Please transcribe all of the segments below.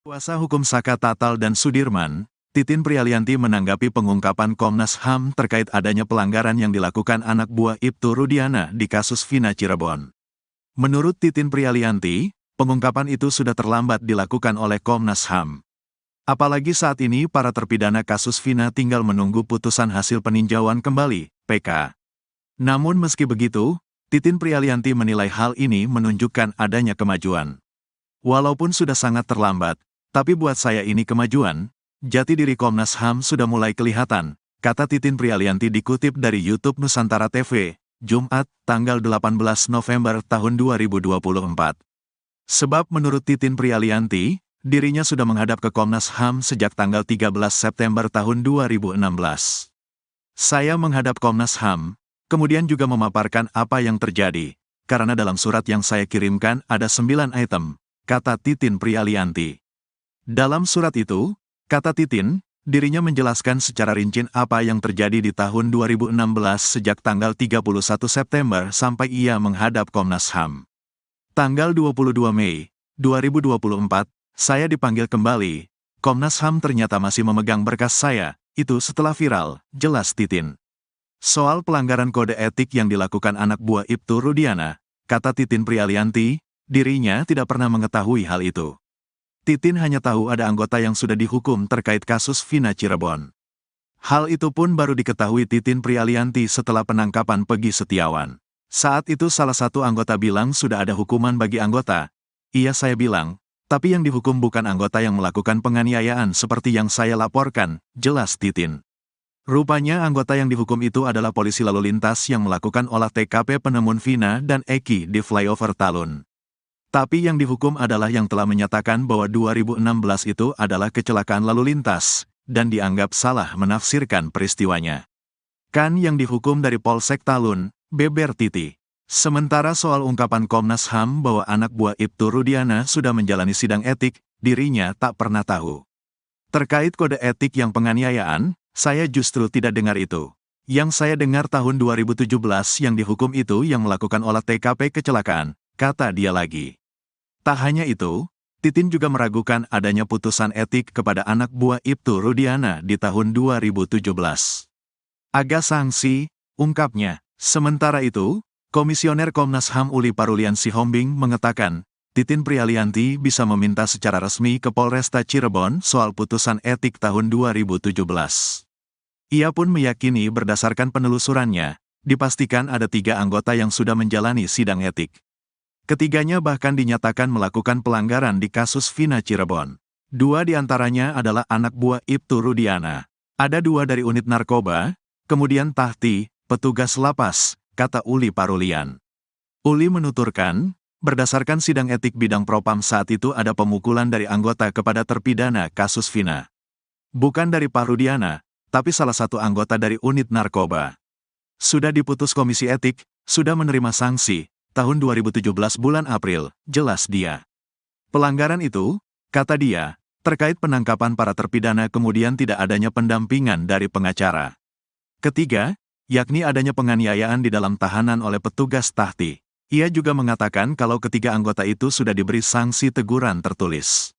Kuasa hukum Saka Tatal dan Sudirman, Titin Prialianti menanggapi pengungkapan Komnas HAM terkait adanya pelanggaran yang dilakukan anak buah Ibtu Rudiana di kasus Vina Cirebon. Menurut Titin Prialianti, pengungkapan itu sudah terlambat dilakukan oleh Komnas HAM. Apalagi saat ini para terpidana kasus Vina tinggal menunggu putusan hasil peninjauan kembali, PK. Namun meski begitu, Titin Prialianti menilai hal ini menunjukkan adanya kemajuan. Walaupun sudah sangat terlambat, tapi buat saya ini kemajuan, jati diri Komnas HAM sudah mulai kelihatan, kata Titin Prialianti dikutip dari YouTube Nusantara TV, Jumat, tanggal 18 November tahun 2024. Sebab menurut Titin Prialianti, dirinya sudah menghadap ke Komnas HAM sejak tanggal 13 September tahun 2016. Saya menghadap Komnas HAM, kemudian juga memaparkan apa yang terjadi, karena dalam surat yang saya kirimkan ada 9 item, kata Titin Prialianti. Dalam surat itu, kata Titin, dirinya menjelaskan secara rinci apa yang terjadi di tahun 2016 sejak tanggal 31 September sampai ia menghadap Komnas HAM. Tanggal 22 Mei 2024, saya dipanggil kembali. Komnas HAM ternyata masih memegang berkas saya, itu setelah viral, jelas Titin. Soal pelanggaran kode etik yang dilakukan anak buah Ibtu Rudiana, kata Titin Prialianti, dirinya tidak pernah mengetahui hal itu. Titin hanya tahu ada anggota yang sudah dihukum terkait kasus Vina Cirebon. Hal itu pun baru diketahui Titin Prialianti setelah penangkapan Peggy Setiawan. Saat itu salah satu anggota bilang sudah ada hukuman bagi anggota. Iya saya bilang, tapi yang dihukum bukan anggota yang melakukan penganiayaan seperti yang saya laporkan, jelas Titin. Rupanya anggota yang dihukum itu adalah polisi lalu lintas yang melakukan olah TKP penemuan Vina dan Eki di flyover Talun. Tapi yang dihukum adalah yang telah menyatakan bahwa 2016 itu adalah kecelakaan lalu lintas, dan dianggap salah menafsirkan peristiwanya. Kan yang dihukum dari Polsek Talun, beber Titi. Sementara soal ungkapan Komnas HAM bahwa anak buah Ibtu Rudiana sudah menjalani sidang etik, dirinya tak pernah tahu. Terkait kode etik yang penganiayaan, saya justru tidak dengar itu. Yang saya dengar tahun 2017 yang dihukum itu yang melakukan olah TKP kecelakaan, kata dia lagi. Tak hanya itu, Titin juga meragukan adanya putusan etik kepada anak buah Ibtu Rudiana di tahun 2017. Agak sanksi, ungkapnya. Sementara itu, Komisioner Komnas HAM Uli Parulian Sihombing mengatakan, Titin Prialianti bisa meminta secara resmi ke Polresta Cirebon soal putusan etik tahun 2017. Ia pun meyakini berdasarkan penelusurannya, dipastikan ada 3 anggota yang sudah menjalani sidang etik. Ketiganya bahkan dinyatakan melakukan pelanggaran di kasus Vina Cirebon. 2 diantaranya adalah anak buah Ibtu Rudiana. Ada 2 dari unit narkoba, kemudian Tahti, petugas lapas, kata Uli Parulian. Uli menuturkan, berdasarkan sidang etik bidang propam saat itu ada pemukulan dari anggota kepada terpidana kasus Vina. Bukan dari Pak Rudiana, tapi salah satu anggota dari unit narkoba. Sudah diputus komisi etik, sudah menerima sanksi, tahun 2017 bulan April, jelas dia. Pelanggaran itu, kata dia, terkait penangkapan para terpidana kemudian tidak adanya pendampingan dari pengacara. Ketiga, yakni adanya penganiayaan di dalam tahanan oleh petugas Tahti. Ia juga mengatakan kalau ketiga anggota itu sudah diberi sanksi teguran tertulis.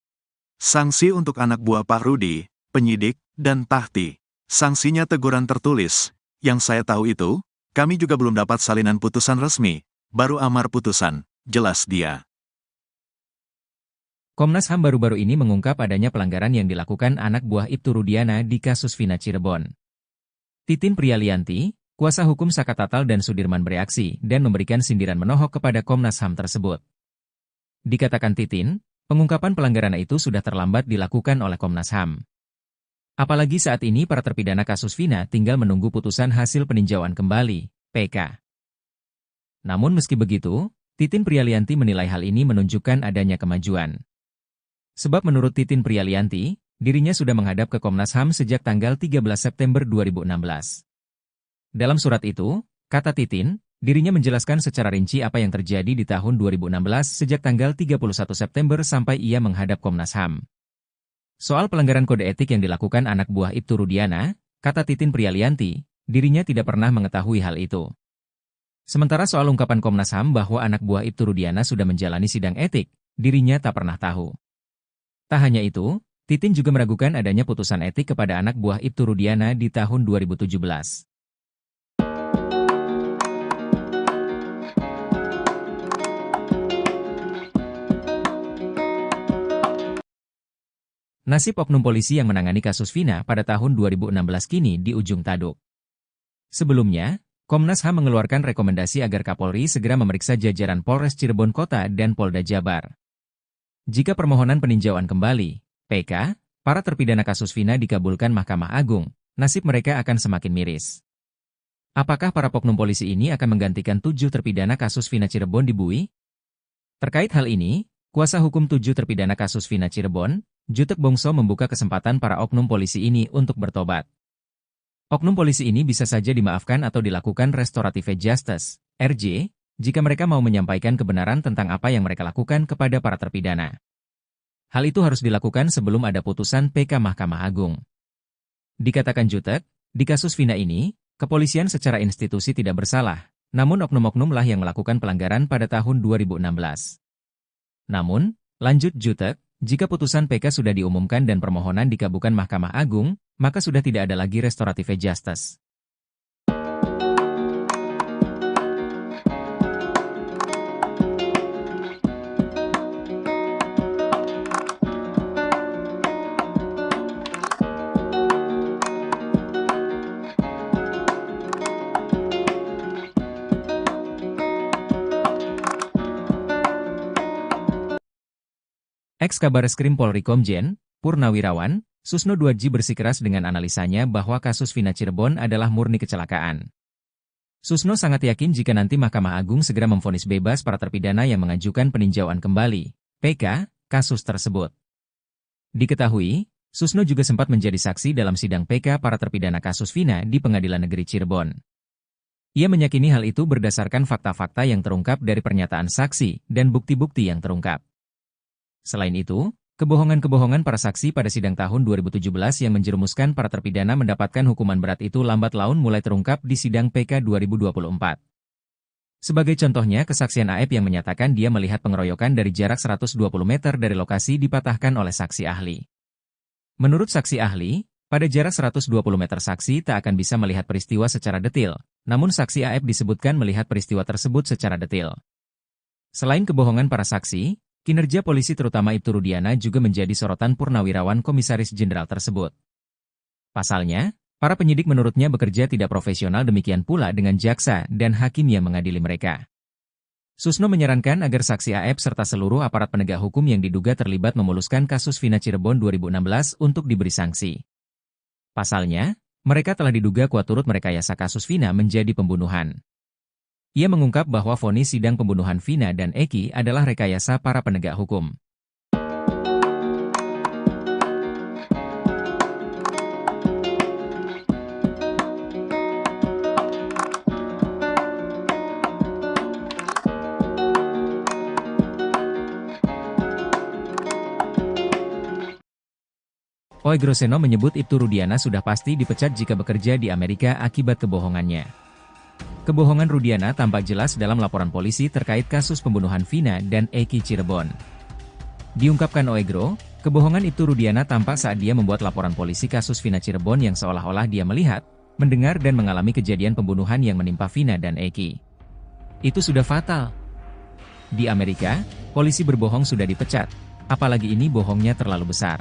Sanksi untuk anak buah Pak Rudi, penyidik, dan Tahti. Sanksinya teguran tertulis. Yang saya tahu itu, kami juga belum dapat salinan putusan resmi. Baru amar putusan, jelas dia. Komnas HAM baru-baru ini mengungkap adanya pelanggaran yang dilakukan anak buah Ibtu Rudiana di kasus Vina Cirebon. Titin Prialianti, kuasa hukum Saka Tatal dan Sudirman bereaksi dan memberikan sindiran menohok kepada Komnas HAM tersebut. Dikatakan Titin, pengungkapan pelanggaran itu sudah terlambat dilakukan oleh Komnas HAM. Apalagi saat ini para terpidana kasus Vina tinggal menunggu putusan hasil peninjauan kembali, PK. Namun meski begitu, Titin Prialianti menilai hal ini menunjukkan adanya kemajuan. Sebab menurut Titin Prialianti, dirinya sudah menghadap ke Komnas HAM sejak tanggal 13 September 2016. Dalam surat itu, kata Titin, dirinya menjelaskan secara rinci apa yang terjadi di tahun 2016 sejak tanggal 31 September sampai ia menghadap Komnas HAM. Soal pelanggaran kode etik yang dilakukan anak buah Ibtu Rudiana, kata Titin Prialianti, dirinya tidak pernah mengetahui hal itu. Sementara soal ungkapan Komnas HAM bahwa anak buah Ibtu Rudiana sudah menjalani sidang etik, dirinya tak pernah tahu. Tak hanya itu, Titin juga meragukan adanya putusan etik kepada anak buah Ibtu Rudiana di tahun 2017. Nasib oknum polisi yang menangani kasus Vina pada tahun 2016 kini di ujung tanduk. Sebelumnya, Komnas HAM mengeluarkan rekomendasi agar Kapolri segera memeriksa jajaran Polres Cirebon Kota dan Polda Jabar. Jika permohonan peninjauan kembali, PK, para terpidana kasus Vina dikabulkan Mahkamah Agung, nasib mereka akan semakin miris. Apakah para oknum polisi ini akan menggantikan 7 terpidana kasus Vina Cirebon di Bui? Terkait hal ini, kuasa hukum 7 terpidana kasus Vina Cirebon, Jutek Bongso membuka kesempatan para oknum polisi ini untuk bertobat. Oknum polisi ini bisa saja dimaafkan atau dilakukan restorative justice, RJ, jika mereka mau menyampaikan kebenaran tentang apa yang mereka lakukan kepada para terpidana. Hal itu harus dilakukan sebelum ada putusan PK Mahkamah Agung. Dikatakan Jutek, di kasus Vina ini, kepolisian secara institusi tidak bersalah, namun oknum-oknum lah yang melakukan pelanggaran pada tahun 2016. Namun, lanjut Jutek, jika putusan PK sudah diumumkan dan permohonan dikabulkan Mahkamah Agung, maka sudah tidak ada lagi restorative justice. Ex-Kabareskrim Polri Komjen, Purnawirawan, Susno Duadji bersikeras dengan analisanya bahwa kasus Vina Cirebon adalah murni kecelakaan. Susno sangat yakin jika nanti Mahkamah Agung segera memvonis bebas para terpidana yang mengajukan peninjauan kembali, PK, kasus tersebut. Diketahui, Susno juga sempat menjadi saksi dalam sidang PK para terpidana kasus Vina di Pengadilan Negeri Cirebon. Ia meyakini hal itu berdasarkan fakta-fakta yang terungkap dari pernyataan saksi dan bukti-bukti yang terungkap. Selain itu, kebohongan-kebohongan para saksi pada sidang tahun 2017 yang menjerumuskan para terpidana mendapatkan hukuman berat itu lambat laun mulai terungkap di sidang PK 2024. Sebagai contohnya kesaksian Aep yang menyatakan dia melihat pengeroyokan dari jarak 120 meter dari lokasi dipatahkan oleh saksi ahli. Menurut saksi ahli, pada jarak 120 meter saksi tak akan bisa melihat peristiwa secara detil, namun saksi Aep disebutkan melihat peristiwa tersebut secara detil. Selain kebohongan para saksi, kinerja polisi terutama Ibtu Rudiana juga menjadi sorotan Purnawirawan Komisaris Jenderal tersebut. Pasalnya, para penyidik menurutnya bekerja tidak profesional, demikian pula dengan jaksa dan hakim yang mengadili mereka. Susno menyarankan agar saksi Aep serta seluruh aparat penegak hukum yang diduga terlibat memuluskan kasus Vina Cirebon 2016 untuk diberi sanksi. Pasalnya, mereka telah diduga kuat turut merekayasa kasus Vina menjadi pembunuhan. Ia mengungkap bahwa vonis sidang pembunuhan Vina dan Eki adalah rekayasa para penegak hukum. Oegroseno menyebut Ibtu Rudiana sudah pasti dipecat jika bekerja di Amerika akibat kebohongannya. Kebohongan Rudiana tampak jelas dalam laporan polisi terkait kasus pembunuhan Vina dan Eki Cirebon. Diungkapkan Oegro, kebohongan Ibtu Rudiana tampak saat dia membuat laporan polisi kasus Vina Cirebon yang seolah-olah dia melihat, mendengar dan mengalami kejadian pembunuhan yang menimpa Vina dan Eki. Itu sudah fatal. Di Amerika, polisi berbohong sudah dipecat, apalagi ini bohongnya terlalu besar.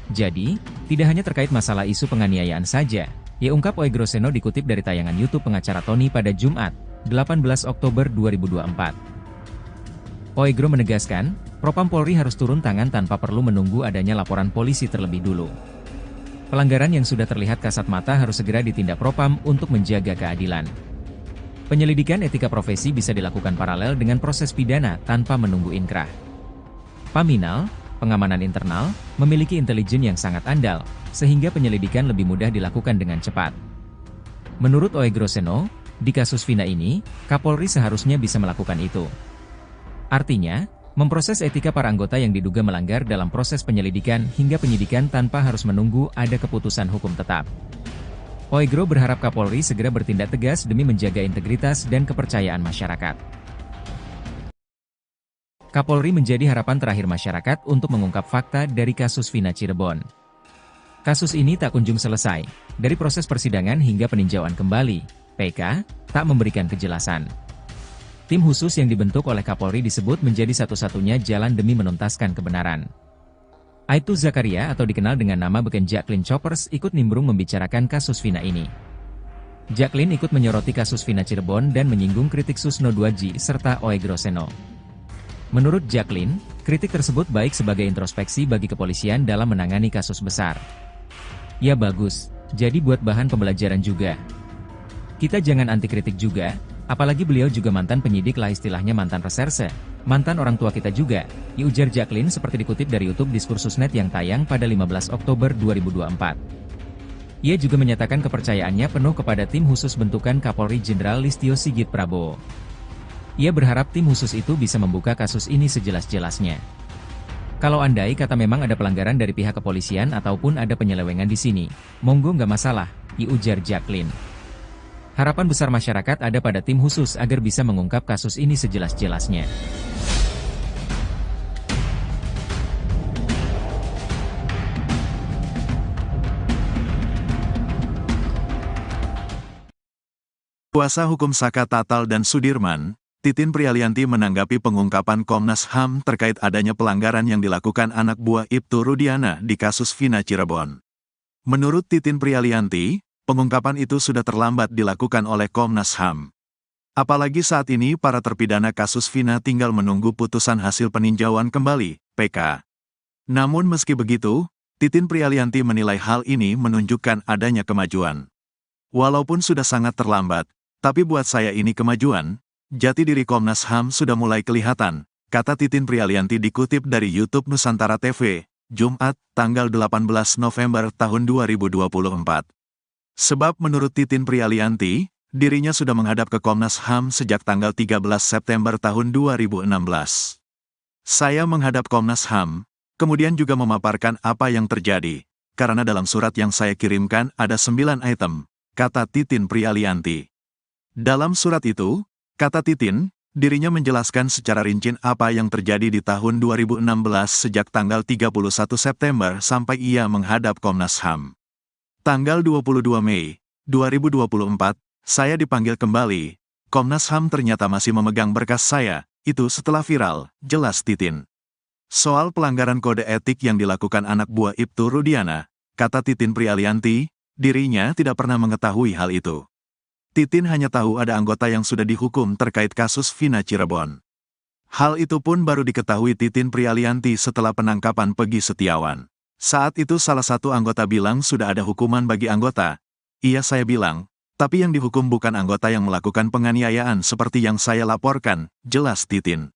Jadi, tidak hanya terkait masalah isu penganiayaan saja, ya ungkap Oegroseno dikutip dari tayangan YouTube pengacara Tony pada Jumat, 18 Oktober 2024. Oegro menegaskan, Propam Polri harus turun tangan tanpa perlu menunggu adanya laporan polisi terlebih dulu. Pelanggaran yang sudah terlihat kasat mata harus segera ditindak Propam untuk menjaga keadilan. Penyelidikan etika profesi bisa dilakukan paralel dengan proses pidana tanpa menunggu inkrah. Paminal, pengamanan internal, memiliki intelijen yang sangat andal, sehingga penyelidikan lebih mudah dilakukan dengan cepat. Menurut Oegroseno, di kasus Vina ini, Kapolri seharusnya bisa melakukan itu. Artinya, memproses etika para anggota yang diduga melanggar dalam proses penyelidikan hingga penyidikan tanpa harus menunggu ada keputusan hukum tetap. Oegro berharap Kapolri segera bertindak tegas demi menjaga integritas dan kepercayaan masyarakat. Kapolri menjadi harapan terakhir masyarakat untuk mengungkap fakta dari kasus Vina Cirebon. Kasus ini tak kunjung selesai. Dari proses persidangan hingga peninjauan kembali, PK tak memberikan kejelasan. Tim khusus yang dibentuk oleh Kapolri disebut menjadi satu-satunya jalan demi menuntaskan kebenaran. Aibtu Zakaria atau dikenal dengan nama beken Jacqueline Choppers ikut nimbrung membicarakan kasus Vina ini. Jacqueline ikut menyoroti kasus Vina Cirebon dan menyinggung kritik Susno 2G serta Oe Groseno. Menurut Jacqueline, kritik tersebut baik sebagai introspeksi bagi kepolisian dalam menangani kasus besar. Ya bagus, jadi buat bahan pembelajaran juga. Kita jangan anti kritik juga, apalagi beliau juga mantan penyidik lah istilahnya mantan reserse, mantan orang tua kita juga, ujar Jacqueline seperti dikutip dari YouTube Diskursusnet yang tayang pada 15 Oktober 2024. Ia juga menyatakan kepercayaannya penuh kepada tim khusus bentukan Kapolri Jenderal Listio Sigit Prabowo. Ia berharap tim khusus itu bisa membuka kasus ini sejelas-jelasnya. Kalau andai kata memang ada pelanggaran dari pihak kepolisian ataupun ada penyelewengan di sini, monggo nggak masalah, ujar Jacqueline. Harapan besar masyarakat ada pada tim khusus agar bisa mengungkap kasus ini sejelas-jelasnya. Kuasa hukum Saka Tatal dan Sudirman, Titin Prialianti menanggapi pengungkapan Komnas HAM terkait adanya pelanggaran yang dilakukan anak buah Ibtu Rudiana di kasus Vina Cirebon. Menurut Titin Prialianti, pengungkapan itu sudah terlambat dilakukan oleh Komnas HAM. Apalagi saat ini para terpidana kasus Vina tinggal menunggu putusan hasil peninjauan kembali, PK. Namun meski begitu, Titin Prialianti menilai hal ini menunjukkan adanya kemajuan. Walaupun sudah sangat terlambat, tapi buat saya ini kemajuan. Jati diri Komnas HAM sudah mulai kelihatan, kata Titin Prialianti dikutip dari YouTube Nusantara TV, Jumat, tanggal 18 November tahun 2024. Sebab menurut Titin Prialianti, dirinya sudah menghadap ke Komnas HAM sejak tanggal 13 September tahun 2016. Saya menghadap Komnas HAM, kemudian juga memaparkan apa yang terjadi, karena dalam surat yang saya kirimkan ada 9 item, kata Titin Prialianti. Dalam surat itu, kata Titin, dirinya menjelaskan secara rinci apa yang terjadi di tahun 2016 sejak tanggal 31 September sampai ia menghadap Komnas HAM. Tanggal 22 Mei 2024, saya dipanggil kembali. Komnas HAM ternyata masih memegang berkas saya, itu setelah viral, jelas Titin. Soal pelanggaran kode etik yang dilakukan anak buah Ibtu Rudiana, kata Titin Prialianti, dirinya tidak pernah mengetahui hal itu. Titin hanya tahu ada anggota yang sudah dihukum terkait kasus Vina Cirebon. Hal itu pun baru diketahui Titin Prialianti setelah penangkapan Peggy Setiawan. Saat itu salah satu anggota bilang sudah ada hukuman bagi anggota. Iya saya bilang, tapi yang dihukum bukan anggota yang melakukan penganiayaan seperti yang saya laporkan, jelas Titin.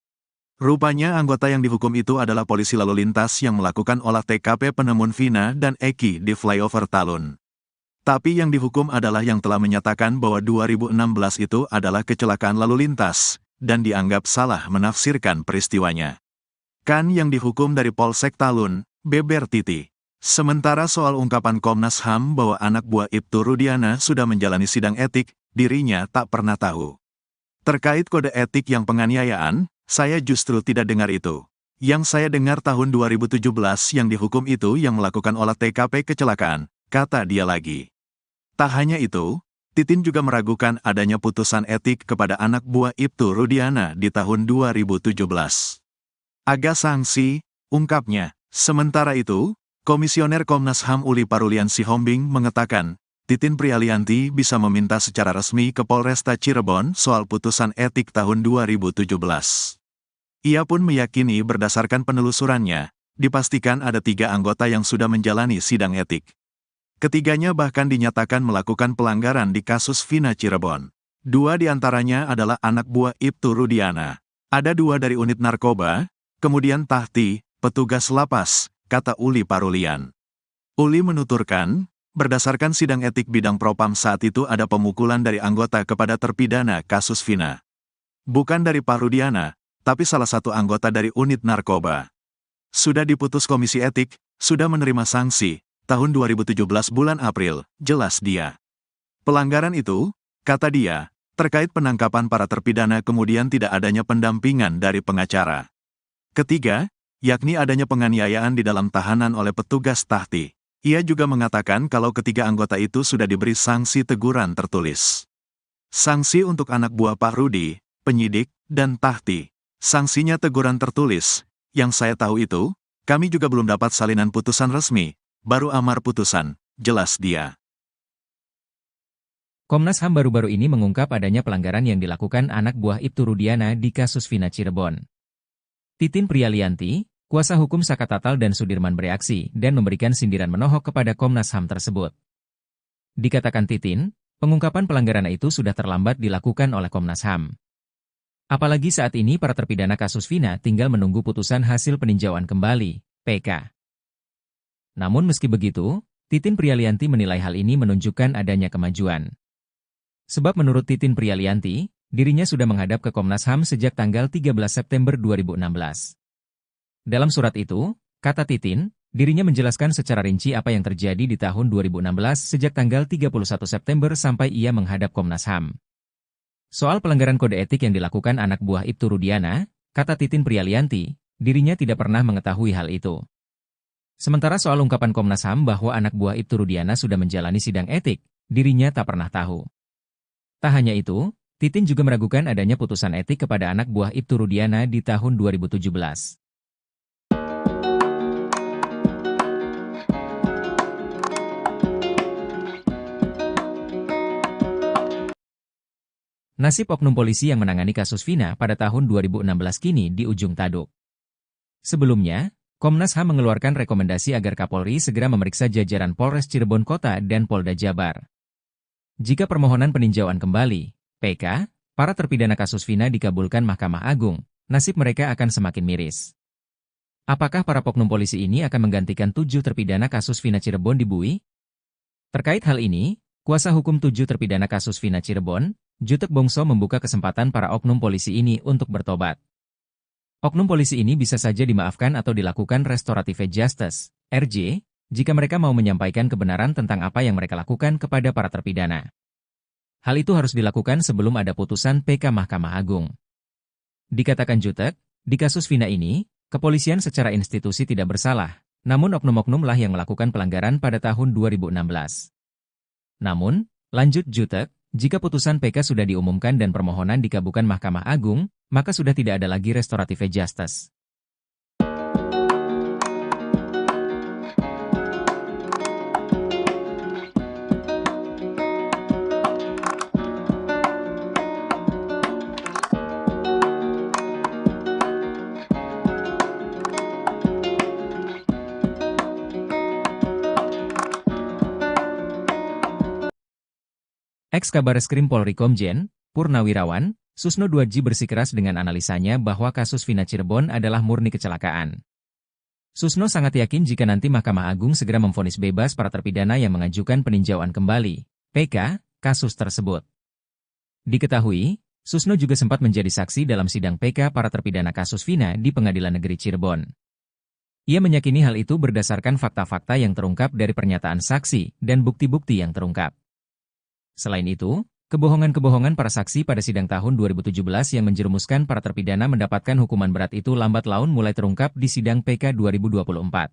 Rupanya anggota yang dihukum itu adalah polisi lalu lintas yang melakukan olah TKP penemuan Vina dan Eki di flyover Talun. Tapi yang dihukum adalah yang telah menyatakan bahwa 2016 itu adalah kecelakaan lalu lintas, dan dianggap salah menafsirkan peristiwanya. Kan yang dihukum dari Polsek Talun, beber Titi. Sementara soal ungkapan Komnas HAM bahwa anak buah Ibtu Rudiana sudah menjalani sidang etik, dirinya tak pernah tahu. Terkait kode etik yang penganiayaan, saya justru tidak dengar itu. Yang saya dengar tahun 2017 yang dihukum itu yang melakukan olah TKP kecelakaan, kata dia lagi. Tak hanya itu, Titin juga meragukan adanya putusan etik kepada anak buah Ibtu Rudiana di tahun 2017. Agak sanksi, ungkapnya. Sementara itu, Komisioner Komnas HAM Uli Parulian Sihombing mengatakan, Titin Prialianti bisa meminta secara resmi ke Polresta Cirebon soal putusan etik tahun 2017. Ia pun meyakini berdasarkan penelusurannya, dipastikan ada 3 anggota yang sudah menjalani sidang etik. Ketiganya bahkan dinyatakan melakukan pelanggaran di kasus Vina Cirebon. 2 diantaranya adalah anak buah Ibtu Rudiana. Ada 2 dari unit narkoba, kemudian Tahti, petugas lapas, kata Uli Parulian. Uli menuturkan, berdasarkan sidang etik bidang propam saat itu ada pemukulan dari anggota kepada terpidana kasus Vina. Bukan dari Pak Rudiana, tapi salah satu anggota dari unit narkoba. Sudah diputus komisi etik, sudah menerima sanksi, tahun 2017 bulan April, jelas dia. Pelanggaran itu, kata dia, terkait penangkapan para terpidana kemudian tidak adanya pendampingan dari pengacara. Ketiga, yakni adanya penganiayaan di dalam tahanan oleh petugas Tahti. Ia juga mengatakan kalau ketiga anggota itu sudah diberi sanksi teguran tertulis. Sanksi untuk anak buah Pak Rudi, penyidik, dan Tahti. Sanksinya teguran tertulis. Yang saya tahu itu, kami juga belum dapat salinan putusan resmi, baru amar putusan, jelas dia. Komnas HAM baru-baru ini mengungkap adanya pelanggaran yang dilakukan anak buah Ibtu Rudiana di kasus Vina Cirebon. Titin Prialianti, kuasa hukum Saka Tatal dan Sudirman bereaksi dan memberikan sindiran menohok kepada Komnas HAM tersebut. Dikatakan Titin, pengungkapan pelanggaran itu sudah terlambat dilakukan oleh Komnas HAM. Apalagi saat ini para terpidana kasus Vina tinggal menunggu putusan hasil peninjauan kembali, PK. Namun meski begitu, Titin Prialianti menilai hal ini menunjukkan adanya kemajuan. Sebab menurut Titin Prialianti, dirinya sudah menghadap ke Komnas HAM sejak tanggal 13 September 2016. Dalam surat itu, kata Titin, dirinya menjelaskan secara rinci apa yang terjadi di tahun 2016 sejak tanggal 31 September sampai ia menghadap Komnas HAM. Soal pelanggaran kode etik yang dilakukan anak buah Ibtu Rudiana, kata Titin Prialianti, dirinya tidak pernah mengetahui hal itu. Sementara soal ungkapan Komnas HAM bahwa anak buah Ibtu Rudiana sudah menjalani sidang etik, dirinya tak pernah tahu. Tak hanya itu, Titin juga meragukan adanya putusan etik kepada anak buah Ibtu Rudiana di tahun 2017. Nasib oknum polisi yang menangani kasus Vina pada tahun 2016 kini di ujung tanduk. Sebelumnya, Komnas HAM mengeluarkan rekomendasi agar Kapolri segera memeriksa jajaran Polres Cirebon Kota dan Polda Jabar. Jika permohonan peninjauan kembali, PK, para terpidana kasus Vina dikabulkan Mahkamah Agung, nasib mereka akan semakin miris. Apakah para oknum polisi ini akan menggantikan 7 terpidana kasus Vina Cirebon di Bui? Terkait hal ini, kuasa hukum 7 terpidana kasus Vina Cirebon, Jutek Bongso membuka kesempatan para oknum polisi ini untuk bertobat. Oknum polisi ini bisa saja dimaafkan atau dilakukan restorative justice, RJ, jika mereka mau menyampaikan kebenaran tentang apa yang mereka lakukan kepada para terpidana. Hal itu harus dilakukan sebelum ada putusan PK Mahkamah Agung. Dikatakan Jutek, di kasus Vina ini, kepolisian secara institusi tidak bersalah, namun oknum-oknum lah yang melakukan pelanggaran pada tahun 2016. Namun, lanjut Jutek, jika putusan PK sudah diumumkan dan permohonan dikabulkan Mahkamah Agung, maka sudah tidak ada lagi restorative justice. Ex-Kabareskrim Polri Komjen, Purnawirawan, Susno Duadji bersikeras dengan analisanya bahwa kasus Vina Cirebon adalah murni kecelakaan. Susno sangat yakin jika nanti Mahkamah Agung segera memvonis bebas para terpidana yang mengajukan peninjauan kembali, PK, kasus tersebut. Diketahui, Susno juga sempat menjadi saksi dalam sidang PK para terpidana kasus Vina di Pengadilan Negeri Cirebon. Ia meyakini hal itu berdasarkan fakta-fakta yang terungkap dari pernyataan saksi dan bukti-bukti yang terungkap. Selain itu, kebohongan-kebohongan para saksi pada sidang tahun 2017 yang menjerumuskan para terpidana mendapatkan hukuman berat itu lambat laun mulai terungkap di sidang PK 2024.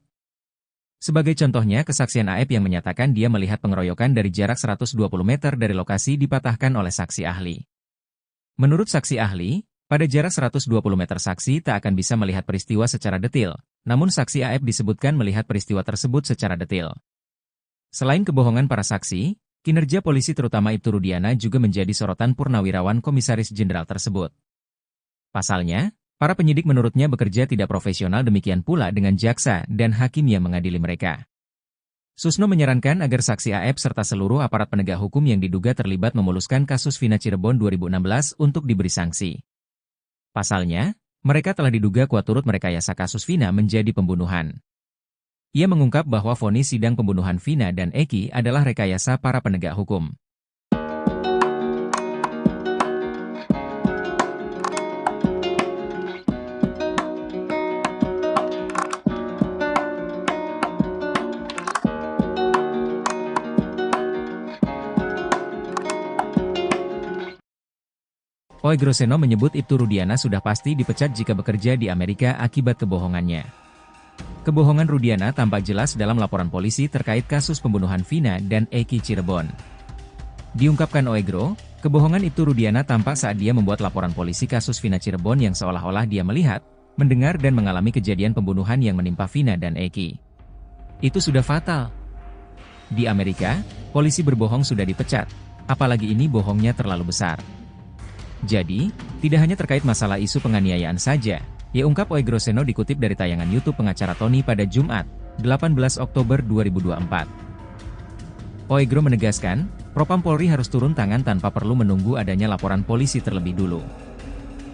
Sebagai contohnya kesaksian AF yang menyatakan dia melihat pengeroyokan dari jarak 120 meter dari lokasi dipatahkan oleh saksi ahli. Menurut saksi ahli, pada jarak 120 meter saksi tak akan bisa melihat peristiwa secara detail, namun saksi AF disebutkan melihat peristiwa tersebut secara detail. Selain kebohongan para saksi, kinerja polisi terutama Ibtu Rudiana juga menjadi sorotan Purnawirawan Komisaris Jenderal tersebut. Pasalnya, para penyidik menurutnya bekerja tidak profesional, demikian pula dengan jaksa dan hakim yang mengadili mereka. Susno menyarankan agar saksi AF serta seluruh aparat penegak hukum yang diduga terlibat memuluskan kasus Vina Cirebon 2016 untuk diberi sanksi. Pasalnya, mereka telah diduga kuat turut merekayasa kasus Vina menjadi pembunuhan. Ia mengungkap bahwa vonis sidang pembunuhan Vina dan Eki adalah rekayasa para penegak hukum. Oegrosseno menyebut Ibtu Rudiana sudah pasti dipecat jika bekerja di Amerika akibat kebohongannya. Kebohongan Rudiana tampak jelas dalam laporan polisi terkait kasus pembunuhan Vina dan Eki Cirebon. Diungkapkan Oegro, kebohongan Ibtu Rudiana tampak saat dia membuat laporan polisi kasus Vina Cirebon yang seolah-olah dia melihat, mendengar dan mengalami kejadian pembunuhan yang menimpa Vina dan Eki. Itu sudah fatal. Di Amerika, polisi berbohong sudah dipecat, apalagi ini bohongnya terlalu besar. Jadi, tidak hanya terkait masalah isu penganiayaan saja, ya ungkap Oegrosseno dikutip dari tayangan YouTube pengacara Tony pada Jumat, 18 Oktober 2024. Oegro menegaskan, Propam Polri harus turun tangan tanpa perlu menunggu adanya laporan polisi terlebih dulu.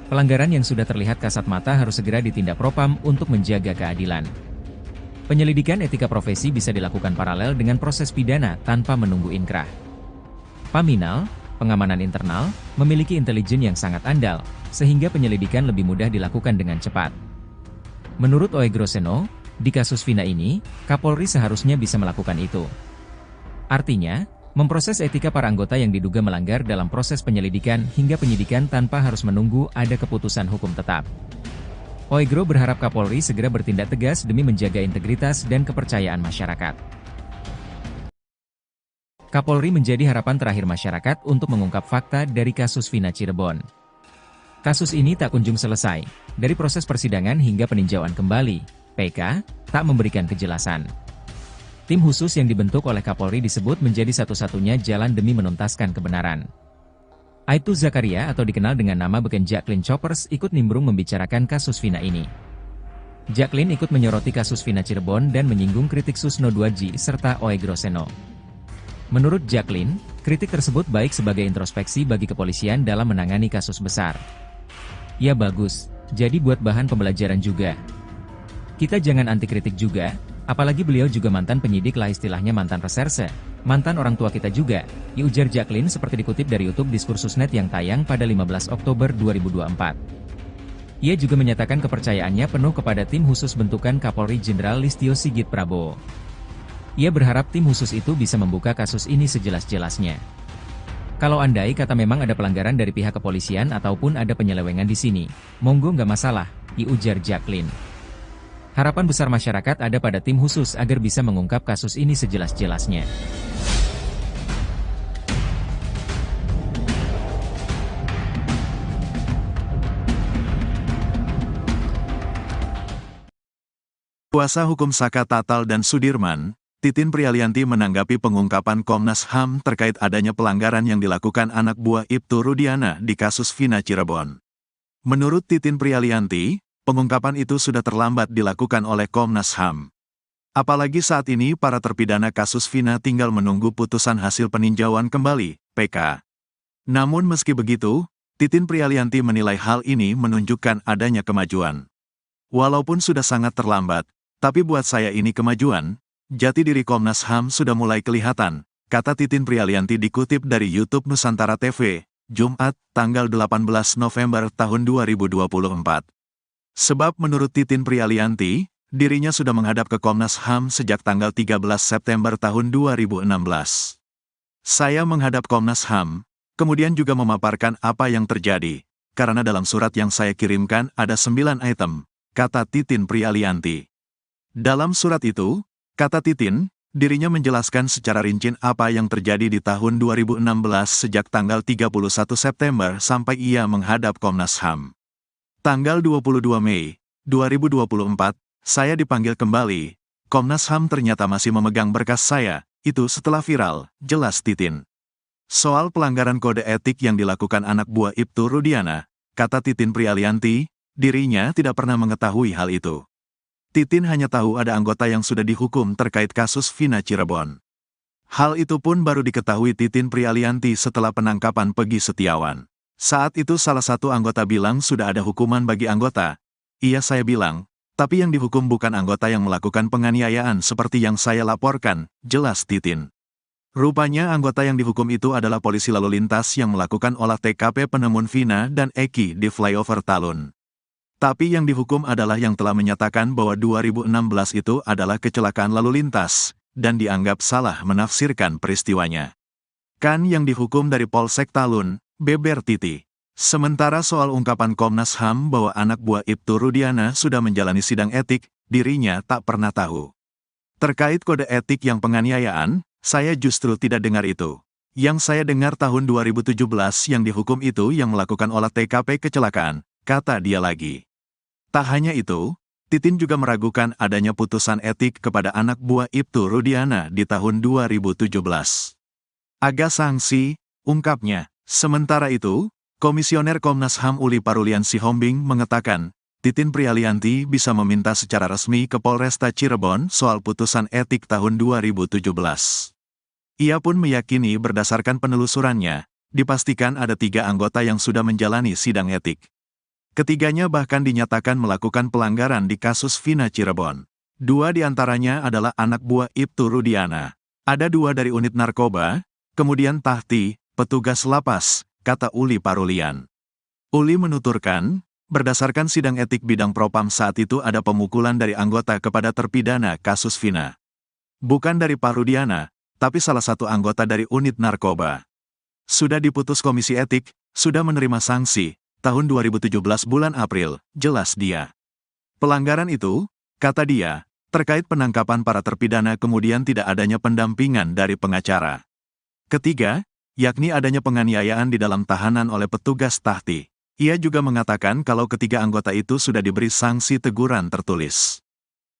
Pelanggaran yang sudah terlihat kasat mata harus segera ditindak Propam untuk menjaga keadilan. Penyelidikan etika profesi bisa dilakukan paralel dengan proses pidana tanpa menunggu inkrah. Paminal, pengamanan internal, memiliki intelijen yang sangat andal, sehingga penyelidikan lebih mudah dilakukan dengan cepat. Menurut Oegrosseno, di kasus Vina ini, Kapolri seharusnya bisa melakukan itu. Artinya, memproses etika para anggota yang diduga melanggar dalam proses penyelidikan hingga penyidikan tanpa harus menunggu ada keputusan hukum tetap. Oegro berharap Kapolri segera bertindak tegas demi menjaga integritas dan kepercayaan masyarakat. Kapolri menjadi harapan terakhir masyarakat untuk mengungkap fakta dari kasus Vina Cirebon. Kasus ini tak kunjung selesai, dari proses persidangan hingga peninjauan kembali, PK tak memberikan kejelasan. Tim khusus yang dibentuk oleh Kapolri disebut menjadi satu-satunya jalan demi menuntaskan kebenaran. Aibtu Zakaria atau dikenal dengan nama beken Jacqueline Choppers ikut nimbrung membicarakan kasus Vina ini. Jacqueline ikut menyoroti kasus Vina Cirebon dan menyinggung kritik Susno 2G serta Oegrosseno. Menurut Jacqueline, kritik tersebut baik sebagai introspeksi bagi kepolisian dalam menangani kasus besar. Ya bagus, jadi buat bahan pembelajaran juga. Kita jangan anti kritik juga, apalagi beliau juga mantan penyidik lah istilahnya mantan reserse, mantan orang tua kita juga, ujar Jacqueline seperti dikutip dari YouTube Diskursusnet yang tayang pada 15 Oktober 2024. Ia juga menyatakan kepercayaannya penuh kepada tim khusus bentukan Kapolri Jenderal Listio Sigit Prabowo. Ia berharap tim khusus itu bisa membuka kasus ini sejelas-jelasnya. Kalau andai kata memang ada pelanggaran dari pihak kepolisian ataupun ada penyelewengan di sini, monggo nggak masalah, ujar Jacqueline. Harapan besar masyarakat ada pada tim khusus agar bisa mengungkap kasus ini sejelas-jelasnya. Kuasa hukum Saka Tatal dan Sudirman, Titin Prialianti menanggapi pengungkapan Komnas HAM terkait adanya pelanggaran yang dilakukan anak buah Ibtu Rudiana di kasus Vina Cirebon. Menurut Titin Prialianti, pengungkapan itu sudah terlambat dilakukan oleh Komnas HAM. Apalagi saat ini para terpidana kasus Vina tinggal menunggu putusan hasil peninjauan kembali, PK. Namun meski begitu, Titin Prialianti menilai hal ini menunjukkan adanya kemajuan. Walaupun sudah sangat terlambat, tapi buat saya ini kemajuan. Jati diri Komnas HAM sudah mulai kelihatan, kata Titin Prialianti dikutip dari YouTube Nusantara TV, Jumat, tanggal 18 November tahun 2024. Sebab menurut Titin Prialianti, dirinya sudah menghadap ke Komnas HAM sejak tanggal 13 September tahun 2016. Saya menghadap Komnas HAM, kemudian juga memaparkan apa yang terjadi, karena dalam surat yang saya kirimkan ada 9 item, kata Titin Prialianti. Dalam surat itu, kata Titin, dirinya menjelaskan secara rinci apa yang terjadi di tahun 2016 sejak tanggal 31 September sampai ia menghadap Komnas HAM. Tanggal 22 Mei 2024, saya dipanggil kembali. Komnas HAM ternyata masih memegang berkas saya, itu setelah viral, jelas Titin. Soal pelanggaran kode etik yang dilakukan anak buah Ibtu Rudiana, kata Titin Prialianti, dirinya tidak pernah mengetahui hal itu. Titin hanya tahu ada anggota yang sudah dihukum terkait kasus Vina Cirebon. Hal itu pun baru diketahui Titin Prialianti setelah penangkapan Peggy Setiawan. Saat itu salah satu anggota bilang sudah ada hukuman bagi anggota. Iya saya bilang, tapi yang dihukum bukan anggota yang melakukan penganiayaan seperti yang saya laporkan, jelas Titin. Rupanya anggota yang dihukum itu adalah polisi lalu lintas yang melakukan olah TKP penemuan Vina dan Eki di flyover Talun. Tapi yang dihukum adalah yang telah menyatakan bahwa 2016 itu adalah kecelakaan lalu lintas, dan dianggap salah menafsirkan peristiwanya. Kan yang dihukum dari Polsek Talun, beber Titi. Sementara soal ungkapan Komnas HAM bahwa anak buah Ibtu Rudiana sudah menjalani sidang etik, dirinya tak pernah tahu. Terkait kode etik yang penganiayaan, saya justru tidak dengar itu. Yang saya dengar tahun 2017 yang dihukum itu yang melakukan olah TKP kecelakaan, kata dia lagi. Tak hanya itu, Titin juga meragukan adanya putusan etik kepada anak buah Ibtu Rudiana di tahun 2017. Agak sanksi, ungkapnya. Sementara itu, Komisioner Komnas HAM Uli Parulian Sihombing mengatakan, Titin Prialianti bisa meminta secara resmi ke Polresta Cirebon soal putusan etik tahun 2017. Ia pun meyakini berdasarkan penelusurannya, dipastikan ada 3 anggota yang sudah menjalani sidang etik. Ketiganya bahkan dinyatakan melakukan pelanggaran di kasus Vina Cirebon. 2 diantaranya adalah anak buah Ibtu Rudiana. Ada 2 dari unit narkoba, kemudian Tahti, petugas lapas, kata Uli Parulian. Uli menuturkan, berdasarkan sidang etik bidang propam saat itu ada pemukulan dari anggota kepada terpidana kasus Vina. Bukan dari Pak Rudiana, tapi salah satu anggota dari unit narkoba. Sudah diputus komisi etik, sudah menerima sanksi, tahun 2017 bulan April, jelas dia. Pelanggaran itu, kata dia, terkait penangkapan para terpidana kemudian tidak adanya pendampingan dari pengacara. Ketiga, yakni adanya penganiayaan di dalam tahanan oleh petugas Tahti. Ia juga mengatakan kalau ketiga anggota itu sudah diberi sanksi teguran tertulis.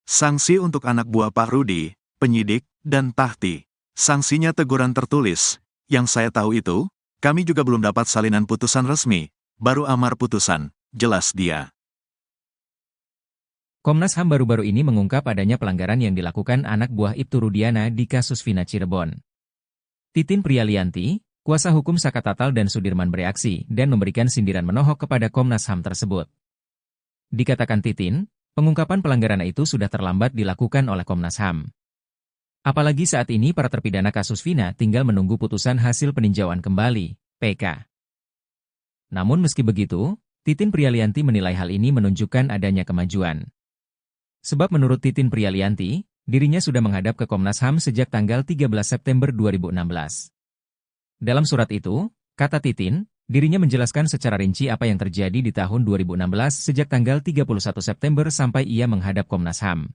Sanksi untuk anak buah Pak Rudi, penyidik, dan Tahti. Sanksinya teguran tertulis. Yang saya tahu itu, kami juga belum dapat salinan putusan resmi, baru amar putusan, jelas dia. Komnas HAM baru-baru ini mengungkap adanya pelanggaran yang dilakukan anak buah Ibtu Rudiana di kasus Vina Cirebon. Titin Prialianti, kuasa hukum Saka Tatal dan Sudirman bereaksi dan memberikan sindiran menohok kepada Komnas HAM tersebut. Dikatakan Titin, pengungkapan pelanggaran itu sudah terlambat dilakukan oleh Komnas HAM. Apalagi saat ini para terpidana kasus Vina tinggal menunggu putusan hasil peninjauan kembali, PK. Namun meski begitu, Titin Prialianti menilai hal ini menunjukkan adanya kemajuan. Sebab menurut Titin Prialianti, dirinya sudah menghadap ke Komnas HAM sejak tanggal 13 September 2016. Dalam surat itu, kata Titin, dirinya menjelaskan secara rinci apa yang terjadi di tahun 2016 sejak tanggal 31 September sampai ia menghadap Komnas HAM.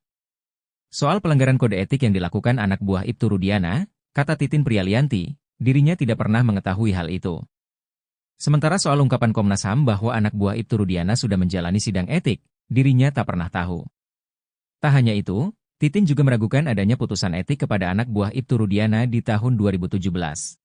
Soal pelanggaran kode etik yang dilakukan anak buah Ibtu Rudiana, kata Titin Prialianti, dirinya tidak pernah mengetahui hal itu. Sementara soal ungkapan Komnas HAM bahwa anak buah Ibtu Rudiana sudah menjalani sidang etik, dirinya tak pernah tahu. Tak hanya itu, Titin juga meragukan adanya putusan etik kepada anak buah Ibtu Rudiana di tahun 2017.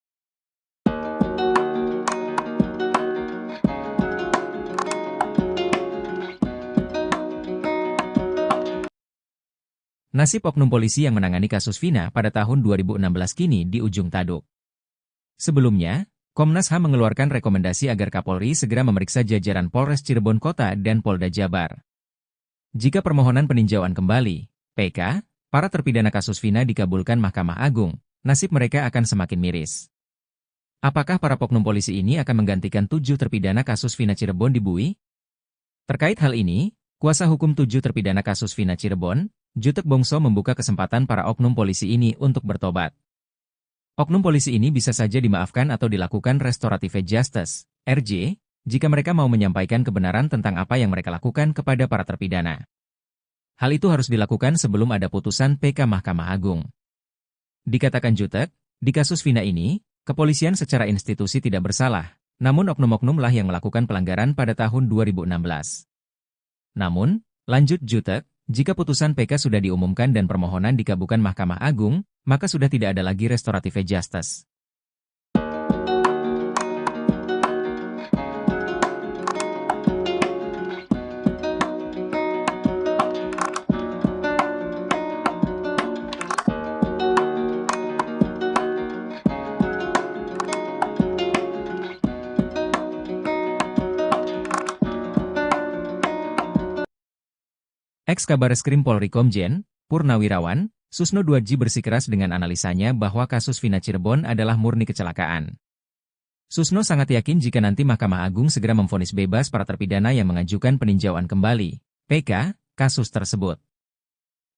Nasib oknum polisi yang menangani kasus Vina pada tahun 2016 kini di ujung tanduk. Sebelumnya, Komnas HAM mengeluarkan rekomendasi agar Kapolri segera memeriksa jajaran Polres Cirebon Kota dan Polda Jabar. Jika permohonan peninjauan kembali, PK, para terpidana kasus Vina dikabulkan Mahkamah Agung, nasib mereka akan semakin miris. Apakah para oknum polisi ini akan menggantikan 7 terpidana kasus Vina Cirebon di Bui? Terkait hal ini, kuasa hukum 7 terpidana kasus Vina Cirebon, Jutek Bongso membuka kesempatan para oknum polisi ini untuk bertobat. Oknum polisi ini bisa saja dimaafkan atau dilakukan restorative justice, RJ, jika mereka mau menyampaikan kebenaran tentang apa yang mereka lakukan kepada para terpidana. Hal itu harus dilakukan sebelum ada putusan PK Mahkamah Agung. Dikatakan Jutek, di kasus Vina ini, kepolisian secara institusi tidak bersalah, namun oknum-oknum lah yang melakukan pelanggaran pada tahun 2016. Namun, lanjut Jutek, jika putusan PK sudah diumumkan dan permohonan dikabulkan Mahkamah Agung, maka sudah tidak ada lagi restorative justice. Ex-Kabareskrim Polri Komjen, Purnawirawan, Susno Duadji bersikeras dengan analisanya bahwa kasus Vina Cirebon adalah murni kecelakaan. Susno sangat yakin jika nanti Mahkamah Agung segera memvonis bebas para terpidana yang mengajukan peninjauan kembali, PK, kasus tersebut.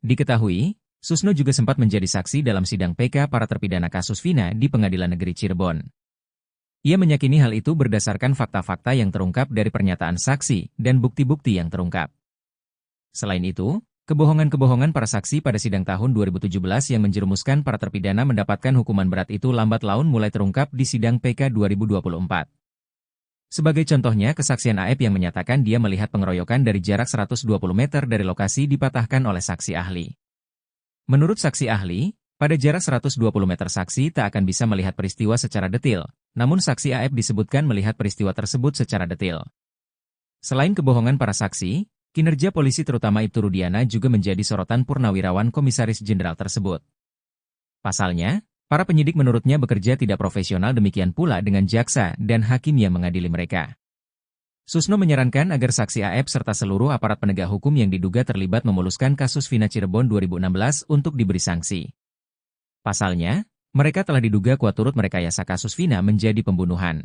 Diketahui, Susno juga sempat menjadi saksi dalam sidang PK para terpidana kasus Vina di Pengadilan Negeri Cirebon. Ia meyakini hal itu berdasarkan fakta-fakta yang terungkap dari pernyataan saksi dan bukti-bukti yang terungkap. Selain itu, kebohongan-kebohongan para saksi pada sidang tahun 2017 yang menjerumuskan para terpidana mendapatkan hukuman berat itu lambat laun mulai terungkap di sidang PK 2024. Sebagai contohnya, kesaksian AF yang menyatakan dia melihat pengeroyokan dari jarak 120 meter dari lokasi dipatahkan oleh saksi ahli. Menurut saksi ahli, pada jarak 120 meter saksi tak akan bisa melihat peristiwa secara detail, namun saksi AF disebutkan melihat peristiwa tersebut secara detail. Selain kebohongan para saksi, kinerja polisi terutama Ibtu Rudiana juga menjadi sorotan Purnawirawan Komisaris Jenderal tersebut. Pasalnya, para penyidik menurutnya bekerja tidak profesional, demikian pula dengan jaksa dan hakim yang mengadili mereka. Susno menyarankan agar saksi AF serta seluruh aparat penegak hukum yang diduga terlibat memuluskan kasus Vina Cirebon 2016 untuk diberi sanksi. Pasalnya, mereka telah diduga kuat turut merekayasa kasus Vina menjadi pembunuhan.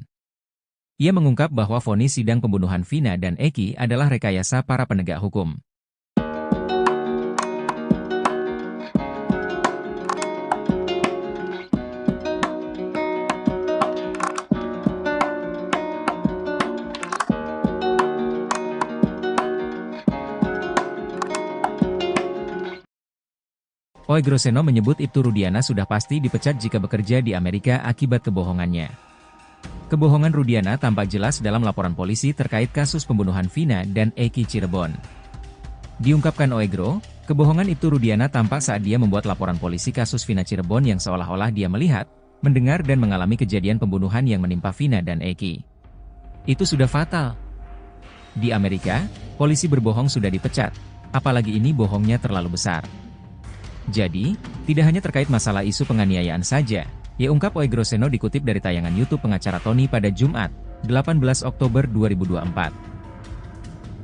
Ia mengungkap bahwa vonis sidang pembunuhan Vina dan Eki adalah rekayasa para penegak hukum. Oegroseno menyebut Ibtu Rudiana sudah pasti dipecat jika bekerja di Amerika akibat kebohongannya. Kebohongan Rudiana tampak jelas dalam laporan polisi terkait kasus pembunuhan Vina dan Eki Cirebon. Diungkapkan Oegro, kebohongan Ibtu Rudiana tampak saat dia membuat laporan polisi kasus Vina Cirebon yang seolah-olah dia melihat, mendengar dan mengalami kejadian pembunuhan yang menimpa Vina dan Eki. Itu sudah fatal. Di Amerika, polisi berbohong sudah dipecat, apalagi ini bohongnya terlalu besar. Jadi, tidak hanya terkait masalah isu penganiayaan saja, ya ungkap Oegroseno dikutip dari tayangan YouTube pengacara Tony pada Jumat, 18 Oktober 2024.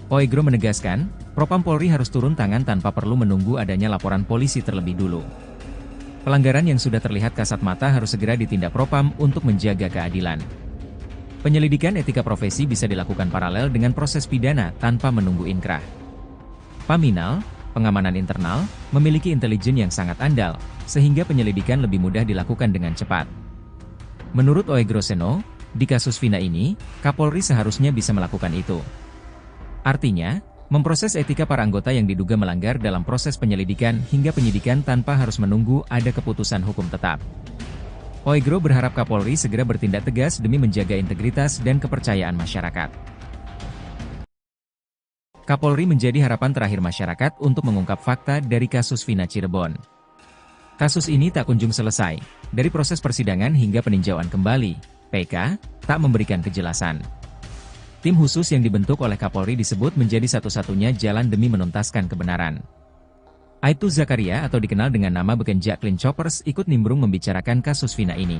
Oegro menegaskan, Propam Polri harus turun tangan tanpa perlu menunggu adanya laporan polisi terlebih dulu. Pelanggaran yang sudah terlihat kasat mata harus segera ditindak Propam untuk menjaga keadilan. Penyelidikan etika profesi bisa dilakukan paralel dengan proses pidana tanpa menunggu inkrah. Paminal, pengamanan internal, memiliki intelijen yang sangat andal, sehingga penyelidikan lebih mudah dilakukan dengan cepat. Menurut Oegroseno, di kasus Vina ini, Kapolri seharusnya bisa melakukan itu. Artinya, memproses etika para anggota yang diduga melanggar dalam proses penyelidikan hingga penyidikan tanpa harus menunggu ada keputusan hukum tetap. Oegro berharap Kapolri segera bertindak tegas demi menjaga integritas dan kepercayaan masyarakat. Kapolri menjadi harapan terakhir masyarakat untuk mengungkap fakta dari kasus Vina Cirebon. Kasus ini tak kunjung selesai, dari proses persidangan hingga peninjauan kembali, PK tak memberikan kejelasan. Tim khusus yang dibentuk oleh Kapolri disebut menjadi satu-satunya jalan demi menuntaskan kebenaran. Aibtu Zakaria atau dikenal dengan nama beken Jacqueline Choppers ikut nimbrung membicarakan kasus Vina ini.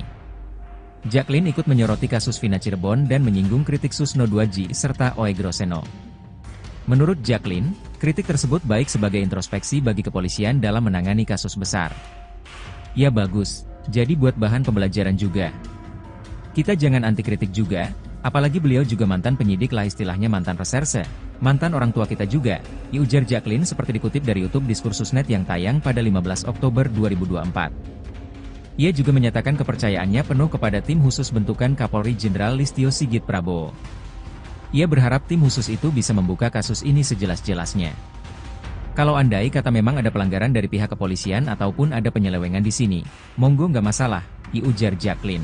Jacqueline ikut menyoroti kasus Vina Cirebon dan menyinggung kritik Susno 2J serta Oegroseno. Menurut Jacqueline, kritik tersebut baik sebagai introspeksi bagi kepolisian dalam menangani kasus besar. Ya bagus, jadi buat bahan pembelajaran juga. Kita jangan anti kritik juga, apalagi beliau juga mantan penyidik lah, istilahnya mantan reserse, mantan orang tua kita juga, ujar Jacqueline seperti dikutip dari YouTube Diskursusnet yang tayang pada 15 Oktober 2024. Ia juga menyatakan kepercayaannya penuh kepada tim khusus bentukan Kapolri Jenderal Listio Sigit Prabowo. Ia berharap tim khusus itu bisa membuka kasus ini sejelas-jelasnya. Kalau andai kata memang ada pelanggaran dari pihak kepolisian ataupun ada penyelewengan di sini, monggo nggak masalah, ujar Jacqueline.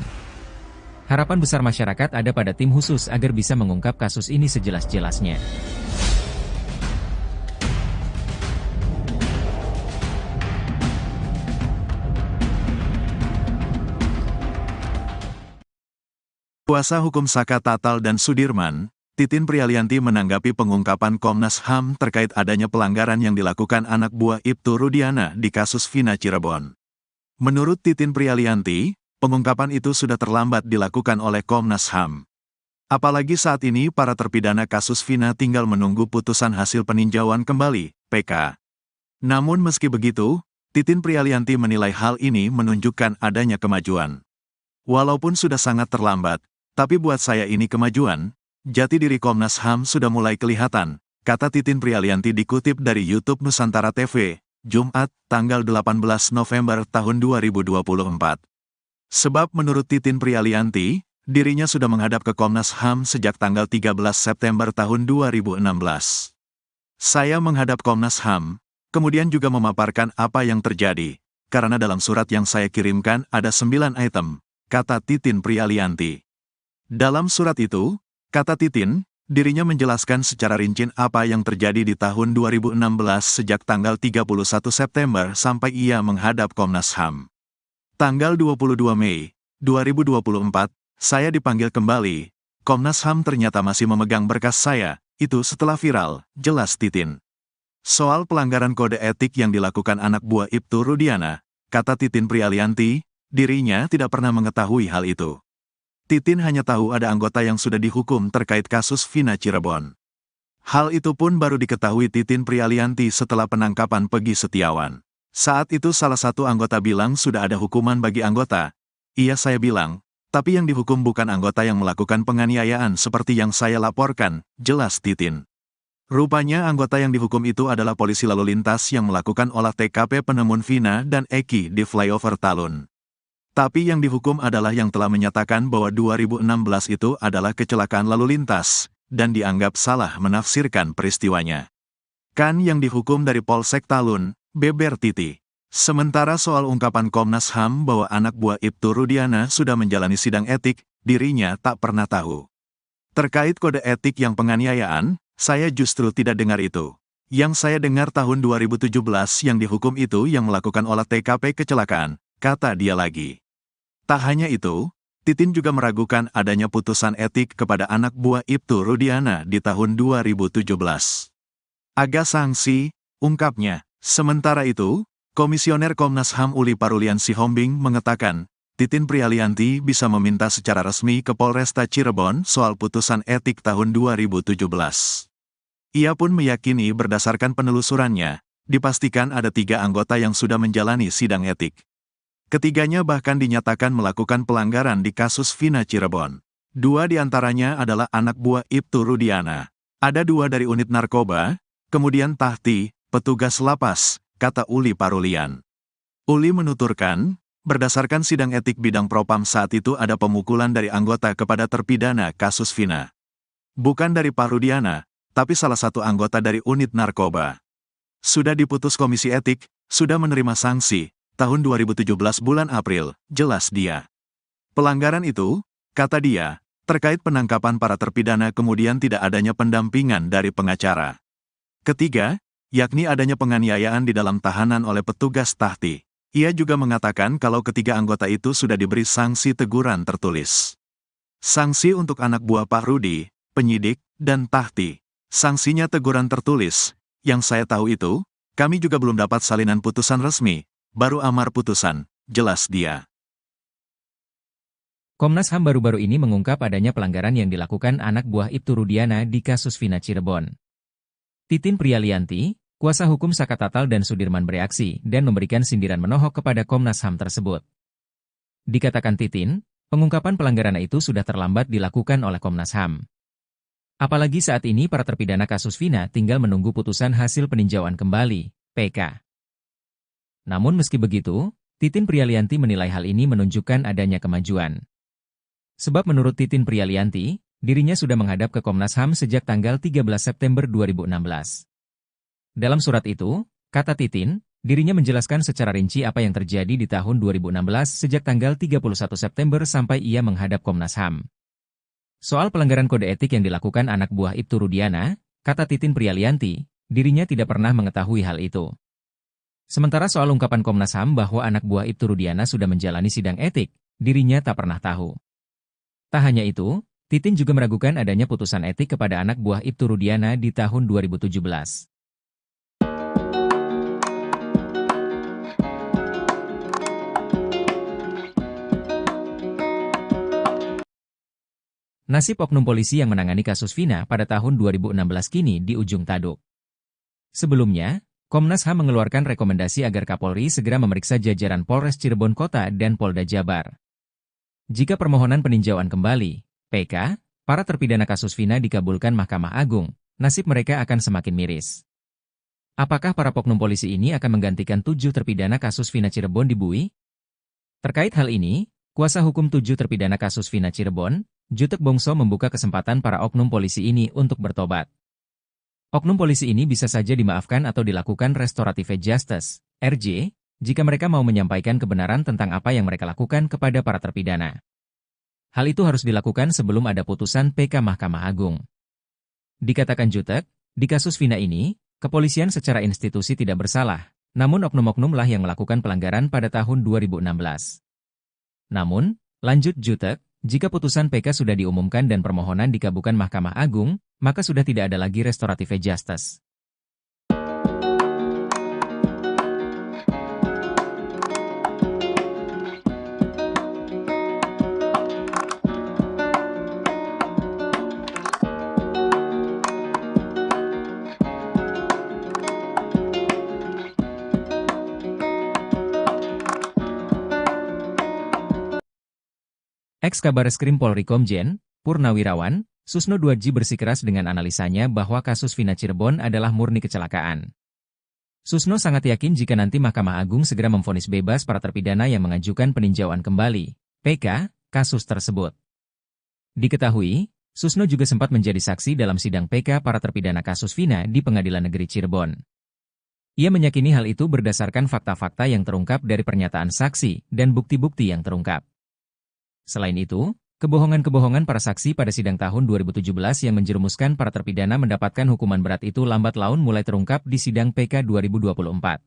Harapan besar masyarakat ada pada tim khusus agar bisa mengungkap kasus ini sejelas-jelasnya. Kuasa hukum Saka Tatal dan Sudirman, Titin Prialianti menanggapi pengungkapan Komnas HAM terkait adanya pelanggaran yang dilakukan anak buah Ibtu Rudiana di kasus Vina Cirebon. Menurut Titin Prialianti, pengungkapan itu sudah terlambat dilakukan oleh Komnas HAM. Apalagi saat ini para terpidana kasus Vina tinggal menunggu putusan hasil peninjauan kembali, PK. Namun meski begitu, Titin Prialianti menilai hal ini menunjukkan adanya kemajuan. Walaupun sudah sangat terlambat, tapi buat saya ini kemajuan. Jati diri Komnas HAM sudah mulai kelihatan, kata Titin Prialianti dikutip dari YouTube Nusantara TV, Jumat, tanggal 18 November tahun 2024. Sebab menurut Titin Prialianti, dirinya sudah menghadap ke Komnas HAM sejak tanggal 13 September tahun 2016. Saya menghadap Komnas HAM, kemudian juga memaparkan apa yang terjadi, karena dalam surat yang saya kirimkan ada 9 item, kata Titin Prialianti. Dalam surat itu, kata Titin, dirinya menjelaskan secara rinci apa yang terjadi di tahun 2016 sejak tanggal 31 September sampai ia menghadap Komnas HAM. Tanggal 22 Mei 2024, saya dipanggil kembali. Komnas HAM ternyata masih memegang berkas saya, itu setelah viral, jelas Titin. Soal pelanggaran kode etik yang dilakukan anak buah Ibtu Rudiana, kata Titin Prialianti, dirinya tidak pernah mengetahui hal itu. Titin hanya tahu ada anggota yang sudah dihukum terkait kasus Vina Cirebon. Hal itu pun baru diketahui Titin Prialianti setelah penangkapan Peggy Setiawan. Saat itu salah satu anggota bilang sudah ada hukuman bagi anggota. Iya, saya bilang, tapi yang dihukum bukan anggota yang melakukan penganiayaan seperti yang saya laporkan, jelas Titin. Rupanya anggota yang dihukum itu adalah polisi lalu lintas yang melakukan olah TKP penemuan Vina dan Eki di flyover Talun. Tapi yang dihukum adalah yang telah menyatakan bahwa 2016 itu adalah kecelakaan lalu lintas, dan dianggap salah menafsirkan peristiwanya. Kan yang dihukum dari Polsek Talun, beber Titi. Sementara soal ungkapan Komnas HAM bahwa anak buah Ibtu Rudiana sudah menjalani sidang etik, dirinya tak pernah tahu. Terkait kode etik yang penganiayaan, saya justru tidak dengar itu. Yang saya dengar tahun 2017 yang dihukum itu yang melakukan olah TKP kecelakaan, kata dia lagi. Tak hanya itu, Titin juga meragukan adanya putusan etik kepada anak buah Ibtu Rudiana di tahun 2017. Agak sanksi, ungkapnya. Sementara itu, Komisioner Komnas HAM Uli Parulian Sihombing mengatakan, Titin Prialianti bisa meminta secara resmi ke Polresta Cirebon soal putusan etik tahun 2017. Ia pun meyakini berdasarkan penelusurannya, dipastikan ada 3 anggota yang sudah menjalani sidang etik. Ketiganya bahkan dinyatakan melakukan pelanggaran di kasus Vina Cirebon. 2 diantaranya adalah anak buah Ibtu Rudiana. Ada 2 dari unit narkoba, kemudian Tahti, petugas lapas, kata Uli Parulian. Uli menuturkan, berdasarkan sidang etik bidang propam saat itu ada pemukulan dari anggota kepada terpidana kasus Vina. Bukan dari Pak Rudiana, tapi salah satu anggota dari unit narkoba. Sudah diputus komisi etik, sudah menerima sanksi, tahun 2017 bulan April, jelas dia. Pelanggaran itu, kata dia, terkait penangkapan para terpidana kemudian tidak adanya pendampingan dari pengacara. Ketiga, yakni adanya penganiayaan di dalam tahanan oleh petugas Tahti. Ia juga mengatakan kalau ketiga anggota itu sudah diberi sanksi teguran tertulis. Sanksi untuk anak buah Pak Rudi, penyidik, dan Tahti. Sanksinya teguran tertulis. Yang saya tahu itu, kami juga belum dapat salinan putusan resmi, baru amar putusan, jelas dia. Komnas HAM baru-baru ini mengungkap adanya pelanggaran yang dilakukan anak buah Ibtu Rudiana di kasus Vina Cirebon. Titin Prialianti, kuasa hukum Saka Tatal dan Sudirman bereaksi dan memberikan sindiran menohok kepada Komnas HAM tersebut. Dikatakan Titin, pengungkapan pelanggaran itu sudah terlambat dilakukan oleh Komnas HAM. Apalagi saat ini para terpidana kasus Vina tinggal menunggu putusan hasil peninjauan kembali, PK. Namun meski begitu, Titin Prialianti menilai hal ini menunjukkan adanya kemajuan. Sebab menurut Titin Prialianti, dirinya sudah menghadap ke Komnas HAM sejak tanggal 13 September 2016. Dalam surat itu, kata Titin, dirinya menjelaskan secara rinci apa yang terjadi di tahun 2016 sejak tanggal 31 September sampai ia menghadap Komnas HAM. Soal pelanggaran kode etik yang dilakukan anak buah Ibtu Rudiana, kata Titin Prialianti, dirinya tidak pernah mengetahui hal itu. Sementara soal ungkapan Komnas HAM bahwa anak buah Ibtu Rudiana sudah menjalani sidang etik, dirinya tak pernah tahu. Tak hanya itu, Titin juga meragukan adanya putusan etik kepada anak buah Ibtu Rudiana di tahun 2017. Nasib oknum polisi yang menangani kasus Vina pada tahun 2016 kini di ujung tanduk. Sebelumnya, Komnas HAM mengeluarkan rekomendasi agar Kapolri segera memeriksa jajaran Polres Cirebon Kota dan Polda Jabar. Jika permohonan peninjauan kembali, PK, para terpidana kasus Vina dikabulkan Mahkamah Agung, nasib mereka akan semakin miris. Apakah para oknum polisi ini akan menggantikan 7 terpidana kasus Vina Cirebon di Bui? Terkait hal ini, kuasa hukum 7 terpidana kasus Vina Cirebon, Jutek Bongso membuka kesempatan para oknum polisi ini untuk bertobat. Oknum polisi ini bisa saja dimaafkan atau dilakukan restoratif justice, RJ, jika mereka mau menyampaikan kebenaran tentang apa yang mereka lakukan kepada para terpidana. Hal itu harus dilakukan sebelum ada putusan PK Mahkamah Agung. Dikatakan Jutek, di kasus Vina ini, kepolisian secara institusi tidak bersalah, namun oknum-oknumlah yang melakukan pelanggaran pada tahun 2016. Namun, lanjut Jutek, jika putusan PK sudah diumumkan dan permohonan dikabulkan Mahkamah Agung, maka sudah tidak ada lagi restoratif justice. Ex-Kabareskrim Polri Komjen, Purnawirawan, Susno Duadji bersikeras dengan analisanya bahwa kasus Vina Cirebon adalah murni kecelakaan. Susno sangat yakin jika nanti Mahkamah Agung segera memvonis bebas para terpidana yang mengajukan peninjauan kembali, PK, kasus tersebut. Diketahui, Susno juga sempat menjadi saksi dalam sidang PK para terpidana kasus Vina di Pengadilan Negeri Cirebon. Ia meyakini hal itu berdasarkan fakta-fakta yang terungkap dari pernyataan saksi dan bukti-bukti yang terungkap. Selain itu, kebohongan-kebohongan para saksi pada sidang tahun 2017 yang menjerumuskan para terpidana mendapatkan hukuman berat itu lambat laun mulai terungkap di sidang PK 2024.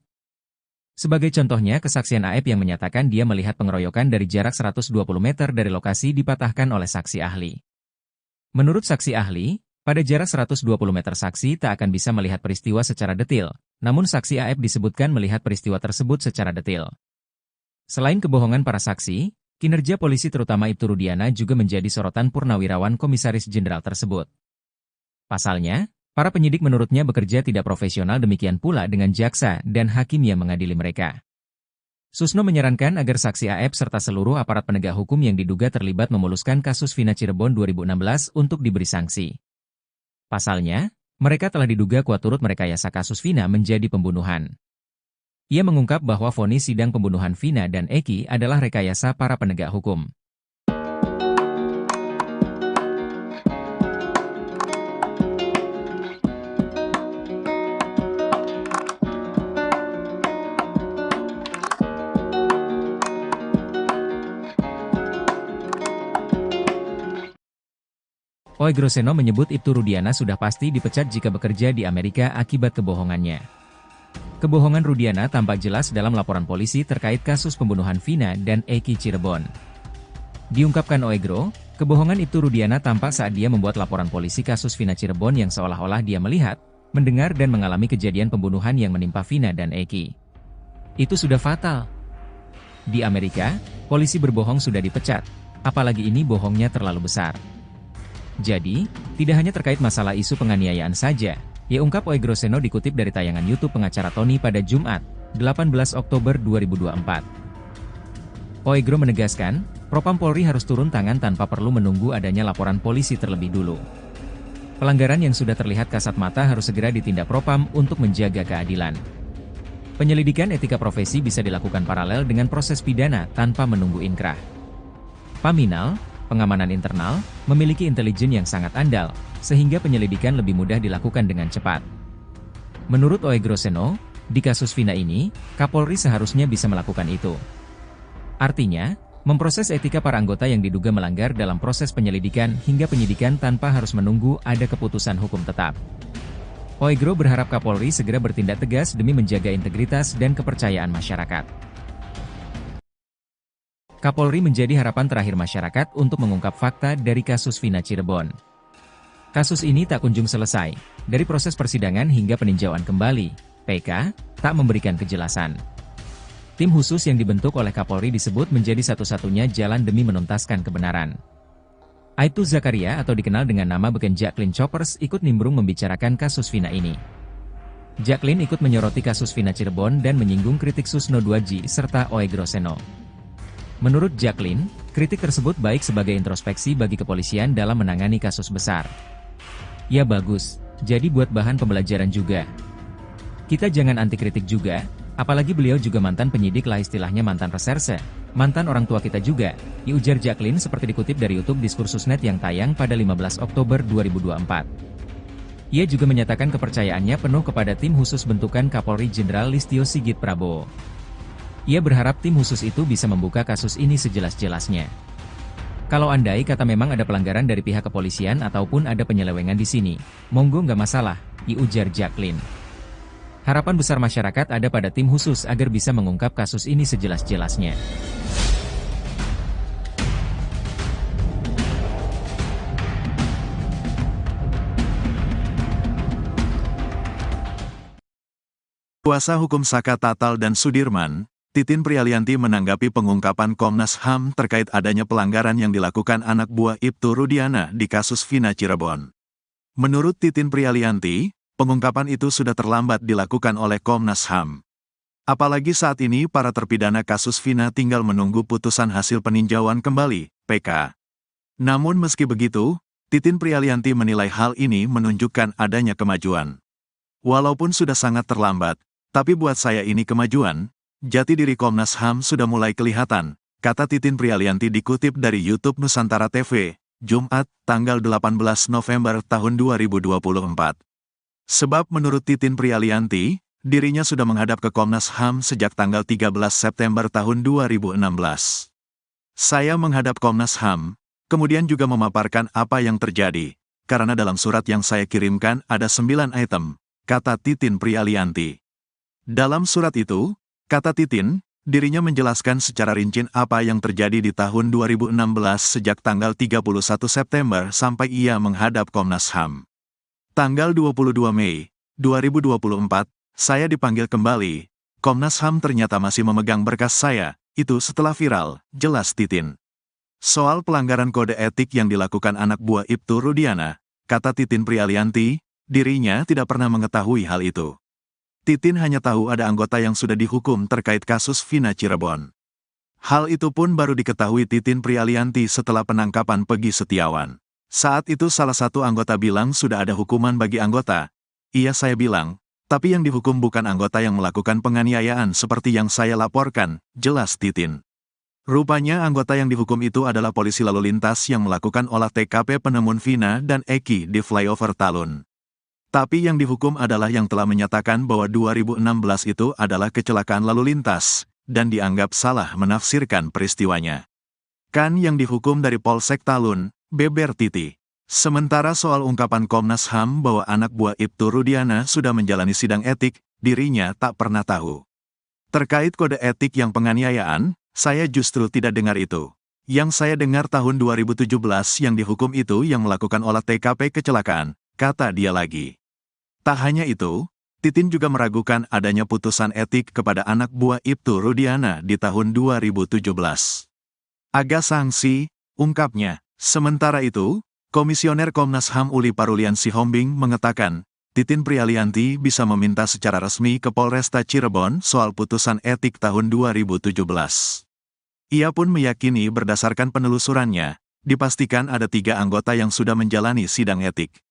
Sebagai contohnya kesaksian Aep yang menyatakan dia melihat pengeroyokan dari jarak 120 meter dari lokasi dipatahkan oleh saksi ahli. Menurut saksi ahli, pada jarak 120 meter saksi tak akan bisa melihat peristiwa secara detil, namun saksi Aep disebutkan melihat peristiwa tersebut secara detil. Selain kebohongan para saksi, kinerja polisi terutama Ibtu Rudiana juga menjadi sorotan Purnawirawan Komisaris Jenderal tersebut. Pasalnya, para penyidik menurutnya bekerja tidak profesional, demikian pula dengan jaksa dan hakim yang mengadili mereka. Susno menyarankan agar saksi Aep serta seluruh aparat penegak hukum yang diduga terlibat memuluskan kasus Vina Cirebon 2016 untuk diberi sanksi. Pasalnya, mereka telah diduga kuat turut merekayasa kasus Vina menjadi pembunuhan. Ia mengungkap bahwa vonis sidang pembunuhan Vina dan Eki adalah rekayasa para penegak hukum. Oegroseno menyebut Ibtu Rudiana sudah pasti dipecat jika bekerja di Amerika akibat kebohongannya. Kebohongan Rudiana tampak jelas dalam laporan polisi terkait kasus pembunuhan Vina dan Eki Cirebon. Diungkapkan Oegro, kebohongan Ibtu Rudiana tampak saat dia membuat laporan polisi kasus Vina Cirebon yang seolah-olah dia melihat, mendengar dan mengalami kejadian pembunuhan yang menimpa Vina dan Eki. Itu sudah fatal. Di Amerika, polisi berbohong sudah dipecat, apalagi ini bohongnya terlalu besar. Jadi, tidak hanya terkait masalah isu penganiayaan saja, ya ungkap Oegroseno dikutip dari tayangan YouTube pengacara Tony pada Jumat, 18 Oktober 2024. Oegro menegaskan, Propam Polri harus turun tangan tanpa perlu menunggu adanya laporan polisi terlebih dulu. Pelanggaran yang sudah terlihat kasat mata harus segera ditindak Propam untuk menjaga keadilan. Penyelidikan etika profesi bisa dilakukan paralel dengan proses pidana tanpa menunggu inkrah. Paminal, pengamanan internal, memiliki intelijen yang sangat andal, sehingga penyelidikan lebih mudah dilakukan dengan cepat. Menurut Oegroseno, di kasus Vina ini, Kapolri seharusnya bisa melakukan itu. Artinya, memproses etika para anggota yang diduga melanggar dalam proses penyelidikan hingga penyidikan tanpa harus menunggu ada keputusan hukum tetap. Oegro berharap Kapolri segera bertindak tegas demi menjaga integritas dan kepercayaan masyarakat. Kapolri menjadi harapan terakhir masyarakat untuk mengungkap fakta dari kasus Vina Cirebon. Kasus ini tak kunjung selesai, dari proses persidangan hingga peninjauan kembali, PK, tak memberikan kejelasan. Tim khusus yang dibentuk oleh Kapolri disebut menjadi satu-satunya jalan demi menuntaskan kebenaran. Aibtu Zakaria atau dikenal dengan nama beken Jacqueline Choppers ikut nimbrung membicarakan kasus Vina ini. Jacqueline ikut menyoroti kasus Vina Cirebon dan menyinggung kritik Susno Duadji serta Oegroseno. Menurut Jacqueline, kritik tersebut baik sebagai introspeksi bagi kepolisian dalam menangani kasus besar. Ya bagus, jadi buat bahan pembelajaran juga. Kita jangan anti kritik juga, Apalagi beliau juga mantan penyidik lah, istilahnya mantan reserse, mantan orang tua kita juga, diujar Jacqueline seperti dikutip dari YouTube Diskursusnet yang tayang pada 15 Oktober 2024. Ia juga menyatakan kepercayaannya penuh kepada tim khusus bentukan Kapolri Jenderal Listio Sigit Prabowo. Ia berharap tim khusus itu bisa membuka kasus ini sejelas-jelasnya. Kalau andai kata memang ada pelanggaran dari pihak kepolisian ataupun ada penyelewengan di sini, monggo nggak masalah, diujar Jacqueline. Harapan besar masyarakat ada pada tim khusus agar bisa mengungkap kasus ini sejelas-jelasnya. Kuasa hukum Saka Tatal dan Sudirman, Titin Prialianti menanggapi pengungkapan Komnas HAM terkait adanya pelanggaran yang dilakukan anak buah Ibtu Rudiana di kasus Vina Cirebon. Menurut Titin Prialianti, pengungkapan itu sudah terlambat dilakukan oleh Komnas HAM. Apalagi saat ini para terpidana kasus Vina tinggal menunggu putusan hasil peninjauan kembali, PK. Namun meski begitu, Titin Prialianti menilai hal ini menunjukkan adanya kemajuan. Walaupun sudah sangat terlambat, tapi buat saya ini kemajuan. Jati diri Komnas HAM sudah mulai kelihatan, kata Titin Prialianti dikutip dari YouTube Nusantara TV, Jumat, tanggal 18 November tahun 2024. Sebab menurut Titin Prialianti, dirinya sudah menghadap ke Komnas HAM sejak tanggal 13 September tahun 2016. Saya menghadap Komnas HAM, kemudian juga memaparkan apa yang terjadi, karena dalam surat yang saya kirimkan ada 9 item, kata Titin Prialianti. Dalam surat itu, kata Titin, dirinya menjelaskan secara rinci apa yang terjadi di tahun 2016 sejak tanggal 31 September sampai ia menghadap Komnas HAM. Tanggal 22 Mei 2024, saya dipanggil kembali. Komnas HAM ternyata masih memegang berkas saya, itu setelah viral, jelas Titin. Soal pelanggaran kode etik yang dilakukan anak buah Ibtu Rudiana, kata Titin Prialianti, dirinya tidak pernah mengetahui hal itu. Titin hanya tahu ada anggota yang sudah dihukum terkait kasus Vina Cirebon. Hal itu pun baru diketahui Titin Prialianti setelah penangkapan Peggy Setiawan. Saat itu salah satu anggota bilang sudah ada hukuman bagi anggota. Iya, saya bilang, tapi yang dihukum bukan anggota yang melakukan penganiayaan seperti yang saya laporkan, jelas Titin. Rupanya anggota yang dihukum itu adalah polisi lalu lintas yang melakukan olah TKP penemuan Vina dan Eki di flyover Talun. Tapi yang dihukum adalah yang telah menyatakan bahwa 2016 itu adalah kecelakaan lalu lintas, dan dianggap salah menafsirkan peristiwanya. Kan yang dihukum dari Polsek Talun, beber Titi. Sementara soal ungkapan Komnas HAM bahwa anak buah Ibtu Rudiana sudah menjalani sidang etik, dirinya tak pernah tahu. Terkait kode etik yang penganiayaan, saya justru tidak dengar itu. Yang saya dengar tahun 2017 yang dihukum itu yang melakukan olah TKP kecelakaan, kata dia lagi. Tak hanya itu, Titin juga meragukan adanya putusan etik kepada anak buah Ibtu Rudiana di tahun 2017. Agak sanksi, ungkapnya. Sementara itu, Komisioner Komnas HAM Uli Parulian Sihombing mengatakan, Titin Prialianti bisa meminta secara resmi ke Polresta Cirebon soal putusan etik tahun 2017. Ia pun meyakini berdasarkan penelusurannya, dipastikan ada 3 anggota yang sudah menjalani sidang etik.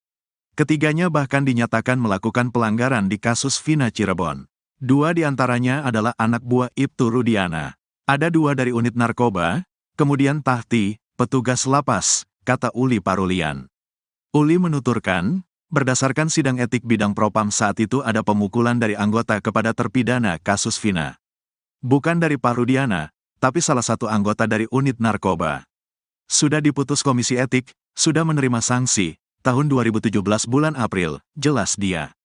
Ketiganya bahkan dinyatakan melakukan pelanggaran di kasus Vina Cirebon. 2 diantaranya adalah anak buah Ibtu Rudiana. Ada 2 dari unit narkoba, kemudian Tahti, petugas lapas, kata Uli Parulian. Uli menuturkan, berdasarkan sidang etik bidang propam saat itu ada pemukulan dari anggota kepada terpidana kasus Vina. Bukan dari Pak Rudiana, tapi salah satu anggota dari unit narkoba. Sudah diputus komisi etik, sudah menerima sanksi, tahun 2017 bulan April, jelas dia.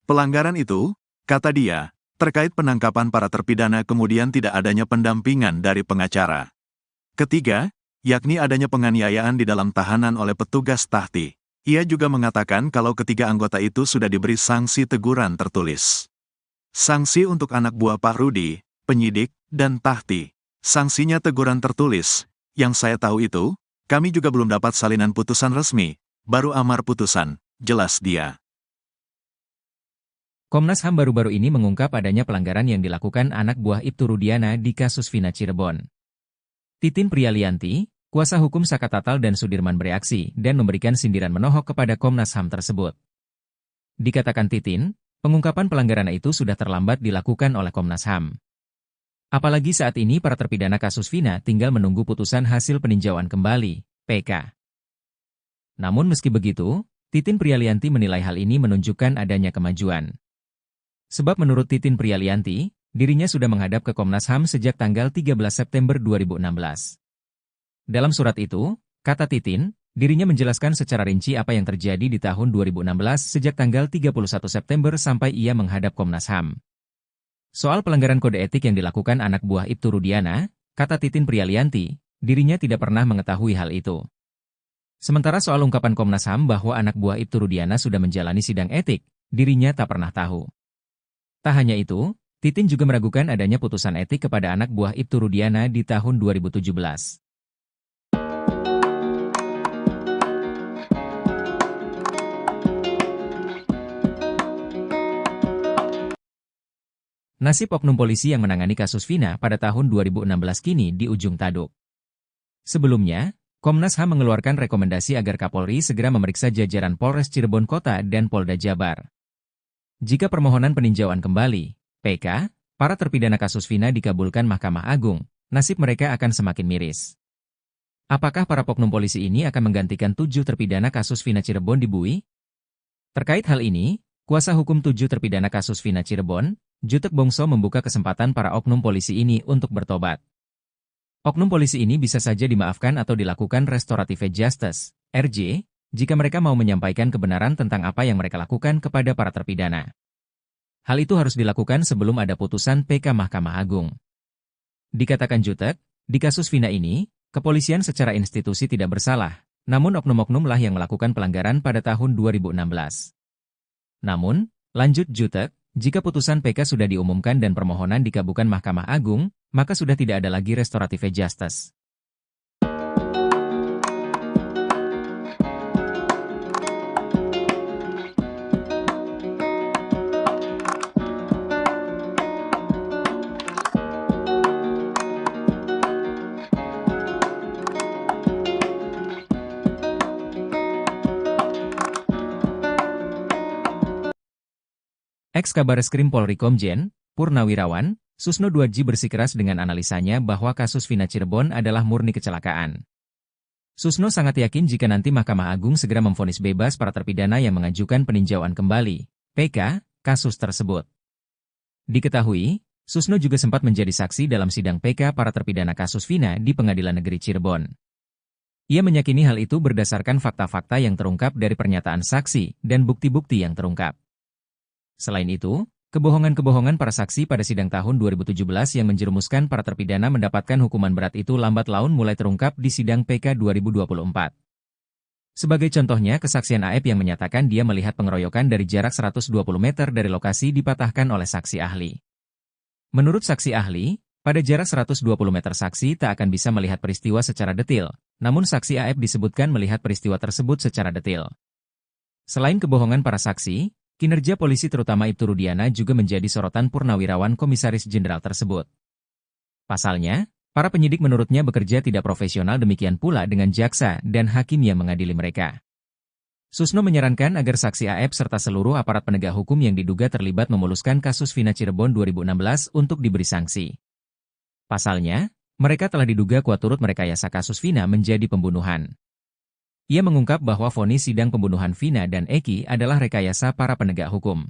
Pelanggaran itu, kata dia, terkait penangkapan para terpidana kemudian tidak adanya pendampingan dari pengacara. Ketiga, yakni adanya penganiayaan di dalam tahanan oleh petugas Tahti. Ia juga mengatakan kalau ketiga anggota itu sudah diberi sanksi teguran tertulis. Sanksi untuk anak buah Pak Rudi, penyidik, dan Tahti. Sanksinya teguran tertulis. Yang saya tahu itu, kami juga belum dapat salinan putusan resmi. Baru amar putusan, jelas dia. Komnas HAM baru-baru ini mengungkap adanya pelanggaran yang dilakukan anak buah Ibtu Rudiana di kasus Vina Cirebon. Titin Prialianti, kuasa hukum Saka Tatal dan Sudirman bereaksi dan memberikan sindiran menohok kepada Komnas HAM tersebut. Dikatakan Titin, Pengungkapan pelanggaran itu sudah terlambat dilakukan oleh Komnas HAM. Apalagi saat ini para terpidana kasus Vina tinggal menunggu putusan hasil peninjauan kembali, PK. Namun meski begitu, Titin Prialianti menilai hal ini menunjukkan adanya kemajuan. Sebab menurut Titin Prialianti, dirinya sudah menghadap ke Komnas HAM sejak tanggal 13 September 2016. Dalam surat itu, kata Titin, dirinya menjelaskan secara rinci apa yang terjadi di tahun 2016 sejak tanggal 31 September sampai ia menghadap Komnas HAM. Soal pelanggaran kode etik yang dilakukan anak buah Ibtu Rudiana, kata Titin Prialianti, dirinya tidak pernah mengetahui hal itu. Sementara soal ungkapan Komnas HAM bahwa anak buah Ibtu Rudiana sudah menjalani sidang etik, dirinya tak pernah tahu. Tak hanya itu, Titin juga meragukan adanya putusan etik kepada anak buah Ibtu Rudiana di tahun 2017. Nasib oknum polisi yang menangani kasus Vina pada tahun 2016 kini di ujung tanduk. Sebelumnya, Komnas HAM mengeluarkan rekomendasi agar Kapolri segera memeriksa jajaran Polres Cirebon Kota dan Polda Jabar. Jika permohonan peninjauan kembali, PK, para terpidana kasus Vina dikabulkan Mahkamah Agung, nasib mereka akan semakin miris. Apakah para oknum polisi ini akan menggantikan 7 terpidana kasus Vina Cirebon di Bui? Terkait hal ini, kuasa hukum 7 terpidana kasus Vina Cirebon, Jutek Bongso membuka kesempatan para oknum polisi ini untuk bertobat. Oknum polisi ini bisa saja dimaafkan atau dilakukan restorative justice, RJ, jika mereka mau menyampaikan kebenaran tentang apa yang mereka lakukan kepada para terpidana. Hal itu harus dilakukan sebelum ada putusan PK Mahkamah Agung. Dikatakan Jutek, di kasus Vina ini, kepolisian secara institusi tidak bersalah, namun oknum-oknum lah yang melakukan pelanggaran pada tahun 2016. Namun, lanjut Jutek, jika putusan PK sudah diumumkan dan permohonan dikabulkan Mahkamah Agung, maka sudah tidak ada lagi restorative justice. Ex-Kabareskrim Polri Komjen, Purnawirawan, Susno Duadji bersikeras dengan analisanya bahwa kasus Vina Cirebon adalah murni kecelakaan. Susno sangat yakin jika nanti Mahkamah Agung segera memvonis bebas para terpidana yang mengajukan peninjauan kembali, PK, kasus tersebut. Diketahui, Susno juga sempat menjadi saksi dalam sidang PK para terpidana kasus Vina di Pengadilan Negeri Cirebon. Ia meyakini hal itu berdasarkan fakta-fakta yang terungkap dari pernyataan saksi dan bukti-bukti yang terungkap. Selain itu, kebohongan-kebohongan para saksi pada sidang tahun 2017 yang menjerumuskan para terpidana mendapatkan hukuman berat itu lambat laun mulai terungkap di sidang PK 2024. Sebagai contohnya kesaksian AF yang menyatakan dia melihat pengeroyokan dari jarak 120 meter dari lokasi dipatahkan oleh saksi ahli. Menurut saksi ahli, pada jarak 120 meter saksi tak akan bisa melihat peristiwa secara detil, namun saksi AF disebutkan melihat peristiwa tersebut secara detil. Selain kebohongan para saksi, kinerja polisi terutama Ibtu Rudiana juga menjadi sorotan Purnawirawan Komisaris Jenderal tersebut. Pasalnya, para penyidik menurutnya bekerja tidak profesional, demikian pula dengan jaksa dan hakim yang mengadili mereka. Susno menyarankan agar saksi AF serta seluruh aparat penegak hukum yang diduga terlibat memuluskan kasus Vina Cirebon 2016 untuk diberi sanksi. Pasalnya, mereka telah diduga kuat turut merekayasa kasus Vina menjadi pembunuhan. Ia mengungkap bahwa vonis sidang pembunuhan Vina dan Eki adalah rekayasa para penegak hukum.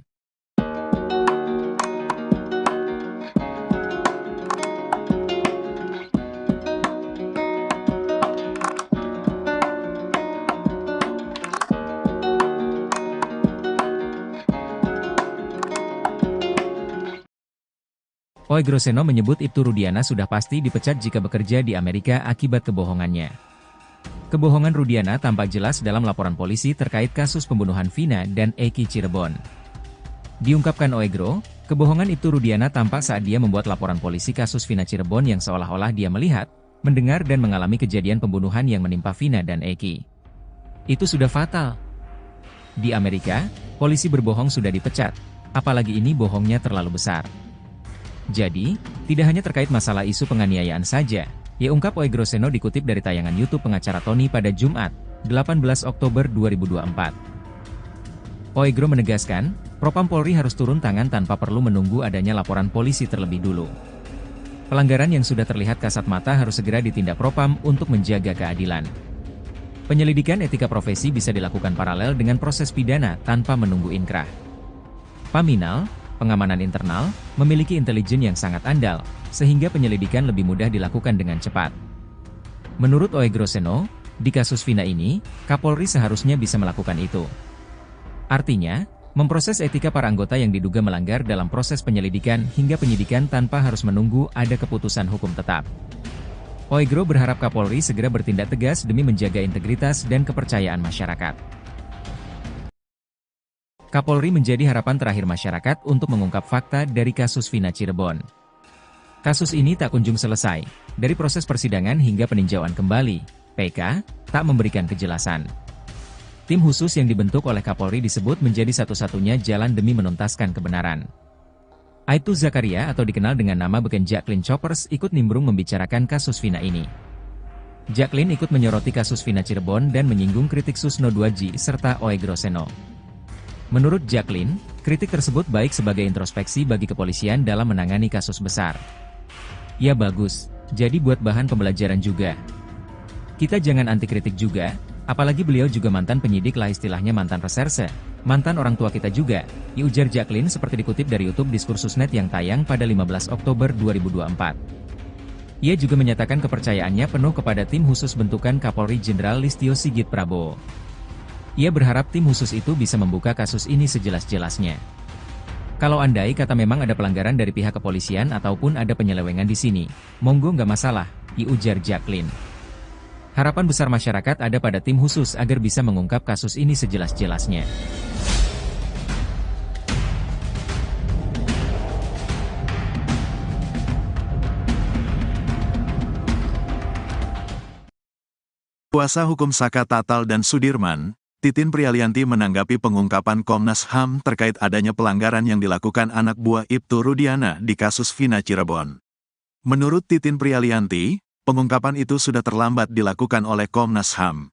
Oegroseno menyebut Ibtu Rudiana sudah pasti dipecat jika bekerja di Amerika akibat kebohongannya. Kebohongan Rudiana tampak jelas dalam laporan polisi terkait kasus pembunuhan Vina dan Eki Cirebon. Diungkapkan Oegro, kebohongan Ibtu Rudiana tampak saat dia membuat laporan polisi kasus Vina Cirebon yang seolah-olah dia melihat, mendengar dan mengalami kejadian pembunuhan yang menimpa Vina dan Eki. Itu sudah fatal. Di Amerika, polisi berbohong sudah dipecat, apalagi ini bohongnya terlalu besar. Jadi, tidak hanya terkait masalah isu penganiayaan saja, ya ungkap Oegroseno dikutip dari tayangan YouTube pengacara Tony pada Jumat, 18 Oktober 2024. Oegro menegaskan, Propam Polri harus turun tangan tanpa perlu menunggu adanya laporan polisi terlebih dulu. Pelanggaran yang sudah terlihat kasat mata harus segera ditindak Propam untuk menjaga keadilan. Penyelidikan etika profesi bisa dilakukan paralel dengan proses pidana tanpa menunggu inkrah. Paminal, pengamanan internal, memiliki intelijen yang sangat andal, sehingga penyelidikan lebih mudah dilakukan dengan cepat. Menurut Oegroseno, di kasus Vina ini, Kapolri seharusnya bisa melakukan itu. Artinya, memproses etika para anggota yang diduga melanggar dalam proses penyelidikan hingga penyidikan tanpa harus menunggu ada keputusan hukum tetap. Oegro berharap Kapolri segera bertindak tegas demi menjaga integritas dan kepercayaan masyarakat. Kapolri menjadi harapan terakhir masyarakat untuk mengungkap fakta dari kasus Vina Cirebon. Kasus ini tak kunjung selesai, dari proses persidangan hingga peninjauan kembali, PK tak memberikan kejelasan. Tim khusus yang dibentuk oleh Kapolri disebut menjadi satu-satunya jalan demi menuntaskan kebenaran. Aibtu Zakaria atau dikenal dengan nama beken Jacqueline Choppers ikut nimbrung membicarakan kasus Vina ini. Jacqueline ikut menyoroti kasus Vina Cirebon dan menyinggung kritik Susno 2G serta Oegroseno. Menurut Jacqueline, kritik tersebut baik sebagai introspeksi bagi kepolisian dalam menangani kasus besar. Ya bagus, jadi buat bahan pembelajaran juga. Kita jangan anti kritik juga. Apalagi beliau juga mantan penyidik lah istilahnya mantan reserse, mantan orang tua kita juga, ujar Jacqueline seperti dikutip dari YouTube Diskursusnet yang tayang pada 15 Oktober 2024. Ia juga menyatakan kepercayaannya penuh kepada tim khusus bentukan Kapolri Jenderal Listio Sigit Prabowo. Ia berharap tim khusus itu bisa membuka kasus ini sejelas-jelasnya. Kalau andai kata memang ada pelanggaran dari pihak kepolisian ataupun ada penyelewengan di sini, monggo nggak masalah, ujar Jacqueline. Harapan besar masyarakat ada pada tim khusus agar bisa mengungkap kasus ini sejelas-jelasnya. Kuasa hukum Saka Tatal dan Sudirman, Titin Prialianti menanggapi pengungkapan Komnas HAM terkait adanya pelanggaran yang dilakukan anak buah Ibtu Rudiana di kasus Vina Cirebon. Menurut Titin Prialianti, pengungkapan itu sudah terlambat dilakukan oleh Komnas HAM.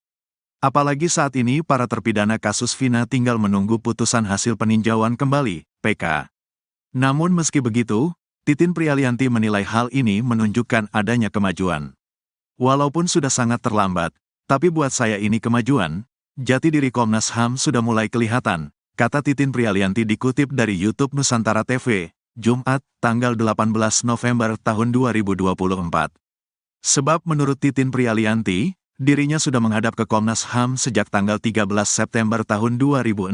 Apalagi saat ini para terpidana kasus Vina tinggal menunggu putusan hasil peninjauan kembali, PK. Namun meski begitu, Titin Prialianti menilai hal ini menunjukkan adanya kemajuan. Walaupun sudah sangat terlambat, tapi buat saya ini kemajuan, jati diri Komnas HAM sudah mulai kelihatan, kata Titin Prialianti dikutip dari YouTube Nusantara TV, Jumat, tanggal 18 November tahun 2024. Sebab menurut Titin Prialianti, dirinya sudah menghadap ke Komnas HAM sejak tanggal 13 September tahun 2016.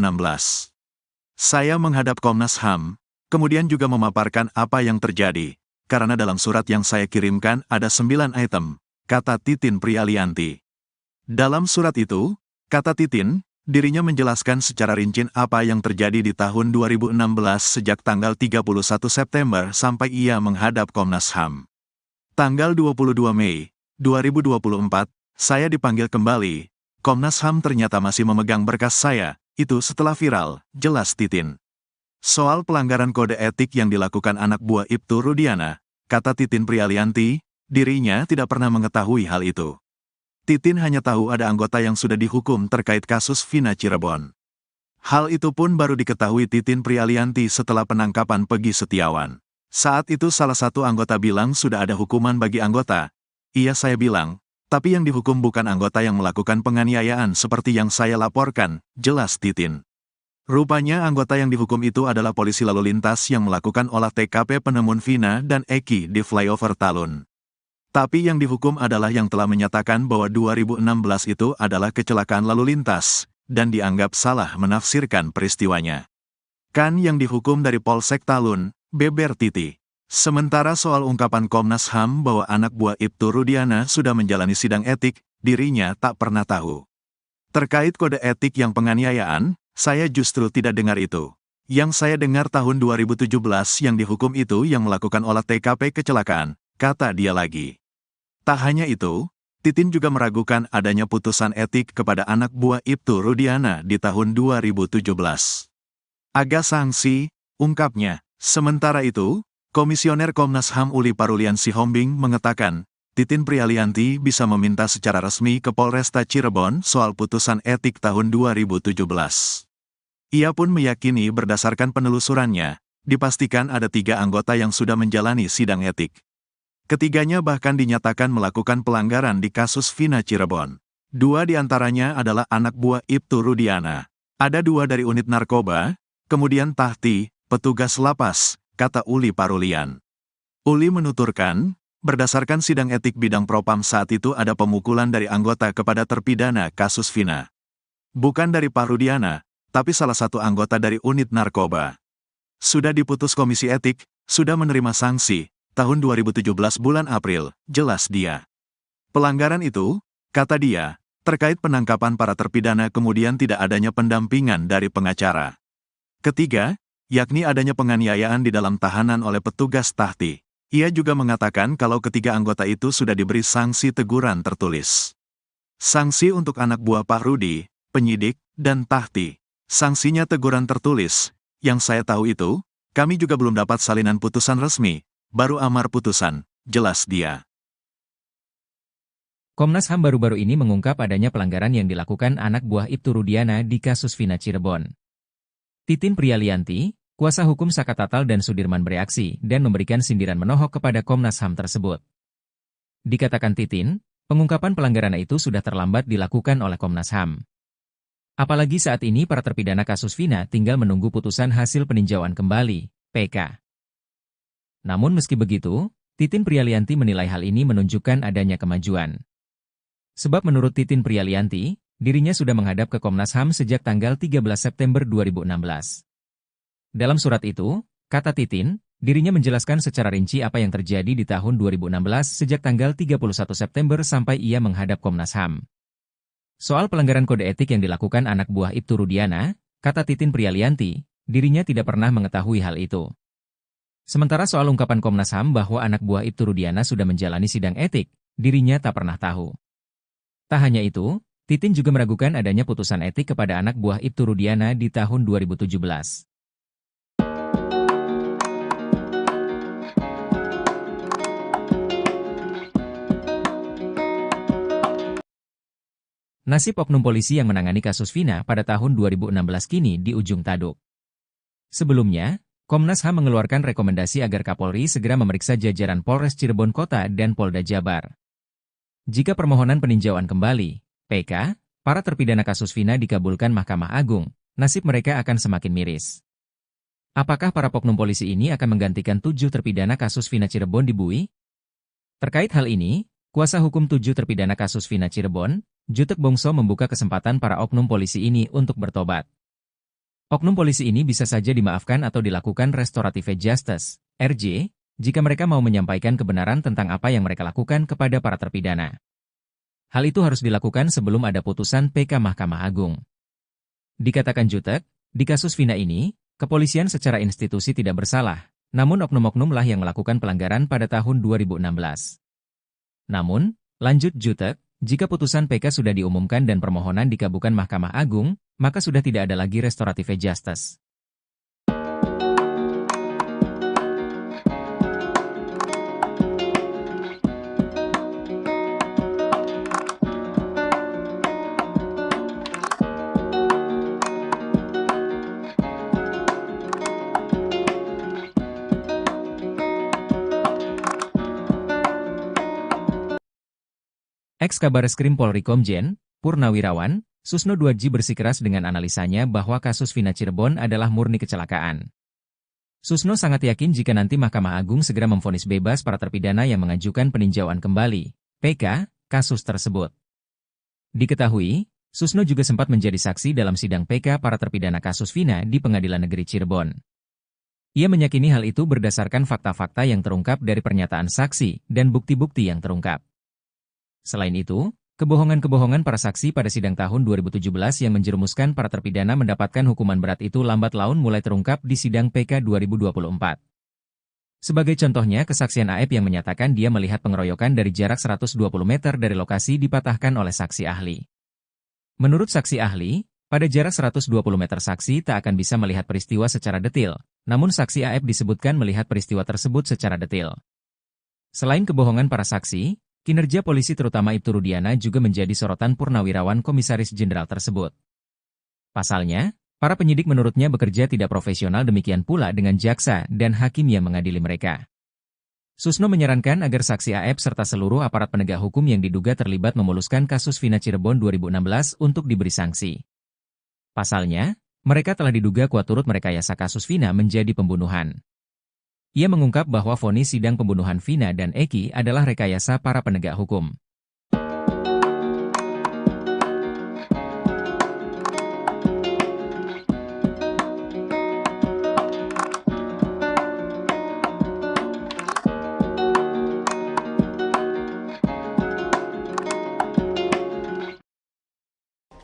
Saya menghadap Komnas HAM, kemudian juga memaparkan apa yang terjadi, karena dalam surat yang saya kirimkan ada 9 item, kata Titin Prialianti. Dalam surat itu, kata Titin, dirinya menjelaskan secara rinci apa yang terjadi di tahun 2016 sejak tanggal 31 September sampai ia menghadap Komnas HAM. Tanggal 22 Mei 2024, saya dipanggil kembali. Komnas HAM ternyata masih memegang berkas saya, itu setelah viral, jelas Titin. Soal pelanggaran kode etik yang dilakukan anak buah Ibtu Rudiana, kata Titin Prialianti, dirinya tidak pernah mengetahui hal itu. Titin hanya tahu ada anggota yang sudah dihukum terkait kasus Vina Cirebon. Hal itu pun baru diketahui Titin Prialianti setelah penangkapan Peggy Setiawan. Saat itu salah satu anggota bilang sudah ada hukuman bagi anggota. Iya saya bilang, tapi yang dihukum bukan anggota yang melakukan penganiayaan seperti yang saya laporkan, jelas Titin. Rupanya anggota yang dihukum itu adalah polisi lalu lintas yang melakukan olah TKP penemuan Vina dan Eki di flyover Talun. Tapi yang dihukum adalah yang telah menyatakan bahwa 2016 itu adalah kecelakaan lalu lintas, dan dianggap salah menafsirkan peristiwanya. Kan yang dihukum dari Polsek Talun, beber Titi. Sementara soal ungkapan Komnas HAM bahwa anak buah Ibtu Rudiana sudah menjalani sidang etik, dirinya tak pernah tahu. Terkait kode etik yang penganiayaan, saya justru tidak dengar itu. Yang saya dengar tahun 2017 yang dihukum itu yang melakukan olah TKP kecelakaan, kata dia lagi. Tak hanya itu, Titin juga meragukan adanya putusan etik kepada anak buah Ibtu Rudiana di tahun 2017. Agak sanksi, ungkapnya. Sementara itu, Komisioner Komnas HAM Uli Parulian Sihombing mengatakan, Titin Prialianti bisa meminta secara resmi ke Polresta Cirebon soal putusan etik tahun 2017. Ia pun meyakini berdasarkan penelusurannya, dipastikan ada 3 anggota yang sudah menjalani sidang etik. Ketiganya bahkan dinyatakan melakukan pelanggaran di kasus Vina Cirebon. 2 di antaranya adalah anak buah Ibtu Rudiana. Ada 2 dari unit narkoba, kemudian Tahti, petugas lapas, kata Uli Parulian. Uli menuturkan, berdasarkan sidang etik bidang propam saat itu ada pemukulan dari anggota kepada terpidana kasus Vina. Bukan dari Pak Rudiana, tapi salah satu anggota dari unit narkoba. Sudah diputus komisi etik, sudah menerima sanksi, tahun 2017 bulan April, jelas dia. Pelanggaran itu, kata dia, terkait penangkapan para terpidana kemudian tidak adanya pendampingan dari pengacara. Ketiga, yakni adanya penganiayaan di dalam tahanan oleh petugas Tahti. Ia juga mengatakan kalau ketiga anggota itu sudah diberi sanksi teguran tertulis. Sanksi untuk anak buah Pak Rudi, penyidik, dan Tahti. Sanksinya teguran tertulis. Yang saya tahu itu, kami juga belum dapat salinan putusan resmi, baru amar putusan, jelas dia. Komnas HAM baru-baru ini mengungkap adanya pelanggaran yang dilakukan anak buah Ibtu Rudiana di kasus Vina Cirebon. Titin Prialianti, kuasa hukum Saka Tatal dan Sudirman bereaksi dan memberikan sindiran menohok kepada Komnas HAM tersebut. Dikatakan Titin, pengungkapan pelanggaran itu sudah terlambat dilakukan oleh Komnas HAM. Apalagi saat ini para terpidana kasus Vina tinggal menunggu putusan hasil peninjauan kembali, PK. Namun meski begitu, Titin Prialianti menilai hal ini menunjukkan adanya kemajuan. Sebab menurut Titin Prialianti, dirinya sudah menghadap ke Komnas HAM sejak tanggal 13 September 2016. Dalam surat itu, kata Titin, dirinya menjelaskan secara rinci apa yang terjadi di tahun 2016 sejak tanggal 31 September sampai ia menghadap Komnas HAM. Soal pelanggaran kode etik yang dilakukan anak buah Ibtu Rudiana, kata Titin Prialianti, dirinya tidak pernah mengetahui hal itu. Sementara soal ungkapan Komnas HAM bahwa anak buah Ibtu Rudiana sudah menjalani sidang etik, dirinya tak pernah tahu. Tak hanya itu, Titin juga meragukan adanya putusan etik kepada anak buah Ibtu Rudiana di tahun 2017. Nasib oknum polisi yang menangani kasus Vina pada tahun 2016 kini di ujung tanduk. Sebelumnya, Komnas HAM mengeluarkan rekomendasi agar Kapolri segera memeriksa jajaran Polres Cirebon Kota dan Polda Jabar. Jika permohonan peninjauan kembali, PK, para terpidana kasus Vina dikabulkan Mahkamah Agung, nasib mereka akan semakin miris. Apakah para oknum polisi ini akan menggantikan 7 terpidana kasus Vina Cirebon di Bui? Terkait hal ini, kuasa hukum 7 terpidana kasus Vina Cirebon, Jutek Bongso membuka kesempatan para oknum polisi ini untuk bertobat. Oknum polisi ini bisa saja dimaafkan atau dilakukan restorative justice, RJ, jika mereka mau menyampaikan kebenaran tentang apa yang mereka lakukan kepada para terpidana. Hal itu harus dilakukan sebelum ada putusan PK Mahkamah Agung. Dikatakan Jutek, di kasus Vina ini, kepolisian secara institusi tidak bersalah, namun oknum-oknum lah yang melakukan pelanggaran pada tahun 2016. Namun, lanjut Jutek, jika putusan PK sudah diumumkan dan permohonan dikabulkan Mahkamah Agung, maka sudah tidak ada lagi restorative justice. Ex-Kabareskrim Polri Komjen, Purnawirawan, Susno Duadji bersikeras dengan analisanya bahwa kasus Vina Cirebon adalah murni kecelakaan. Susno sangat yakin jika nanti Mahkamah Agung segera memvonis bebas para terpidana yang mengajukan peninjauan kembali, PK, kasus tersebut. Diketahui, Susno juga sempat menjadi saksi dalam sidang PK para terpidana kasus Vina di Pengadilan Negeri Cirebon. Ia meyakini hal itu berdasarkan fakta-fakta yang terungkap dari pernyataan saksi dan bukti-bukti yang terungkap. Selain itu, kebohongan-kebohongan para saksi pada sidang tahun 2017 yang menjerumuskan para terpidana mendapatkan hukuman berat itu lambat laun mulai terungkap di sidang PK 2024. Sebagai contohnya kesaksian AF yang menyatakan dia melihat pengeroyokan dari jarak 120 meter dari lokasi dipatahkan oleh saksi ahli. Menurut saksi ahli, pada jarak 120 meter saksi tak akan bisa melihat peristiwa secara detil, namun saksi AF disebutkan melihat peristiwa tersebut secara detil. Selain kebohongan para saksi, kinerja polisi terutama Ibtu Rudiana juga menjadi sorotan Purnawirawan Komisaris Jenderal tersebut. Pasalnya, Para penyidik menurutnya bekerja tidak profesional, demikian pula dengan jaksa dan hakim yang mengadili mereka. Susno menyarankan agar saksi AF serta seluruh aparat penegak hukum yang diduga terlibat memuluskan kasus Vina Cirebon 2016 untuk diberi sanksi. Pasalnya, mereka telah diduga kuat turut merekayasa kasus Vina menjadi pembunuhan. Ia mengungkap bahwa vonis sidang pembunuhan Vina dan Eki adalah rekayasa para penegak hukum.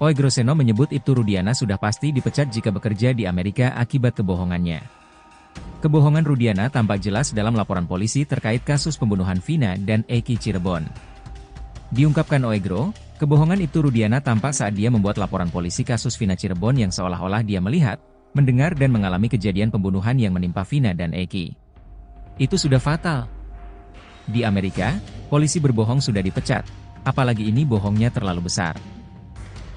Oegroseno menyebut Ibtu Rudiana sudah pasti dipecat jika bekerja di Amerika akibat kebohongannya. Kebohongan Rudiana tampak jelas dalam laporan polisi terkait kasus pembunuhan Vina dan Eki Cirebon. Diungkapkan Oegro, kebohongan Ibtu Rudiana tampak saat dia membuat laporan polisi kasus Vina Cirebon yang seolah-olah dia melihat, mendengar dan mengalami kejadian pembunuhan yang menimpa Vina dan Eki. Itu sudah fatal. Di Amerika, polisi berbohong sudah dipecat, apalagi ini bohongnya terlalu besar.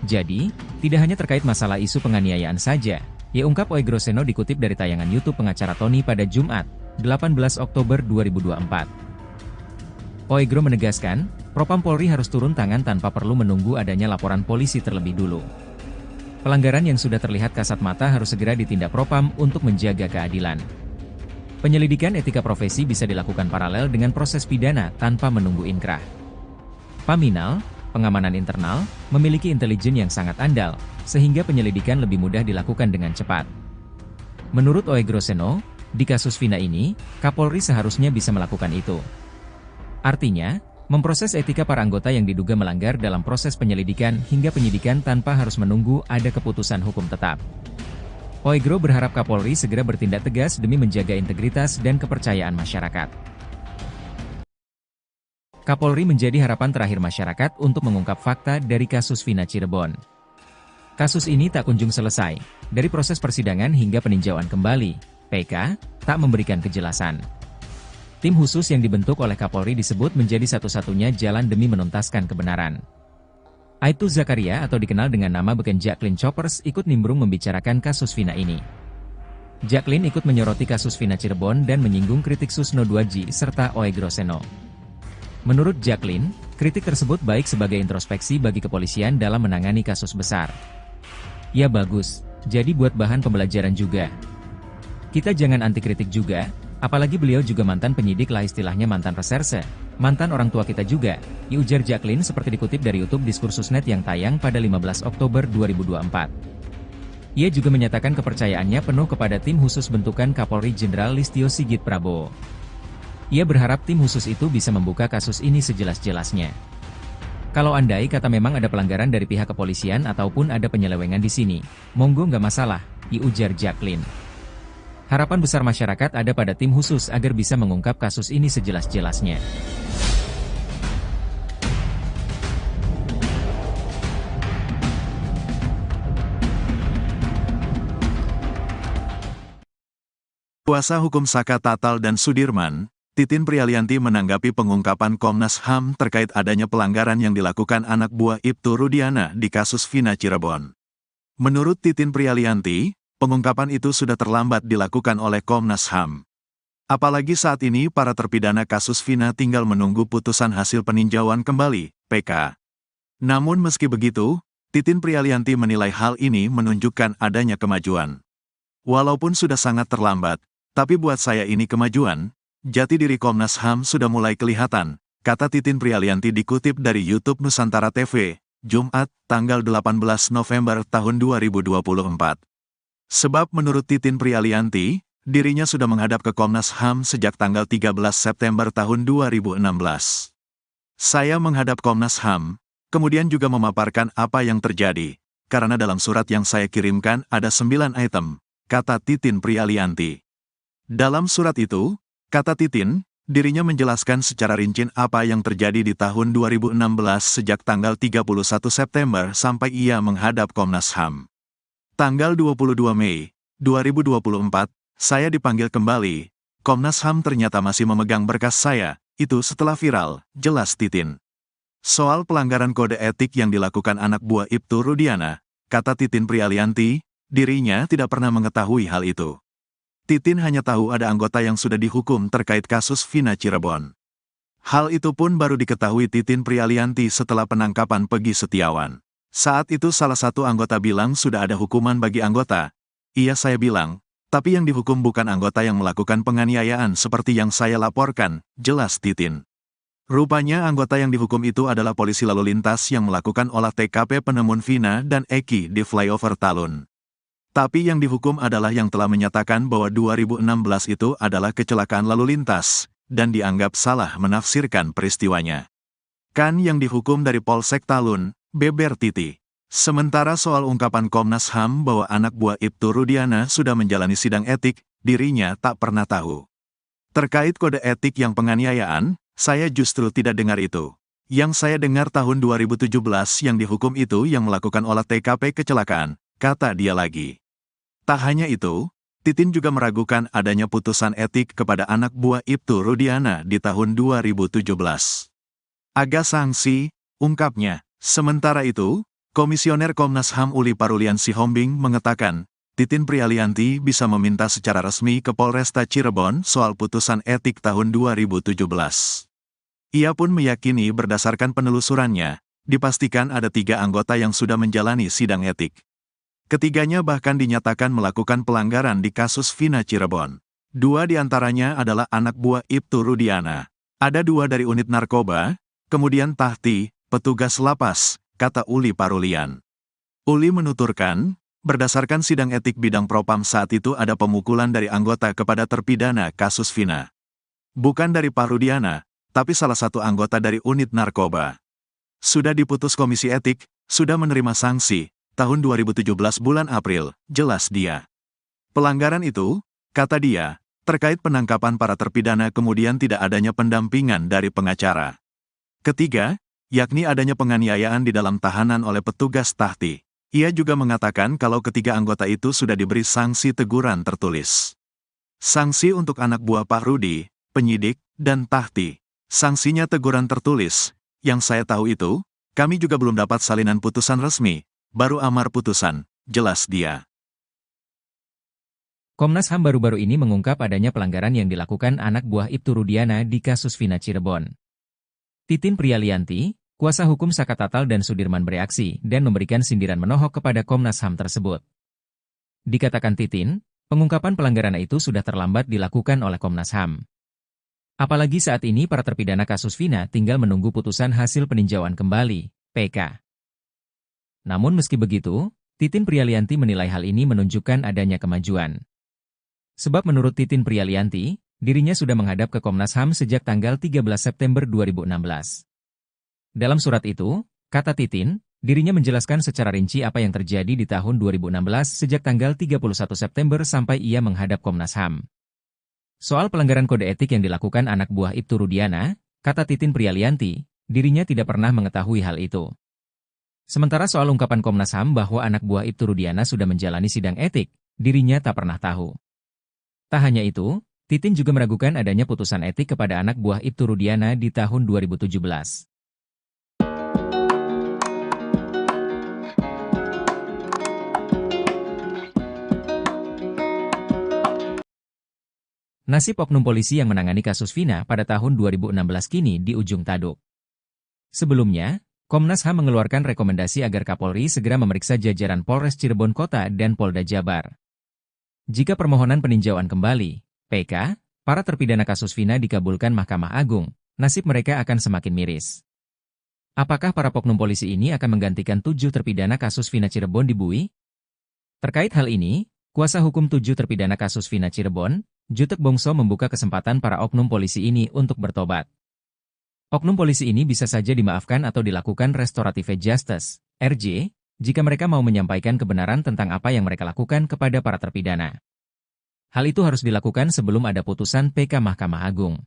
Jadi, tidak hanya terkait masalah isu penganiayaan saja, ya ungkap Oegroseno dikutip dari tayangan YouTube pengacara Tony pada Jumat, 18 Oktober 2024. Oegro menegaskan, Propam Polri harus turun tangan tanpa perlu menunggu adanya laporan polisi terlebih dulu. Pelanggaran yang sudah terlihat kasat mata harus segera ditindak Propam untuk menjaga keadilan. Penyelidikan etika profesi bisa dilakukan paralel dengan proses pidana tanpa menunggu inkrah. Paminal, pengamanan internal, memiliki intelijen yang sangat andal, sehingga penyelidikan lebih mudah dilakukan dengan cepat. Menurut Oegroseno, di kasus Vina ini, Kapolri seharusnya bisa melakukan itu. Artinya, memproses etika para anggota yang diduga melanggar dalam proses penyelidikan hingga penyidikan tanpa harus menunggu ada keputusan hukum tetap. Oegro berharap Kapolri segera bertindak tegas demi menjaga integritas dan kepercayaan masyarakat. Kapolri menjadi harapan terakhir masyarakat untuk mengungkap fakta dari kasus Vina Cirebon. Kasus ini tak kunjung selesai, dari proses persidangan hingga peninjauan kembali, PK tak memberikan kejelasan. Tim khusus yang dibentuk oleh Kapolri disebut menjadi satu-satunya jalan demi menuntaskan kebenaran. Aibtu Zakaria atau dikenal dengan nama beken Jacqueline Choppers ikut nimbrung membicarakan kasus Vina ini. Jacqueline ikut menyoroti kasus Vina Cirebon dan menyinggung kritik Susno 2G serta Oegroseno. Menurut Jacqueline, kritik tersebut baik sebagai introspeksi bagi kepolisian dalam menangani kasus besar. Ya bagus, jadi buat bahan pembelajaran juga. Kita jangan anti kritik juga, apalagi beliau juga mantan penyidik lah, istilahnya mantan reserse, mantan orang tua kita juga, ujar Jacqueline seperti dikutip dari YouTube Diskursusnet yang tayang pada 15 Oktober 2024. Ia juga menyatakan kepercayaannya penuh kepada tim khusus bentukan Kapolri Jenderal Listio Sigit Prabowo. Ia berharap tim khusus itu bisa membuka kasus ini sejelas-jelasnya. Kalau andai kata memang ada pelanggaran dari pihak kepolisian ataupun ada penyelewengan di sini, monggo nggak masalah, ujar Jacqueline. Harapan besar masyarakat ada pada tim khusus agar bisa mengungkap kasus ini sejelas-jelasnya. Kuasa hukum Saka Tatal dan Sudirman, Titin Prialianti menanggapi pengungkapan Komnas HAM terkait adanya pelanggaran yang dilakukan anak buah Ibtu Rudiana di kasus Vina Cirebon. Menurut Titin Prialianti, pengungkapan itu sudah terlambat dilakukan oleh Komnas HAM. Apalagi saat ini para terpidana kasus Vina tinggal menunggu putusan hasil peninjauan kembali, PK. Namun meski begitu, Titin Prialianti menilai hal ini menunjukkan adanya kemajuan. Walaupun sudah sangat terlambat, tapi buat saya ini kemajuan. Jati diri Komnas HAM sudah mulai kelihatan, kata Titin Prialianti dikutip dari YouTube Nusantara TV, Jumat, tanggal 18 November tahun 2024. Sebab menurut Titin Prialianti, dirinya sudah menghadap ke Komnas HAM sejak tanggal 13 September tahun 2016. Saya menghadap Komnas HAM, kemudian juga memaparkan apa yang terjadi, karena dalam surat yang saya kirimkan ada 9 item, kata Titin Prialianti. Dalam surat itu, kata Titin, dirinya menjelaskan secara rinci apa yang terjadi di tahun 2016 sejak tanggal 31 September sampai ia menghadap Komnas HAM. Tanggal 22 Mei 2024, saya dipanggil kembali. Komnas HAM ternyata masih memegang berkas saya, itu setelah viral, jelas Titin. Soal pelanggaran kode etik yang dilakukan anak buah Ibtu Rudiana, kata Titin Prialianti, Dirinya tidak pernah mengetahui hal itu. Titin hanya tahu ada anggota yang sudah dihukum terkait kasus Vina Cirebon. Hal itu pun baru diketahui Titin Prialianti setelah penangkapan Peggy Setiawan. Saat itu salah satu anggota bilang sudah ada hukuman bagi anggota. Iya, saya bilang, tapi yang dihukum bukan anggota yang melakukan penganiayaan seperti yang saya laporkan, jelas Titin. Rupanya anggota yang dihukum itu adalah polisi lalu lintas yang melakukan olah TKP penemuan Vina dan Eki di flyover Talun. Tapi yang dihukum adalah yang telah menyatakan bahwa 2016 itu adalah kecelakaan lalu lintas, dan dianggap salah menafsirkan peristiwanya. Kan yang dihukum dari Polsek Talun, beber Titi. Sementara soal ungkapan Komnas HAM bahwa anak buah Ibtu Rudiana sudah menjalani sidang etik, dirinya tak pernah tahu. Terkait kode etik yang penganiayaan, saya justru tidak dengar itu. Yang saya dengar tahun 2017 yang dihukum itu yang melakukan olah TKP kecelakaan, kata dia lagi. Tak hanya itu, Titin juga meragukan adanya putusan etik kepada anak buah Ibtu Rudiana di tahun 2017. Agak sanksi, ungkapnya. Sementara itu, Komisioner Komnas HAM Uli Parulian Sihombing mengatakan, Titin Prialianti bisa meminta secara resmi ke Polresta Cirebon soal putusan etik tahun 2017. Ia pun meyakini berdasarkan penelusurannya, dipastikan ada 3 anggota yang sudah menjalani sidang etik. Ketiganya bahkan dinyatakan melakukan pelanggaran di kasus Vina Cirebon. 2 diantaranya adalah anak buah Ibtu Rudiana. Ada 2 dari unit narkoba, kemudian Tahti, petugas lapas, kata Uli Parulian. Uli menuturkan, berdasarkan sidang etik bidang propam saat itu ada pemukulan dari anggota kepada terpidana kasus Vina. Bukan dari Pak Rudiana, tapi salah satu anggota dari unit narkoba. Sudah diputus komisi etik, sudah menerima sanksi, tahun 2017 bulan April, jelas dia. Pelanggaran itu, kata dia, terkait penangkapan para terpidana kemudian tidak adanya pendampingan dari pengacara. Ketiga, yakni adanya penganiayaan di dalam tahanan oleh petugas Tahti. Ia juga mengatakan kalau ketiga anggota itu sudah diberi sanksi teguran tertulis. Sanksi untuk anak buah Pak Rudi, penyidik, dan Tahti. Sanksinya teguran tertulis. Yang saya tahu itu, kami juga belum dapat salinan putusan resmi. Baru amar putusan, jelas dia. Komnas HAM baru-baru ini mengungkap adanya pelanggaran yang dilakukan anak buah Ibtu Rudiana di kasus Vina Cirebon. Titin Prialianti, kuasa hukum Saka Tatal dan Sudirman bereaksi dan memberikan sindiran menohok kepada Komnas HAM tersebut. Dikatakan Titin, pengungkapan pelanggaran itu sudah terlambat dilakukan oleh Komnas HAM. Apalagi saat ini para terpidana kasus Vina tinggal menunggu putusan hasil peninjauan kembali, PK. Namun meski begitu, Titin Prialianti menilai hal ini menunjukkan adanya kemajuan. Sebab menurut Titin Prialianti, dirinya sudah menghadap ke Komnas HAM sejak tanggal 13 September 2016. Dalam surat itu, kata Titin, dirinya menjelaskan secara rinci apa yang terjadi di tahun 2016 sejak tanggal 31 September sampai ia menghadap Komnas HAM. Soal pelanggaran kode etik yang dilakukan anak buah Ibtu Rudiana, kata Titin Prialianti, dirinya tidak pernah mengetahui hal itu. Sementara soal ungkapan Komnas HAM bahwa anak buah Ibtu Rudiana sudah menjalani sidang etik, dirinya tak pernah tahu. Tak hanya itu, Titin juga meragukan adanya putusan etik kepada anak buah Ibtu Rudiana di tahun 2017. Nasib oknum polisi yang menangani kasus Vina pada tahun 2016 kini di ujung tanduk. Sebelumnya, Komnas HAM mengeluarkan rekomendasi agar Kapolri segera memeriksa jajaran Polres Cirebon Kota dan Polda Jabar. Jika permohonan peninjauan kembali, PK, para terpidana kasus Vina dikabulkan Mahkamah Agung, nasib mereka akan semakin miris. Apakah para oknum polisi ini akan menggantikan 7 terpidana kasus Vina Cirebon di Bui? Terkait hal ini, kuasa hukum 7 terpidana kasus Vina Cirebon, Jutek Bongso membuka kesempatan para oknum polisi ini untuk bertobat. Oknum polisi ini bisa saja dimaafkan atau dilakukan restorative justice, RJ, jika mereka mau menyampaikan kebenaran tentang apa yang mereka lakukan kepada para terpidana. Hal itu harus dilakukan sebelum ada putusan PK Mahkamah Agung.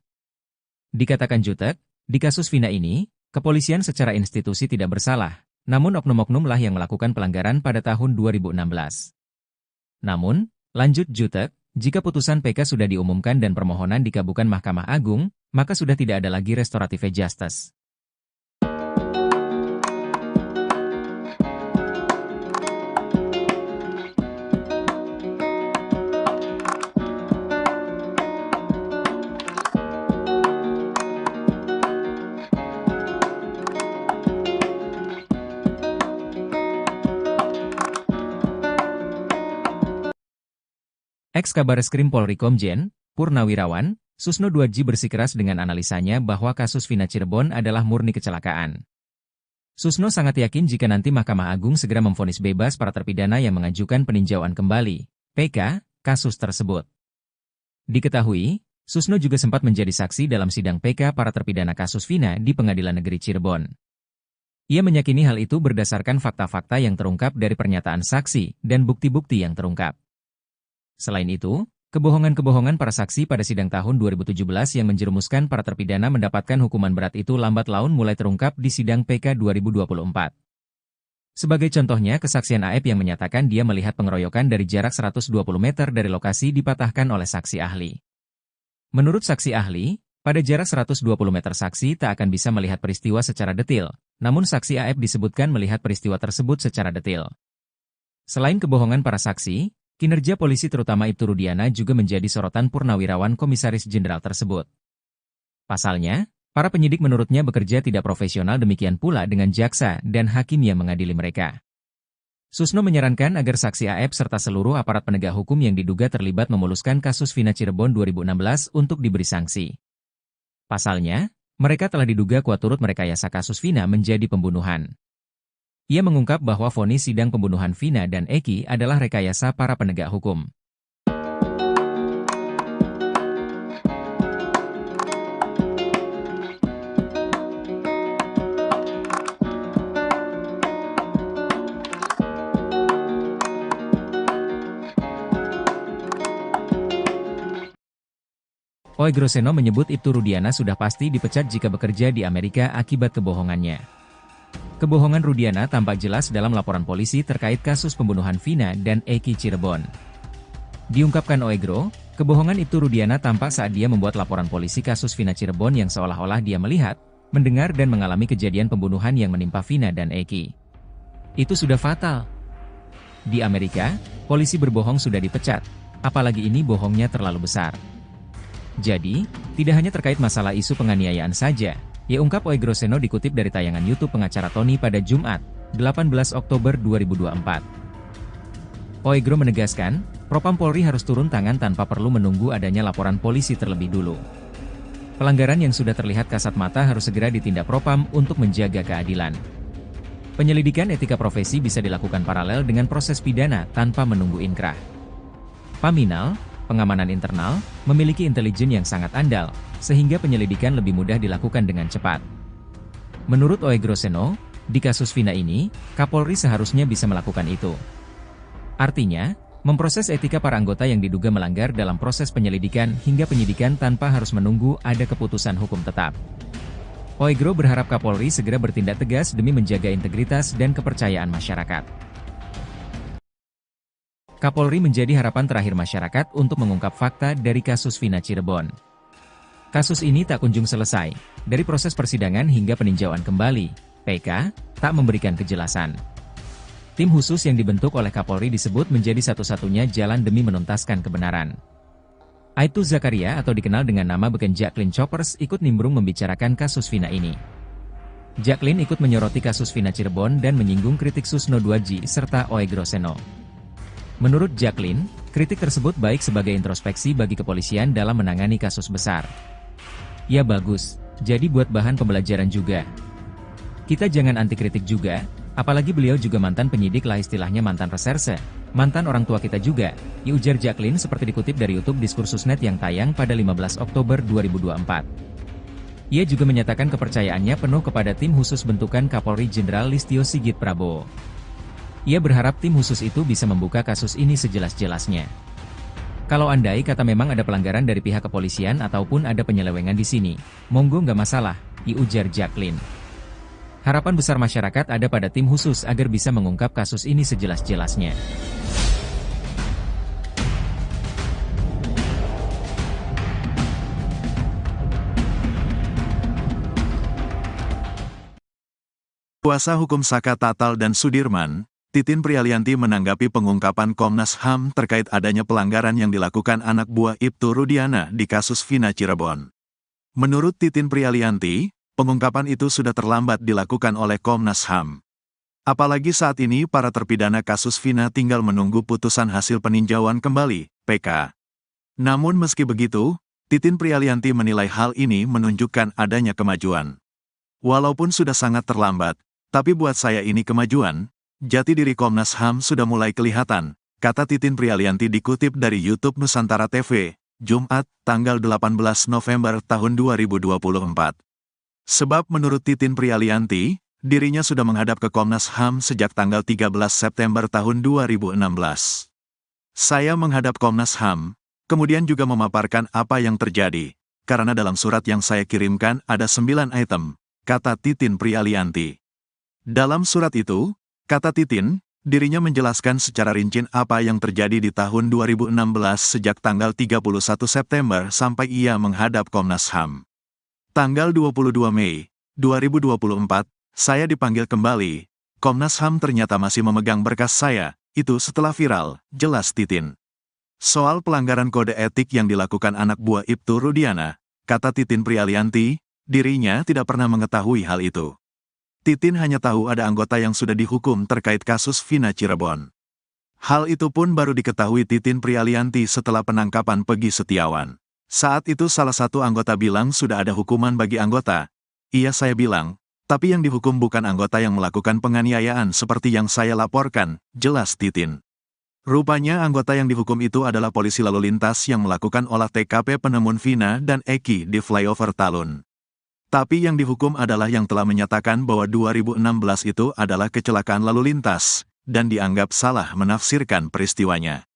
Dikatakan Jutek, di kasus Vina ini, kepolisian secara institusi tidak bersalah, namun oknum-oknumlah yang melakukan pelanggaran pada tahun 2016. Namun, lanjut Jutek, jika putusan PK sudah diumumkan dan permohonan dikabulkan Mahkamah Agung, maka sudah tidak ada lagi restorative justice. Ex-Kabareskrim Polri Komjen, Purnawirawan, Susno Duaji bersikeras dengan analisanya bahwa kasus Vina Cirebon adalah murni kecelakaan. Susno sangat yakin jika nanti Mahkamah Agung segera memvonis bebas para terpidana yang mengajukan peninjauan kembali, PK, kasus tersebut. Diketahui, Susno juga sempat menjadi saksi dalam sidang PK para terpidana kasus Vina di Pengadilan Negeri Cirebon. Ia meyakini hal itu berdasarkan fakta-fakta yang terungkap dari pernyataan saksi dan bukti-bukti yang terungkap. Selain itu, kebohongan-kebohongan para saksi pada sidang tahun 2017 yang menjerumuskan para terpidana mendapatkan hukuman berat itu lambat laun mulai terungkap di sidang PK 2024. Sebagai contohnya, kesaksian AF yang menyatakan dia melihat pengeroyokan dari jarak 120 meter dari lokasi dipatahkan oleh saksi ahli. Menurut saksi ahli, pada jarak 120 meter saksi tak akan bisa melihat peristiwa secara detil, namun saksi AF disebutkan melihat peristiwa tersebut secara detil. Selain kebohongan para saksi, kinerja polisi terutama Ibtu Rudiana juga menjadi sorotan Purnawirawan Komisaris Jenderal tersebut. Pasalnya, para penyidik menurutnya bekerja tidak profesional, demikian pula dengan jaksa dan hakim yang mengadili mereka. Susno menyarankan agar saksi AF serta seluruh aparat penegak hukum yang diduga terlibat memuluskan kasus Vina Cirebon 2016 untuk diberi sanksi. Pasalnya, mereka telah diduga kuat turut merekayasa kasus Vina menjadi pembunuhan. Ia mengungkap bahwa vonis sidang pembunuhan Vina dan Eki adalah rekayasa para penegak hukum. Oegroseno menyebut Ibtu Rudiana sudah pasti dipecat jika bekerja di Amerika akibat kebohongannya. Kebohongan Rudiana tampak jelas dalam laporan polisi terkait kasus pembunuhan Vina dan Eki Cirebon. Diungkapkan Oegro, kebohongan Ibtu Rudiana tampak saat dia membuat laporan polisi kasus Vina Cirebon yang seolah-olah dia melihat, mendengar dan mengalami kejadian pembunuhan yang menimpa Vina dan Eki. Itu sudah fatal. Di Amerika, polisi berbohong sudah dipecat, apalagi ini bohongnya terlalu besar. Jadi, tidak hanya terkait masalah isu penganiayaan saja, ia ungkap Oegroseno dikutip dari tayangan YouTube pengacara Tony pada Jumat, 18 Oktober 2024. Oegro menegaskan, Propam Polri harus turun tangan tanpa perlu menunggu adanya laporan polisi terlebih dulu. Pelanggaran yang sudah terlihat kasat mata harus segera ditindak Propam untuk menjaga keadilan. Penyelidikan etika profesi bisa dilakukan paralel dengan proses pidana tanpa menunggu inkrah. Paminal, pengamanan internal, memiliki intelijen yang sangat andal, sehingga penyelidikan lebih mudah dilakukan dengan cepat. Menurut Oegroseno, di kasus Vina ini, Kapolri seharusnya bisa melakukan itu. Artinya, memproses etika para anggota yang diduga melanggar dalam proses penyelidikan hingga penyidikan tanpa harus menunggu ada keputusan hukum tetap. Oegro berharap Kapolri segera bertindak tegas demi menjaga integritas dan kepercayaan masyarakat. Kapolri menjadi harapan terakhir masyarakat untuk mengungkap fakta dari kasus Vina Cirebon. Kasus ini tak kunjung selesai, dari proses persidangan hingga peninjauan kembali, PK, tak memberikan kejelasan. Tim khusus yang dibentuk oleh Kapolri disebut menjadi satu-satunya jalan demi menuntaskan kebenaran. Aibtu Zakaria atau dikenal dengan nama beken Jacqueline Choppers ikut nimbrung membicarakan kasus Vina ini. Jacqueline ikut menyoroti kasus Vina Cirebon dan menyinggung kritik Susno Duaji serta Oegroseno. Menurut Jacqueline, kritik tersebut baik sebagai introspeksi bagi kepolisian dalam menangani kasus besar. Ya bagus, jadi buat bahan pembelajaran juga. Kita jangan anti kritik juga, apalagi beliau juga mantan penyidik lah, istilahnya mantan reserse, mantan orang tua kita juga, ujar Jacqueline seperti dikutip dari YouTube Diskursusnet yang tayang pada 15 Oktober 2024. Ia juga menyatakan kepercayaannya penuh kepada tim khusus bentukan Kapolri Jenderal Listio Sigit Prabowo. Ia berharap tim khusus itu bisa membuka kasus ini sejelas-jelasnya. Kalau andai kata memang ada pelanggaran dari pihak kepolisian ataupun ada penyelewengan di sini, monggo nggak masalah, ujar Jacqueline. Harapan besar masyarakat ada pada tim khusus agar bisa mengungkap kasus ini sejelas-jelasnya. Kuasa hukum Saka Tatal dan Sudirman, Titin Prialianti menanggapi pengungkapan Komnas HAM terkait adanya pelanggaran yang dilakukan anak buah Ibtu Rudiana di kasus Vina Cirebon. Menurut Titin Prialianti, pengungkapan itu sudah terlambat dilakukan oleh Komnas HAM. Apalagi saat ini para terpidana kasus Vina tinggal menunggu putusan hasil peninjauan kembali, PK. Namun meski begitu, Titin Prialianti menilai hal ini menunjukkan adanya kemajuan. Walaupun sudah sangat terlambat, tapi buat saya ini kemajuan, jati diri Komnas HAM sudah mulai kelihatan, kata Titin Prialianti dikutip dari YouTube Nusantara TV, Jumat, tanggal 18 November tahun 2024. Sebab menurut Titin Prialianti, dirinya sudah menghadap ke Komnas HAM sejak tanggal 13 September tahun 2016. Saya menghadap Komnas HAM, kemudian juga memaparkan apa yang terjadi, karena dalam surat yang saya kirimkan ada 9 item, kata Titin Prialianti. Dalam surat itu, kata Titin, dirinya menjelaskan secara rinci apa yang terjadi di tahun 2016 sejak tanggal 31 September sampai ia menghadap Komnas HAM. Tanggal 22 Mei 2024, saya dipanggil kembali. Komnas HAM ternyata masih memegang berkas saya, itu setelah viral, jelas Titin. Soal pelanggaran kode etik yang dilakukan anak buah Ibtu Rudiana, kata Titin Prialianti, dirinya tidak pernah mengetahui hal itu. Titin hanya tahu ada anggota yang sudah dihukum terkait kasus Vina Cirebon. Hal itu pun baru diketahui Titin Prialianti setelah penangkapan Peggy Setiawan. Saat itu salah satu anggota bilang sudah ada hukuman bagi anggota. Iya saya bilang, tapi yang dihukum bukan anggota yang melakukan penganiayaan seperti yang saya laporkan, jelas Titin. Rupanya anggota yang dihukum itu adalah polisi lalu lintas yang melakukan olah TKP penemuan Vina dan Eki di flyover Talun. Tapi yang dihukum adalah yang telah menyatakan bahwa 2016 itu adalah kecelakaan lalu lintas, dan dianggap salah menafsirkan peristiwanya.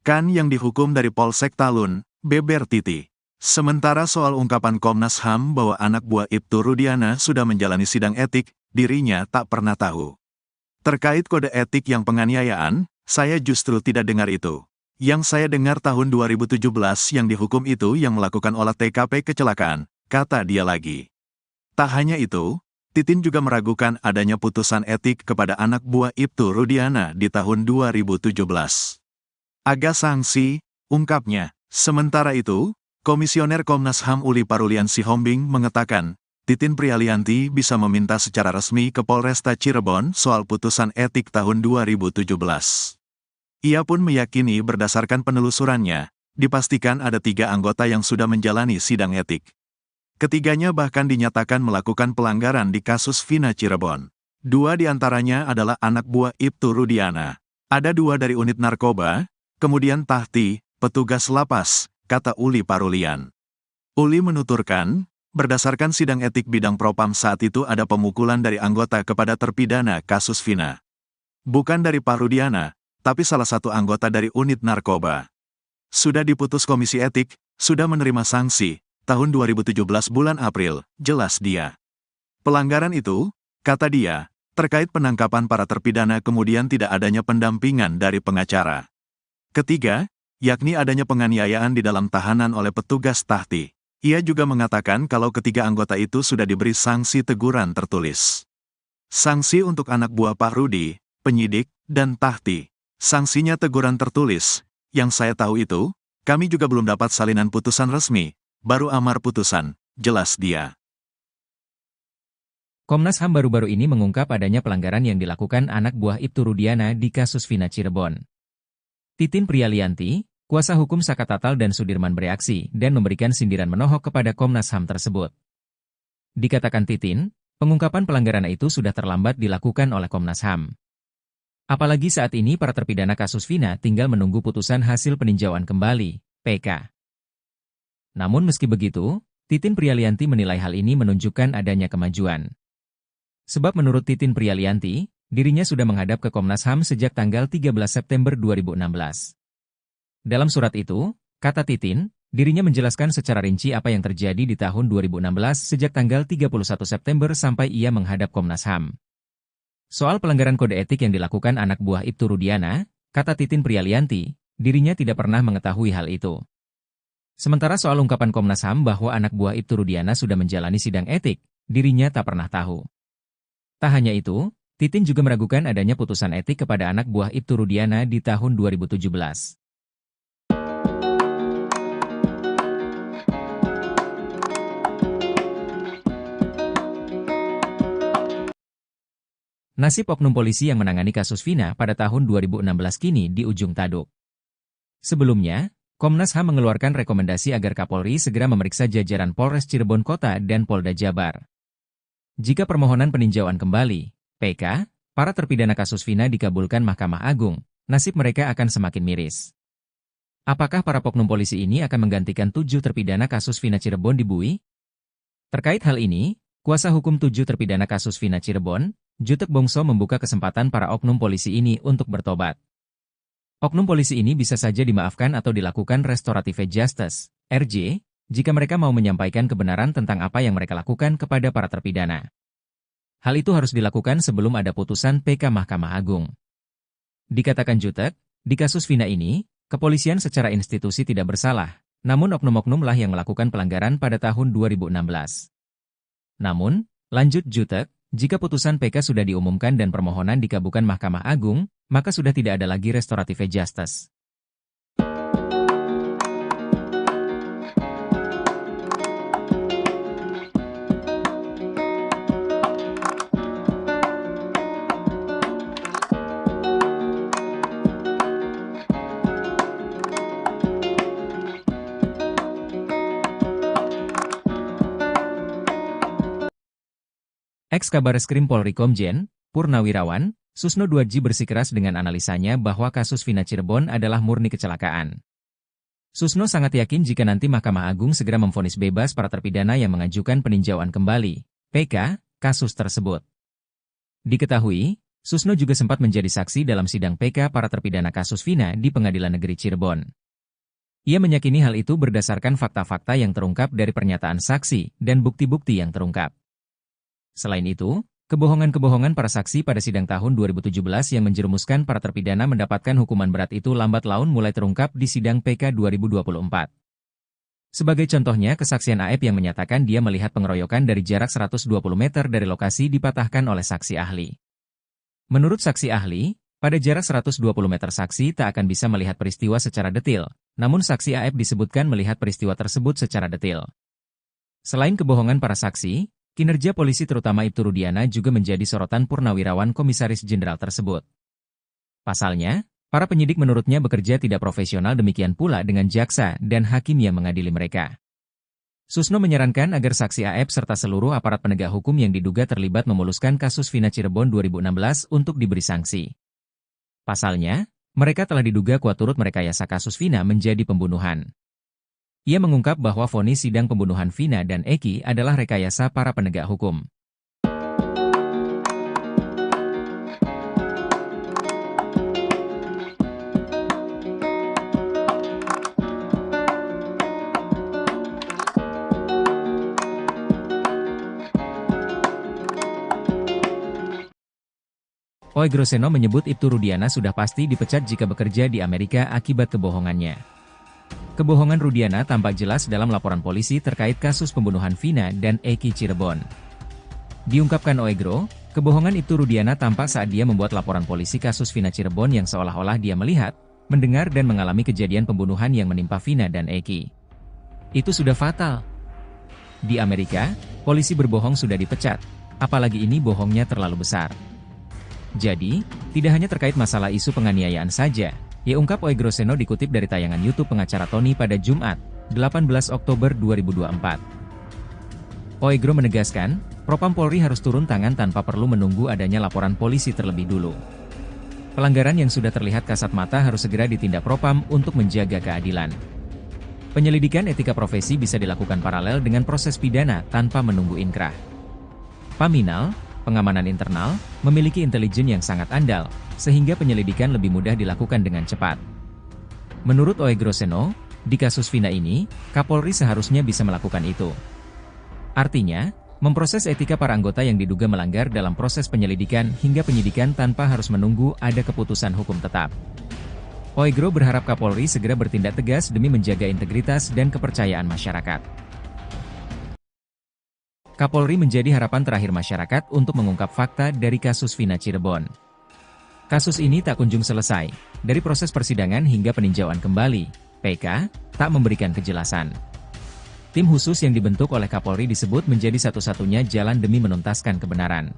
Kan yang dihukum dari Polsek Talun, beber Titi. Sementara soal ungkapan Komnas HAM bahwa anak buah Ibtu Rudiana sudah menjalani sidang etik, dirinya tak pernah tahu. Terkait kode etik yang penganiayaan, saya justru tidak dengar itu. Yang saya dengar tahun 2017 yang dihukum itu yang melakukan olah TKP kecelakaan, kata dia lagi. Tak hanya itu, Titin juga meragukan adanya putusan etik kepada anak buah Ibtu Rudiana di tahun 2017. Agak sanksi, ungkapnya. Sementara itu, Komisioner Komnas HAM Uli Parulian Sihombing mengatakan, Titin Prialianti bisa meminta secara resmi ke Polresta Cirebon soal putusan etik tahun 2017. Ia pun meyakini berdasarkan penelusurannya, dipastikan ada 3 anggota yang sudah menjalani sidang etik. Ketiganya bahkan dinyatakan melakukan pelanggaran di kasus Vina Cirebon. 2 diantaranya adalah anak buah Ibtu Rudiana. Ada 2 dari unit narkoba, kemudian Tahti, petugas lapas, kata Uli Parulian. Uli menuturkan, berdasarkan sidang etik bidang propam saat itu ada pemukulan dari anggota kepada terpidana kasus Vina. Bukan dari Pak Rudiana, tapi salah satu anggota dari unit narkoba. Sudah diputus komisi etik, sudah menerima sanksi, tahun 2017 bulan April, jelas dia. Pelanggaran itu, kata dia, terkait penangkapan para terpidana kemudian tidak adanya pendampingan dari pengacara. Ketiga, yakni adanya penganiayaan di dalam tahanan oleh petugas Tahti. Ia juga mengatakan kalau ketiga anggota itu sudah diberi sanksi teguran tertulis. Sanksi untuk anak buah Pak Rudi, penyidik, dan Tahti. Sanksinya teguran tertulis. Yang saya tahu itu, kami juga belum dapat salinan putusan resmi. Baru amar putusan, jelas dia. Komnas HAM baru-baru ini mengungkap adanya pelanggaran yang dilakukan anak buah Ibtu Rudiana di kasus Vina Cirebon. Titin Prialianti, kuasa hukum Saka Tatal dan Sudirman bereaksi dan memberikan sindiran menohok kepada Komnas HAM tersebut. Dikatakan Titin, pengungkapan pelanggaran itu sudah terlambat dilakukan oleh Komnas HAM. Apalagi saat ini para terpidana kasus Vina tinggal menunggu putusan hasil peninjauan kembali, PK. Namun meski begitu, Titin Prialianti menilai hal ini menunjukkan adanya kemajuan. Sebab menurut Titin Prialianti, dirinya sudah menghadap ke Komnas HAM sejak tanggal 13 September 2016. Dalam surat itu, kata Titin, dirinya menjelaskan secara rinci apa yang terjadi di tahun 2016 sejak tanggal 31 September sampai ia menghadap Komnas HAM. Soal pelanggaran kode etik yang dilakukan anak buah Ibtu Rudiana, kata Titin Prialianti, dirinya tidak pernah mengetahui hal itu. Sementara soal ungkapan Komnas HAM bahwa anak buah Ibtu Rudiana sudah menjalani sidang etik, dirinya tak pernah tahu. Tak hanya itu, Titin juga meragukan adanya putusan etik kepada anak buah Ibtu Rudiana di tahun 2017. nasib oknum polisi yang menangani kasus Vina pada tahun 2016 kini di ujung tanduk. Sebelumnya, Komnas HAM mengeluarkan rekomendasi agar Kapolri segera memeriksa jajaran Polres Cirebon Kota dan Polda Jabar. Jika permohonan peninjauan kembali, PK, para terpidana kasus Vina dikabulkan Mahkamah Agung, nasib mereka akan semakin miris. Apakah para oknum polisi ini akan menggantikan 7 terpidana kasus Vina Cirebon di Bui? Terkait hal ini, kuasa hukum 7 terpidana kasus Vina Cirebon, Jutek Bongso membuka kesempatan para oknum polisi ini untuk bertobat. Oknum polisi ini bisa saja dimaafkan atau dilakukan restorative justice, RJ, jika mereka mau menyampaikan kebenaran tentang apa yang mereka lakukan kepada para terpidana. Hal itu harus dilakukan sebelum ada putusan PK Mahkamah Agung. Dikatakan Jutek, di kasus Vina ini, kepolisian secara institusi tidak bersalah, namun oknum-oknumlah yang melakukan pelanggaran pada tahun 2016. Namun, lanjut Jutek, jika putusan PK sudah diumumkan dan permohonan dikabulkan Mahkamah Agung, maka sudah tidak ada lagi restorative justice. Ex-Kabareskrim Polri Komjen, Purnawirawan, Susno Duadji bersikeras dengan analisanya bahwa kasus Vina Cirebon adalah murni kecelakaan. Susno sangat yakin jika nanti Mahkamah Agung segera memvonis bebas para terpidana yang mengajukan peninjauan kembali, PK, kasus tersebut. Diketahui, Susno juga sempat menjadi saksi dalam sidang PK para terpidana kasus Vina di Pengadilan Negeri Cirebon. Ia meyakini hal itu berdasarkan fakta-fakta yang terungkap dari pernyataan saksi dan bukti-bukti yang terungkap. Selain itu, kebohongan-kebohongan para saksi pada sidang tahun 2017 yang menjerumuskan para terpidana mendapatkan hukuman berat itu lambat laun mulai terungkap di sidang PK 2024. Sebagai contohnya kesaksian Aep yang menyatakan dia melihat pengeroyokan dari jarak 120 meter dari lokasi dipatahkan oleh saksi ahli. Menurut saksi ahli, pada jarak 120 meter saksi tak akan bisa melihat peristiwa secara detail, namun saksi Aep disebutkan melihat peristiwa tersebut secara detail. Selain kebohongan para saksi, kinerja polisi terutama Ibtu Rudiana juga menjadi sorotan Purnawirawan Komisaris Jenderal tersebut. Pasalnya, para penyidik menurutnya bekerja tidak profesional, demikian pula dengan jaksa dan hakim yang mengadili mereka. Susno menyarankan agar saksi Aep serta seluruh aparat penegak hukum yang diduga terlibat memuluskan kasus Vina Cirebon 2016 untuk diberi sanksi. Pasalnya, mereka telah diduga kuat turut merekayasa kasus Vina menjadi pembunuhan. Ia mengungkap bahwa vonis sidang pembunuhan Vina dan Eki adalah rekayasa para penegak hukum. Oegroseno menyebut Ibtu Rudiana sudah pasti dipecat jika bekerja di Amerika akibat kebohongannya. Kebohongan Rudiana tampak jelas dalam laporan polisi terkait kasus pembunuhan Vina dan Eki Cirebon. Diungkapkan Oegro, kebohongan Ibtu Rudiana tampak saat dia membuat laporan polisi kasus Vina Cirebon yang seolah-olah dia melihat, mendengar dan mengalami kejadian pembunuhan yang menimpa Vina dan Eki. Itu sudah fatal. Di Amerika, polisi berbohong sudah dipecat, apalagi ini bohongnya terlalu besar. Jadi, tidak hanya terkait masalah isu penganiayaan saja, ya ungkap Oegroseno dikutip dari tayangan YouTube pengacara Tony pada Jumat, 18 Oktober 2024. Oegro menegaskan, Propam Polri harus turun tangan tanpa perlu menunggu adanya laporan polisi terlebih dulu. Pelanggaran yang sudah terlihat kasat mata harus segera ditindak Propam untuk menjaga keadilan. Penyelidikan etika profesi bisa dilakukan paralel dengan proses pidana tanpa menunggu inkrah. Paminal, pengamanan internal, memiliki intelijen yang sangat andal, sehingga penyelidikan lebih mudah dilakukan dengan cepat. Menurut Oegroseno, di kasus Vina ini, Kapolri seharusnya bisa melakukan itu. Artinya, memproses etika para anggota yang diduga melanggar dalam proses penyelidikan hingga penyidikan tanpa harus menunggu ada keputusan hukum tetap. Oegro berharap Kapolri segera bertindak tegas demi menjaga integritas dan kepercayaan masyarakat. Kapolri menjadi harapan terakhir masyarakat untuk mengungkap fakta dari kasus Vina Cirebon. Kasus ini tak kunjung selesai, dari proses persidangan hingga peninjauan kembali, PK tak memberikan kejelasan. Tim khusus yang dibentuk oleh Kapolri disebut menjadi satu-satunya jalan demi menuntaskan kebenaran.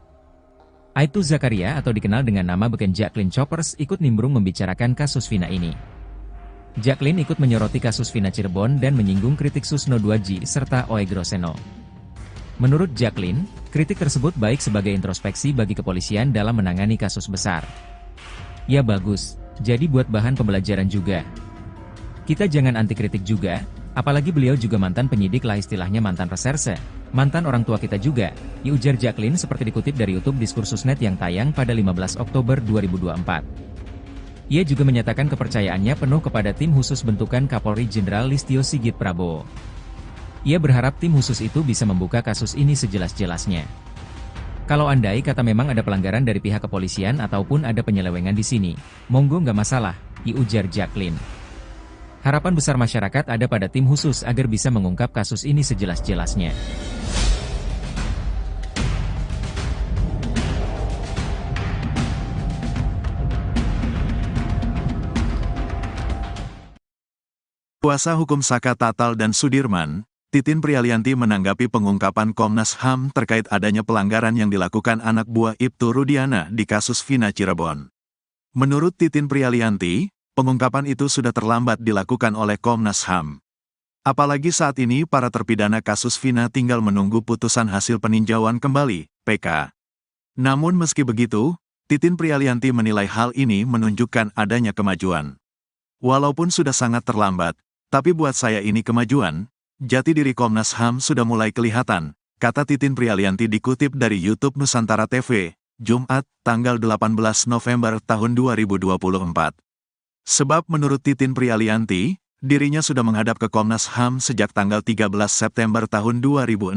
Aibtu Zakaria atau dikenal dengan nama beken Jacqueline Choppers ikut nimbrung membicarakan kasus Vina ini. Jacqueline ikut menyoroti kasus Vina Cirebon dan menyinggung kritik Susno 2G serta Oe Groseno. Menurut Jacqueline, kritik tersebut baik sebagai introspeksi bagi kepolisian dalam menangani kasus besar. Ya bagus, jadi buat bahan pembelajaran juga. Kita jangan anti kritik juga, apalagi beliau juga mantan penyidik lah istilahnya mantan reserse. Mantan orang tua kita juga, ujar Jacqueline seperti dikutip dari YouTube Diskursusnet yang tayang pada 15 Oktober 2024. Ia juga menyatakan kepercayaannya penuh kepada tim khusus bentukan Kapolri Jenderal Listio Sigit Prabowo. Ia berharap tim khusus itu bisa membuka kasus ini sejelas-jelasnya. Kalau andai kata memang ada pelanggaran dari pihak kepolisian ataupun ada penyelewengan di sini, monggo nggak masalah, ujar Jacqueline. Harapan besar masyarakat ada pada tim khusus agar bisa mengungkap kasus ini sejelas-jelasnya. Kuasa hukum Saka Tatal dan Sudirman, Titin Prialianti menanggapi pengungkapan Komnas HAM terkait adanya pelanggaran yang dilakukan anak buah Ibtu Rudiana di kasus Vina Cirebon. Menurut Titin Prialianti, pengungkapan itu sudah terlambat dilakukan oleh Komnas HAM. Apalagi saat ini para terpidana kasus Vina tinggal menunggu putusan hasil peninjauan kembali, PK. Namun meski begitu, Titin Prialianti menilai hal ini menunjukkan adanya kemajuan. Walaupun sudah sangat terlambat, tapi buat saya ini kemajuan, jati diri Komnas HAM sudah mulai kelihatan, kata Titin Prialianti dikutip dari YouTube Nusantara TV, Jumat, tanggal 18 November tahun 2024. Sebab menurut Titin Prialianti, dirinya sudah menghadap ke Komnas HAM sejak tanggal 13 September tahun 2016.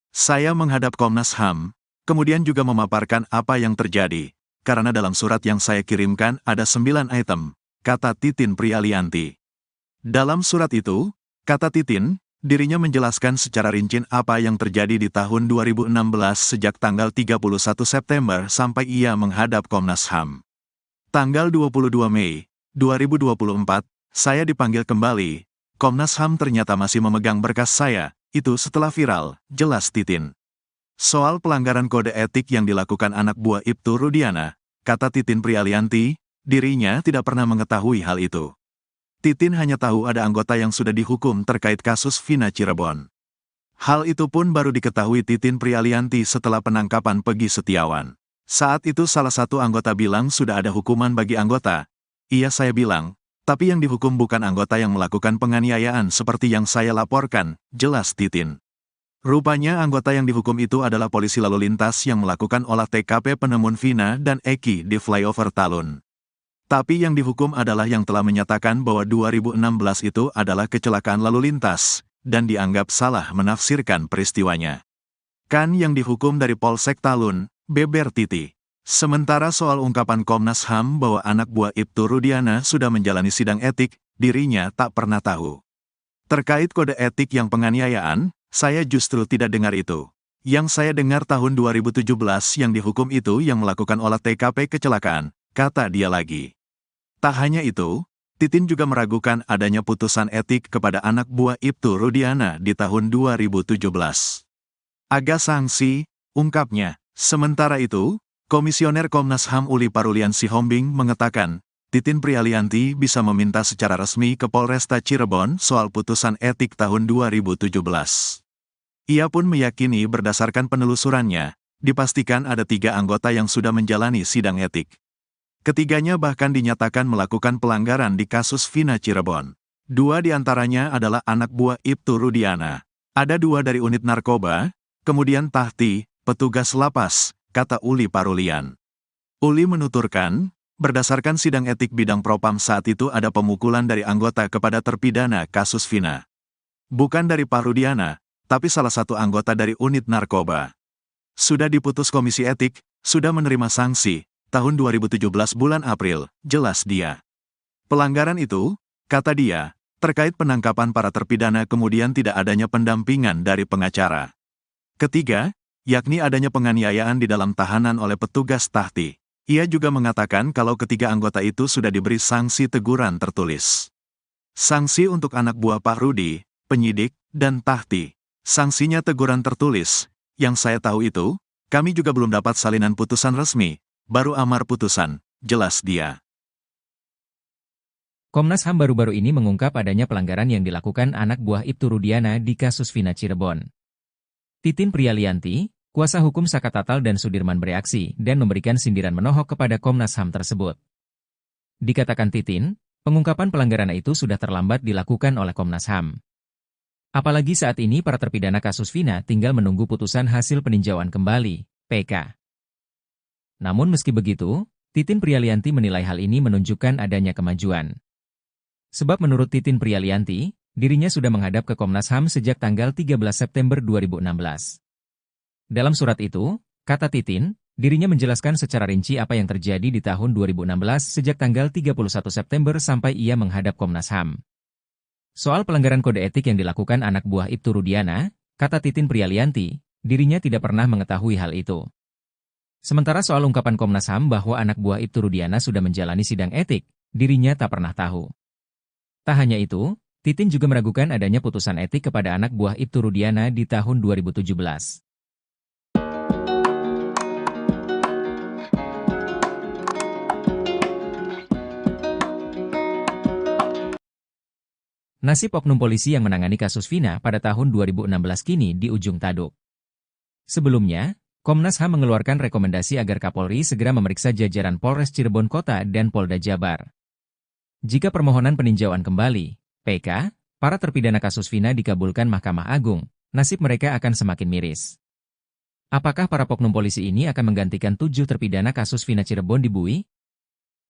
Saya menghadap Komnas HAM, kemudian juga memaparkan apa yang terjadi, karena dalam surat yang saya kirimkan ada 9 item, kata Titin Prialianti. Dalam surat itu, kata Titin, dirinya menjelaskan secara rinci apa yang terjadi di tahun 2016 sejak tanggal 31 September sampai ia menghadap Komnas HAM. Tanggal 22 Mei 2024, saya dipanggil kembali. Komnas HAM ternyata masih memegang berkas saya, itu setelah viral, jelas Titin. Soal pelanggaran kode etik yang dilakukan anak buah Ibtu Rudiana, kata Titin Prialianti, dirinya tidak pernah mengetahui hal itu. Titin hanya tahu ada anggota yang sudah dihukum terkait kasus Vina Cirebon. Hal itu pun baru diketahui Titin Prialianti setelah penangkapan Peggy Setiawan. Saat itu salah satu anggota bilang sudah ada hukuman bagi anggota. Iya saya bilang, tapi yang dihukum bukan anggota yang melakukan penganiayaan seperti yang saya laporkan, jelas Titin. Rupanya anggota yang dihukum itu adalah polisi lalu lintas yang melakukan olah TKP penemuan Vina dan Eki di flyover Talun. Tapi yang dihukum adalah yang telah menyatakan bahwa 2016 itu adalah kecelakaan lalu lintas, dan dianggap salah menafsirkan peristiwanya. Kan yang dihukum dari Polsek Talun, beber Titi. Sementara soal ungkapan Komnas HAM bahwa anak buah Ibtu Rudiana sudah menjalani sidang etik, dirinya tak pernah tahu. Terkait kode etik yang penganiayaan, saya justru tidak dengar itu. Yang saya dengar tahun 2017 yang dihukum itu yang melakukan olah TKP kecelakaan, kata dia lagi. Tak hanya itu, Titin juga meragukan adanya putusan etik kepada anak buah Ibtu Rudiana di tahun 2017. Agak sanksi, ungkapnya. Sementara itu, Komisioner Komnas HAM Uli Parulian Sihombing mengatakan, Titin Prialianti bisa meminta secara resmi ke Polresta Cirebon soal putusan etik tahun 2017. Ia pun meyakini berdasarkan penelusurannya, dipastikan ada 3 anggota yang sudah menjalani sidang etik. Ketiganya bahkan dinyatakan melakukan pelanggaran di kasus Vina Cirebon. 2 diantaranya adalah anak buah Ibtu Rudiana. Ada 2 dari unit narkoba, kemudian Tahti, petugas lapas, kata Uli Parulian. Uli menuturkan, berdasarkan sidang etik bidang propam saat itu ada pemukulan dari anggota kepada terpidana kasus Vina. Bukan dari Pak Rudiana, tapi salah satu anggota dari unit narkoba. Sudah diputus komisi etik, sudah menerima sanksi, tahun 2017 bulan April, jelas dia. Pelanggaran itu, kata dia, terkait penangkapan para terpidana kemudian tidak adanya pendampingan dari pengacara. Ketiga, yakni adanya penganiayaan di dalam tahanan oleh petugas Tahti. Ia juga mengatakan kalau ketiga anggota itu sudah diberi sanksi teguran tertulis. Sanksi untuk anak buah Pak Rudi, penyidik, dan Tahti. Sanksinya teguran tertulis, yang saya tahu itu, Kami juga belum dapat salinan putusan resmi, baru amar putusan, jelas dia. Komnas HAM baru-baru ini mengungkap adanya pelanggaran yang dilakukan anak buah Ibtu Rudiana di kasus Vina Cirebon. Titin Prialianti, kuasa hukum Saka Tatal dan Sudirman bereaksi dan memberikan sindiran menohok kepada Komnas HAM tersebut. Dikatakan Titin, pengungkapan pelanggaran itu sudah terlambat dilakukan oleh Komnas HAM. Apalagi saat ini para terpidana kasus Vina tinggal menunggu putusan hasil peninjauan kembali, PK. Namun meski begitu, Titin Prialianti menilai hal ini menunjukkan adanya kemajuan. Sebab menurut Titin Prialianti, dirinya sudah menghadap ke Komnas HAM sejak tanggal 13 September 2016. Dalam surat itu, kata Titin, dirinya menjelaskan secara rinci apa yang terjadi di tahun 2016 sejak tanggal 31 September sampai ia menghadap Komnas HAM. Soal pelanggaran kode etik yang dilakukan anak buah Ibtu Rudiana, kata Titin Prialianti, dirinya tidak pernah mengetahui hal itu. Sementara soal ungkapan Komnas HAM bahwa anak buah Ibtu Rudiana sudah menjalani sidang etik, dirinya tak pernah tahu. Tak hanya itu, Titin juga meragukan adanya putusan etik kepada anak buah Ibtu Rudiana di tahun 2017. Nasib oknum polisi yang menangani kasus Vina pada tahun 2016 kini di ujung tanduk. Sebelumnya, Komnas HAM mengeluarkan rekomendasi agar Kapolri segera memeriksa jajaran Polres Cirebon Kota dan Polda Jabar. Jika permohonan peninjauan kembali, PK, para terpidana kasus Vina dikabulkan Mahkamah Agung, nasib mereka akan semakin miris. Apakah para oknum polisi ini akan menggantikan 7 terpidana kasus Vina Cirebon di Bui?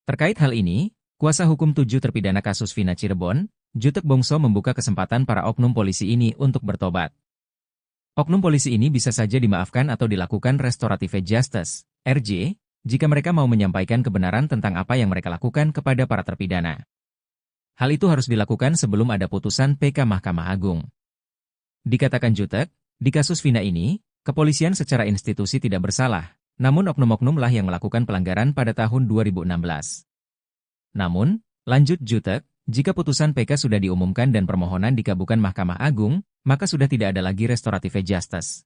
Terkait hal ini, kuasa hukum 7 terpidana kasus Vina Cirebon, Jutek Bongso membuka kesempatan para oknum polisi ini untuk bertobat. Oknum polisi ini bisa saja dimaafkan atau dilakukan restorative justice, RJ, jika mereka mau menyampaikan kebenaran tentang apa yang mereka lakukan kepada para terpidana. Hal itu harus dilakukan sebelum ada putusan PK Mahkamah Agung. Dikatakan Jutek, di kasus Vina ini, kepolisian secara institusi tidak bersalah, namun oknum-oknumlah yang melakukan pelanggaran pada tahun 2016. Namun, lanjut Jutek, jika putusan PK sudah diumumkan dan permohonan dikabulkan Mahkamah Agung, maka sudah tidak ada lagi restorative justice.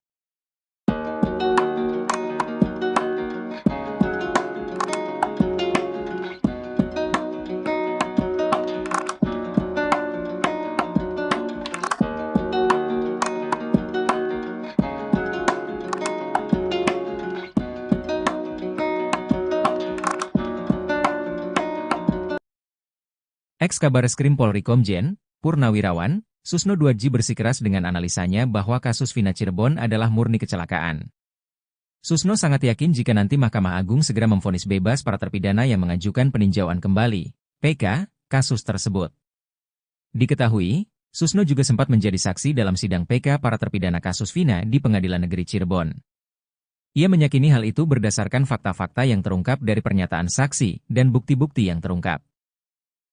Ex-Kabareskrim Polri Komjen, Purnawirawan, Susno Duadji bersikeras dengan analisanya bahwa kasus Vina Cirebon adalah murni kecelakaan. Susno sangat yakin jika nanti Mahkamah Agung segera memvonis bebas para terpidana yang mengajukan peninjauan kembali, PK, kasus tersebut. Diketahui, Susno juga sempat menjadi saksi dalam sidang PK para terpidana kasus Vina di Pengadilan Negeri Cirebon. Ia meyakini hal itu berdasarkan fakta-fakta yang terungkap dari pernyataan saksi dan bukti-bukti yang terungkap.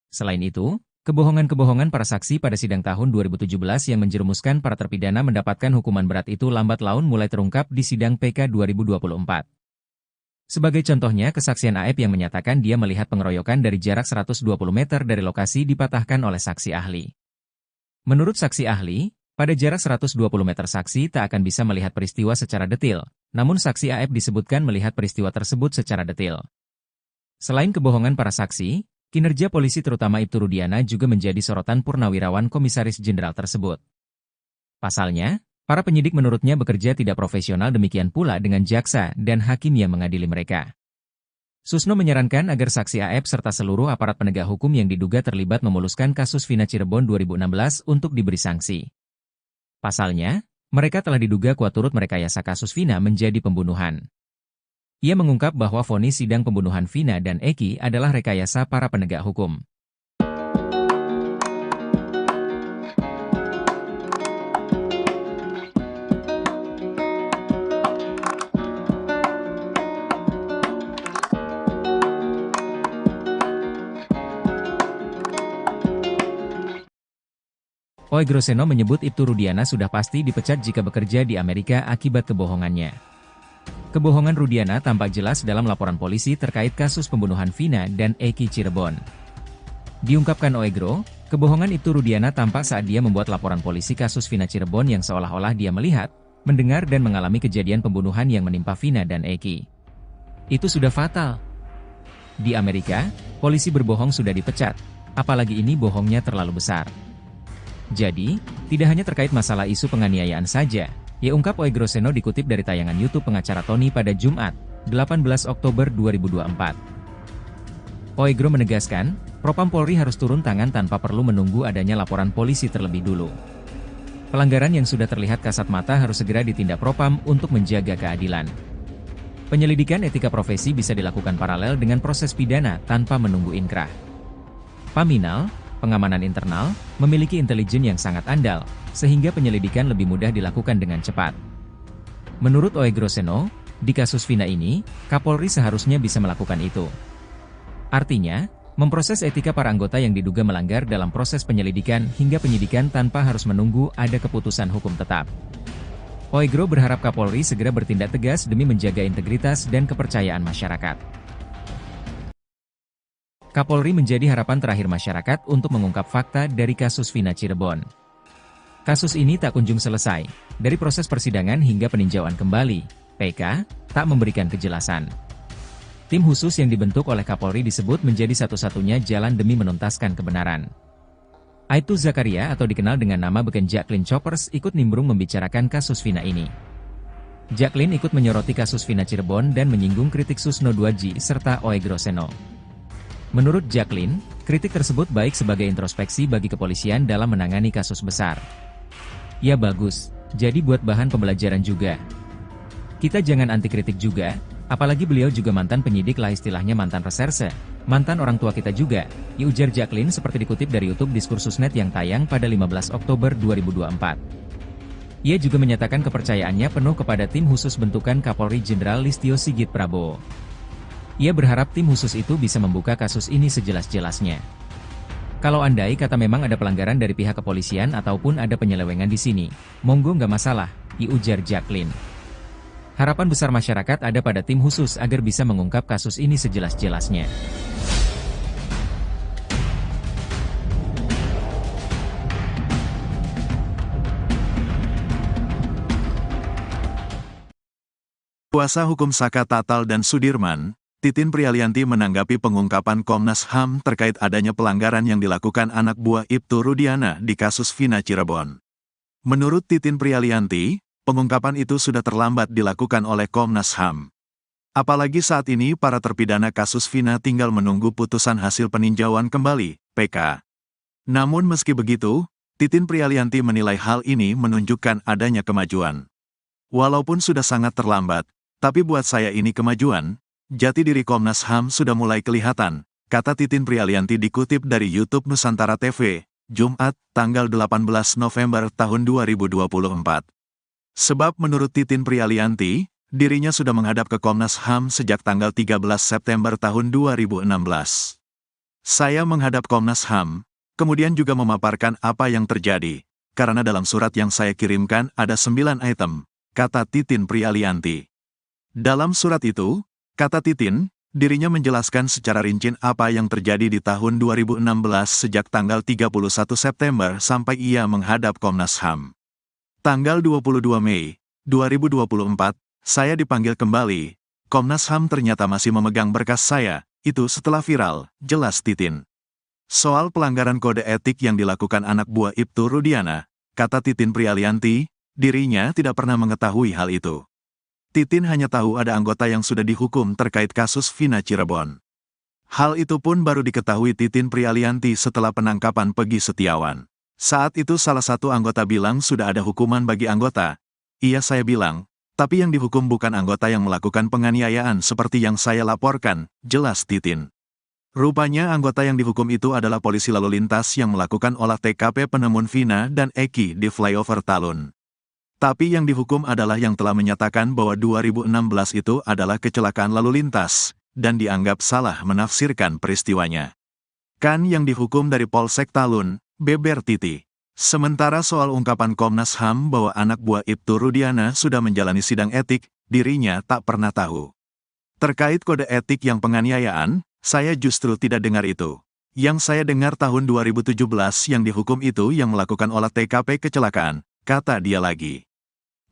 Selain itu, kebohongan-kebohongan para saksi pada sidang tahun 2017 yang menjerumuskan para terpidana mendapatkan hukuman berat itu lambat laun mulai terungkap di sidang PK 2024. Sebagai contohnya kesaksian AF yang menyatakan dia melihat pengeroyokan dari jarak 120 meter dari lokasi dipatahkan oleh saksi ahli. Menurut saksi ahli, pada jarak 120 meter saksi tak akan bisa melihat peristiwa secara detil, namun saksi AF disebutkan melihat peristiwa tersebut secara detil. Selain kebohongan para saksi, kinerja polisi terutama Ibtu Rudiana juga menjadi sorotan Purnawirawan Komisaris Jenderal tersebut. Pasalnya, para penyidik menurutnya bekerja tidak profesional, demikian pula dengan jaksa dan hakim yang mengadili mereka. Susno menyarankan agar saksi AF serta seluruh aparat penegak hukum yang diduga terlibat memuluskan kasus Vina Cirebon 2016 untuk diberi sanksi. Pasalnya, mereka telah diduga kuat turut merekayasa kasus Vina menjadi pembunuhan. Ia mengungkap bahwa vonis sidang pembunuhan Vina dan Eki adalah rekayasa para penegak hukum. Oegroseno menyebut Ibtu Rudiana sudah pasti dipecat jika bekerja di Amerika akibat kebohongannya. Kebohongan Rudiana tampak jelas dalam laporan polisi terkait kasus pembunuhan Vina dan Eki Cirebon. Diungkapkan Oegro, kebohongan Ibtu Rudiana tampak saat dia membuat laporan polisi kasus Vina Cirebon yang seolah-olah dia melihat, mendengar dan mengalami kejadian pembunuhan yang menimpa Vina dan Eki. Itu sudah fatal. Di Amerika, polisi berbohong sudah dipecat, apalagi ini bohongnya terlalu besar. Jadi, tidak hanya terkait masalah isu penganiayaan saja, ya ungkap Oegrosseno dikutip dari tayangan YouTube pengacara Tony pada Jumat, 18 Oktober 2024. Oegro menegaskan, Propam Polri harus turun tangan tanpa perlu menunggu adanya laporan polisi terlebih dulu. Pelanggaran yang sudah terlihat kasat mata harus segera ditindak Propam untuk menjaga keadilan. Penyelidikan etika profesi bisa dilakukan paralel dengan proses pidana tanpa menunggu inkrah. Paminal, pengamanan internal, memiliki intelijen yang sangat andal, sehingga penyelidikan lebih mudah dilakukan dengan cepat. Menurut Oegrosseno, di kasus Vina ini, Kapolri seharusnya bisa melakukan itu. Artinya, memproses etika para anggota yang diduga melanggar dalam proses penyelidikan hingga penyidikan tanpa harus menunggu ada keputusan hukum tetap. Oegro berharap Kapolri segera bertindak tegas demi menjaga integritas dan kepercayaan masyarakat. Kapolri menjadi harapan terakhir masyarakat untuk mengungkap fakta dari kasus Vina Cirebon. Kasus ini tak kunjung selesai, dari proses persidangan hingga peninjauan kembali, PK tak memberikan kejelasan. Tim khusus yang dibentuk oleh Kapolri disebut menjadi satu-satunya jalan demi menuntaskan kebenaran. Aibtu Zakaria atau dikenal dengan nama beken Jacqueline Choppers ikut nimbrung membicarakan kasus Vina ini. Jacqueline ikut menyoroti kasus Vina Cirebon dan menyinggung kritik Susno Duaji serta Oegrosseno. Menurut Jacqueline, kritik tersebut baik sebagai introspeksi bagi kepolisian dalam menangani kasus besar. Ya bagus, jadi buat bahan pembelajaran juga. Kita jangan anti kritik juga. Apalagi beliau juga mantan penyidik lah istilahnya mantan reserse, mantan orang tua kita juga, ujar Jacqueline seperti dikutip dari YouTube Diskursusnet yang tayang pada 15 Oktober 2024. Ia juga menyatakan kepercayaannya penuh kepada tim khusus bentukan Kapolri Jenderal Listio Sigit Prabowo. Ia berharap tim khusus itu bisa membuka kasus ini sejelas-jelasnya. Kalau andai kata memang ada pelanggaran dari pihak kepolisian ataupun ada penyelewengan di sini, monggo nggak masalah, ujar Jacqueline. Harapan besar masyarakat ada pada tim khusus agar bisa mengungkap kasus ini sejelas-jelasnya. Kuasa hukum Saka Tatal dan Sudirman, Titin Prialianti menanggapi pengungkapan Komnas HAM terkait adanya pelanggaran yang dilakukan anak buah Ibtu Rudiana di kasus Vina Cirebon. Menurut Titin Prialianti, pengungkapan itu sudah terlambat dilakukan oleh Komnas HAM. Apalagi saat ini para terpidana kasus Vina tinggal menunggu putusan hasil peninjauan kembali, PK. Namun meski begitu, Titin Prialianti menilai hal ini menunjukkan adanya kemajuan. Walaupun sudah sangat terlambat, tapi buat saya ini kemajuan, jati diri Komnas HAM sudah mulai kelihatan, kata Titin Prialianti dikutip dari YouTube Nusantara TV, Jumat, tanggal 18 November tahun 2024. Sebab menurut Titin Prialianti, dirinya sudah menghadap ke Komnas HAM sejak tanggal 13 September tahun 2016. Saya menghadap Komnas HAM, kemudian juga memaparkan apa yang terjadi, karena dalam surat yang saya kirimkan ada 9 item, kata Titin Prialianti. Dalam surat itu, kata Titin, dirinya menjelaskan secara rinci apa yang terjadi di tahun 2016 sejak tanggal 31 September sampai ia menghadap Komnas HAM. Tanggal 22 Mei 2024, saya dipanggil kembali. Komnas HAM ternyata masih memegang berkas saya, itu setelah viral, jelas Titin. Soal pelanggaran kode etik yang dilakukan anak buah Ibtu Rudiana, kata Titin Prialianti, dirinya tidak pernah mengetahui hal itu. Titin hanya tahu ada anggota yang sudah dihukum terkait kasus Vina Cirebon. Hal itu pun baru diketahui Titin Prialianti setelah penangkapan Peggy Setiawan. Saat itu salah satu anggota bilang sudah ada hukuman bagi anggota. Iya saya bilang, tapi yang dihukum bukan anggota yang melakukan penganiayaan seperti yang saya laporkan, jelas Titin. Rupanya anggota yang dihukum itu adalah polisi lalu lintas yang melakukan olah TKP penemuan Vina dan Eki di flyover Talun. Tapi yang dihukum adalah yang telah menyatakan bahwa 2016 itu adalah kecelakaan lalu lintas, dan dianggap salah menafsirkan peristiwanya. Kan yang dihukum dari Polsek Talun, beber Titi. Sementara soal ungkapan Komnas HAM bahwa anak buah Ibtu Rudiana sudah menjalani sidang etik, dirinya tak pernah tahu. Terkait kode etik yang penganiayaan, saya justru tidak dengar itu. Yang saya dengar tahun 2017 yang dihukum itu yang melakukan olah TKP kecelakaan, kata dia lagi.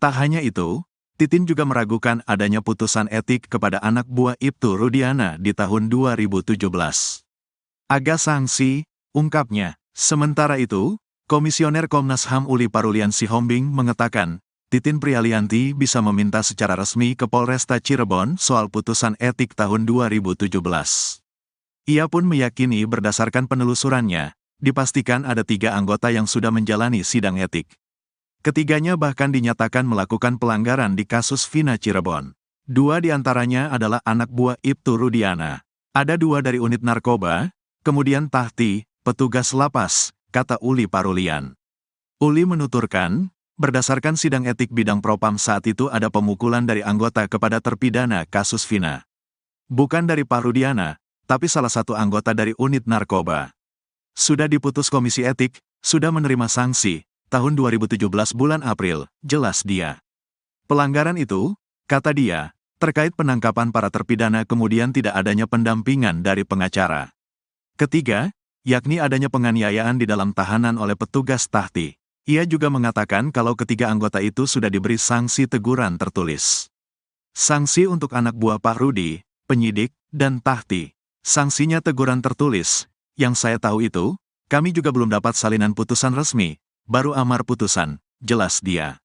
Tak hanya itu, Titin juga meragukan adanya putusan etik kepada anak buah Ibtu Rudiana di tahun 2017. Agak sanksi, ungkapnya. Sementara itu, Komisioner Komnas HAM Uli Parulian Sihombing mengatakan, Titin Prialianti bisa meminta secara resmi ke Polresta Cirebon soal putusan etik tahun 2017. Ia pun meyakini berdasarkan penelusurannya, dipastikan ada 3 anggota yang sudah menjalani sidang etik. Ketiganya bahkan dinyatakan melakukan pelanggaran di kasus Vina Cirebon. 2 diantaranya adalah anak buah Ibtu Rudiana. Ada 2 dari unit narkoba, kemudian Tahti, petugas lapas, kata Uli Parulian. Uli menuturkan, berdasarkan sidang etik bidang propam saat itu ada pemukulan dari anggota kepada terpidana kasus Vina. Bukan dari Pak Rudiana, tapi salah satu anggota dari unit narkoba. Sudah diputus komisi etik, sudah menerima sanksi, tahun 2017 bulan April, jelas dia. Pelanggaran itu, kata dia, terkait penangkapan para terpidana kemudian tidak adanya pendampingan dari pengacara. Ketiga, yakni adanya penganiayaan di dalam tahanan oleh petugas Tahti. Ia juga mengatakan kalau ketiga anggota itu sudah diberi sanksi teguran tertulis. Sanksi untuk anak buah Pak Rudi, penyidik, dan Tahti. Sanksinya teguran tertulis. Yang saya tahu itu, kami juga belum dapat salinan putusan resmi, baru amar putusan, jelas dia.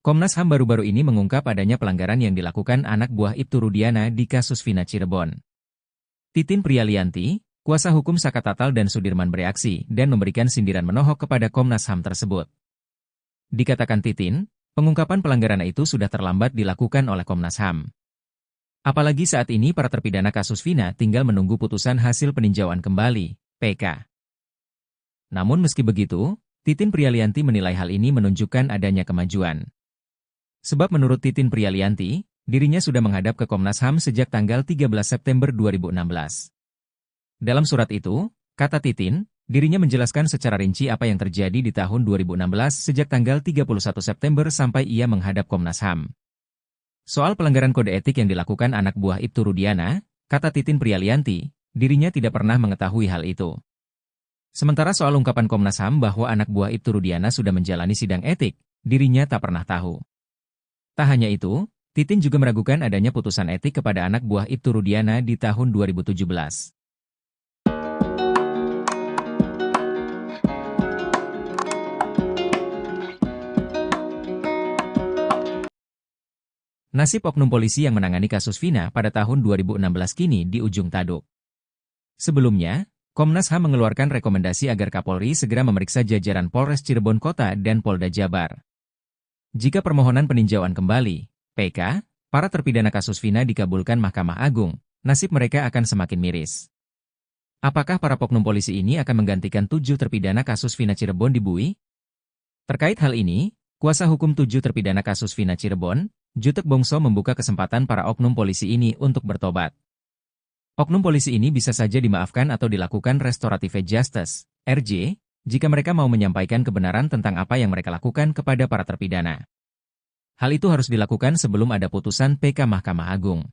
Komnas HAM baru-baru ini mengungkap adanya pelanggaran yang dilakukan anak buah Ibtu Rudiana di kasus Vina Cirebon. Titin Prialianti, kuasa hukum Saka Tatal dan Sudirman bereaksi dan memberikan sindiran menohok kepada Komnas HAM tersebut. Dikatakan Titin, pengungkapan pelanggaran itu sudah terlambat dilakukan oleh Komnas HAM. Apalagi saat ini para terpidana kasus Vina tinggal menunggu putusan hasil peninjauan kembali, PK. Namun meski begitu, Titin Prialianti menilai hal ini menunjukkan adanya kemajuan. Sebab menurut Titin Prialianti, dirinya sudah menghadap ke Komnas HAM sejak tanggal 13 September 2016. Dalam surat itu, kata Titin, dirinya menjelaskan secara rinci apa yang terjadi di tahun 2016 sejak tanggal 31 September sampai ia menghadap Komnas HAM. Soal pelanggaran kode etik yang dilakukan anak buah Ibtu Rudiana, kata Titin Prialianti, dirinya tidak pernah mengetahui hal itu. Sementara soal ungkapan Komnas HAM bahwa anak buah Ibtu Rudiana sudah menjalani sidang etik, dirinya tak pernah tahu. Tak hanya itu, Titin juga meragukan adanya putusan etik kepada anak buah Ibtu Rudiana di tahun 2017. Nasib oknum polisi yang menangani kasus Vina pada tahun 2016 kini di ujung tanduk. Sebelumnya, Komnas HAM mengeluarkan rekomendasi agar Kapolri segera memeriksa jajaran Polres Cirebon Kota dan Polda Jabar. Jika permohonan peninjauan kembali, PK, para terpidana kasus Vina dikabulkan Mahkamah Agung, nasib mereka akan semakin miris. Apakah para oknum polisi ini akan menggantikan 7 terpidana kasus Vina Cirebon di Bui? Terkait hal ini, kuasa hukum 7 terpidana kasus Vina Cirebon, Jutek Bongso membuka kesempatan para oknum polisi ini untuk bertobat. Oknum polisi ini bisa saja dimaafkan atau dilakukan restorative justice, RJ, jika mereka mau menyampaikan kebenaran tentang apa yang mereka lakukan kepada para terpidana. Hal itu harus dilakukan sebelum ada putusan PK Mahkamah Agung.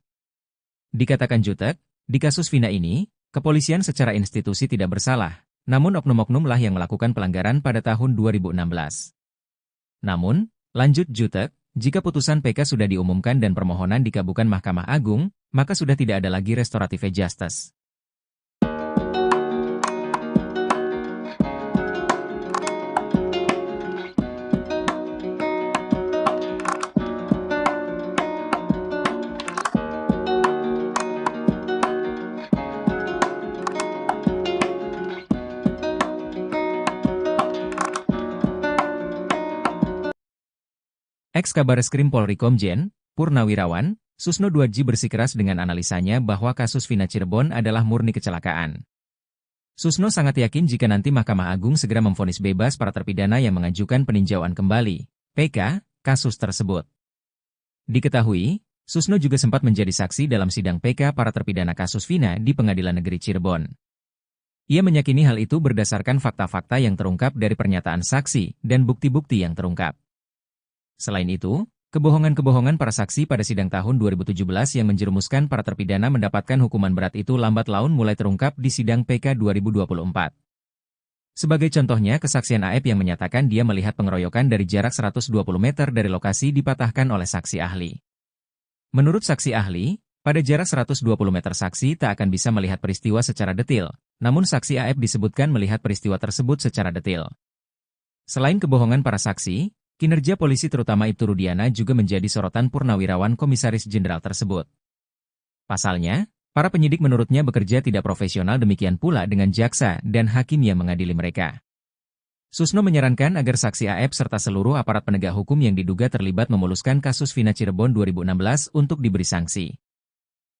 Dikatakan Jutek, di kasus Vina ini, kepolisian secara institusi tidak bersalah, namun oknum-oknum lah yang melakukan pelanggaran pada tahun 2016. Namun, lanjut Jutek, jika putusan PK sudah diumumkan dan permohonan dikabulkan Mahkamah Agung, maka sudah tidak ada lagi restorative justice. Ex-Kabareskrim Polri Komjen, Purnawirawan, Susno Duadji bersikeras dengan analisanya bahwa kasus Vina Cirebon adalah murni kecelakaan. Susno sangat yakin jika nanti Mahkamah Agung segera memvonis bebas para terpidana yang mengajukan peninjauan kembali, PK, kasus tersebut. Diketahui, Susno juga sempat menjadi saksi dalam sidang PK para terpidana kasus Vina di Pengadilan Negeri Cirebon. Ia meyakini hal itu berdasarkan fakta-fakta yang terungkap dari pernyataan saksi dan bukti-bukti yang terungkap. Selain itu, kebohongan-kebohongan para saksi pada sidang tahun 2017 yang menjerumuskan para terpidana mendapatkan hukuman berat itu lambat laun mulai terungkap di sidang PK 2024. Sebagai contohnya, kesaksian AF yang menyatakan dia melihat pengeroyokan dari jarak 120 meter dari lokasi dipatahkan oleh saksi ahli. Menurut saksi ahli, pada jarak 120 meter saksi tak akan bisa melihat peristiwa secara detail, namun saksi AF disebutkan melihat peristiwa tersebut secara detail. Selain kebohongan para saksi, kinerja polisi terutama Ibtu Rudiana juga menjadi sorotan Purnawirawan Komisaris Jenderal tersebut. Pasalnya, para penyidik menurutnya bekerja tidak profesional, demikian pula dengan jaksa dan hakim yang mengadili mereka. Susno menyarankan agar saksi AF serta seluruh aparat penegak hukum yang diduga terlibat memuluskan kasus Vina Cirebon 2016 untuk diberi sanksi.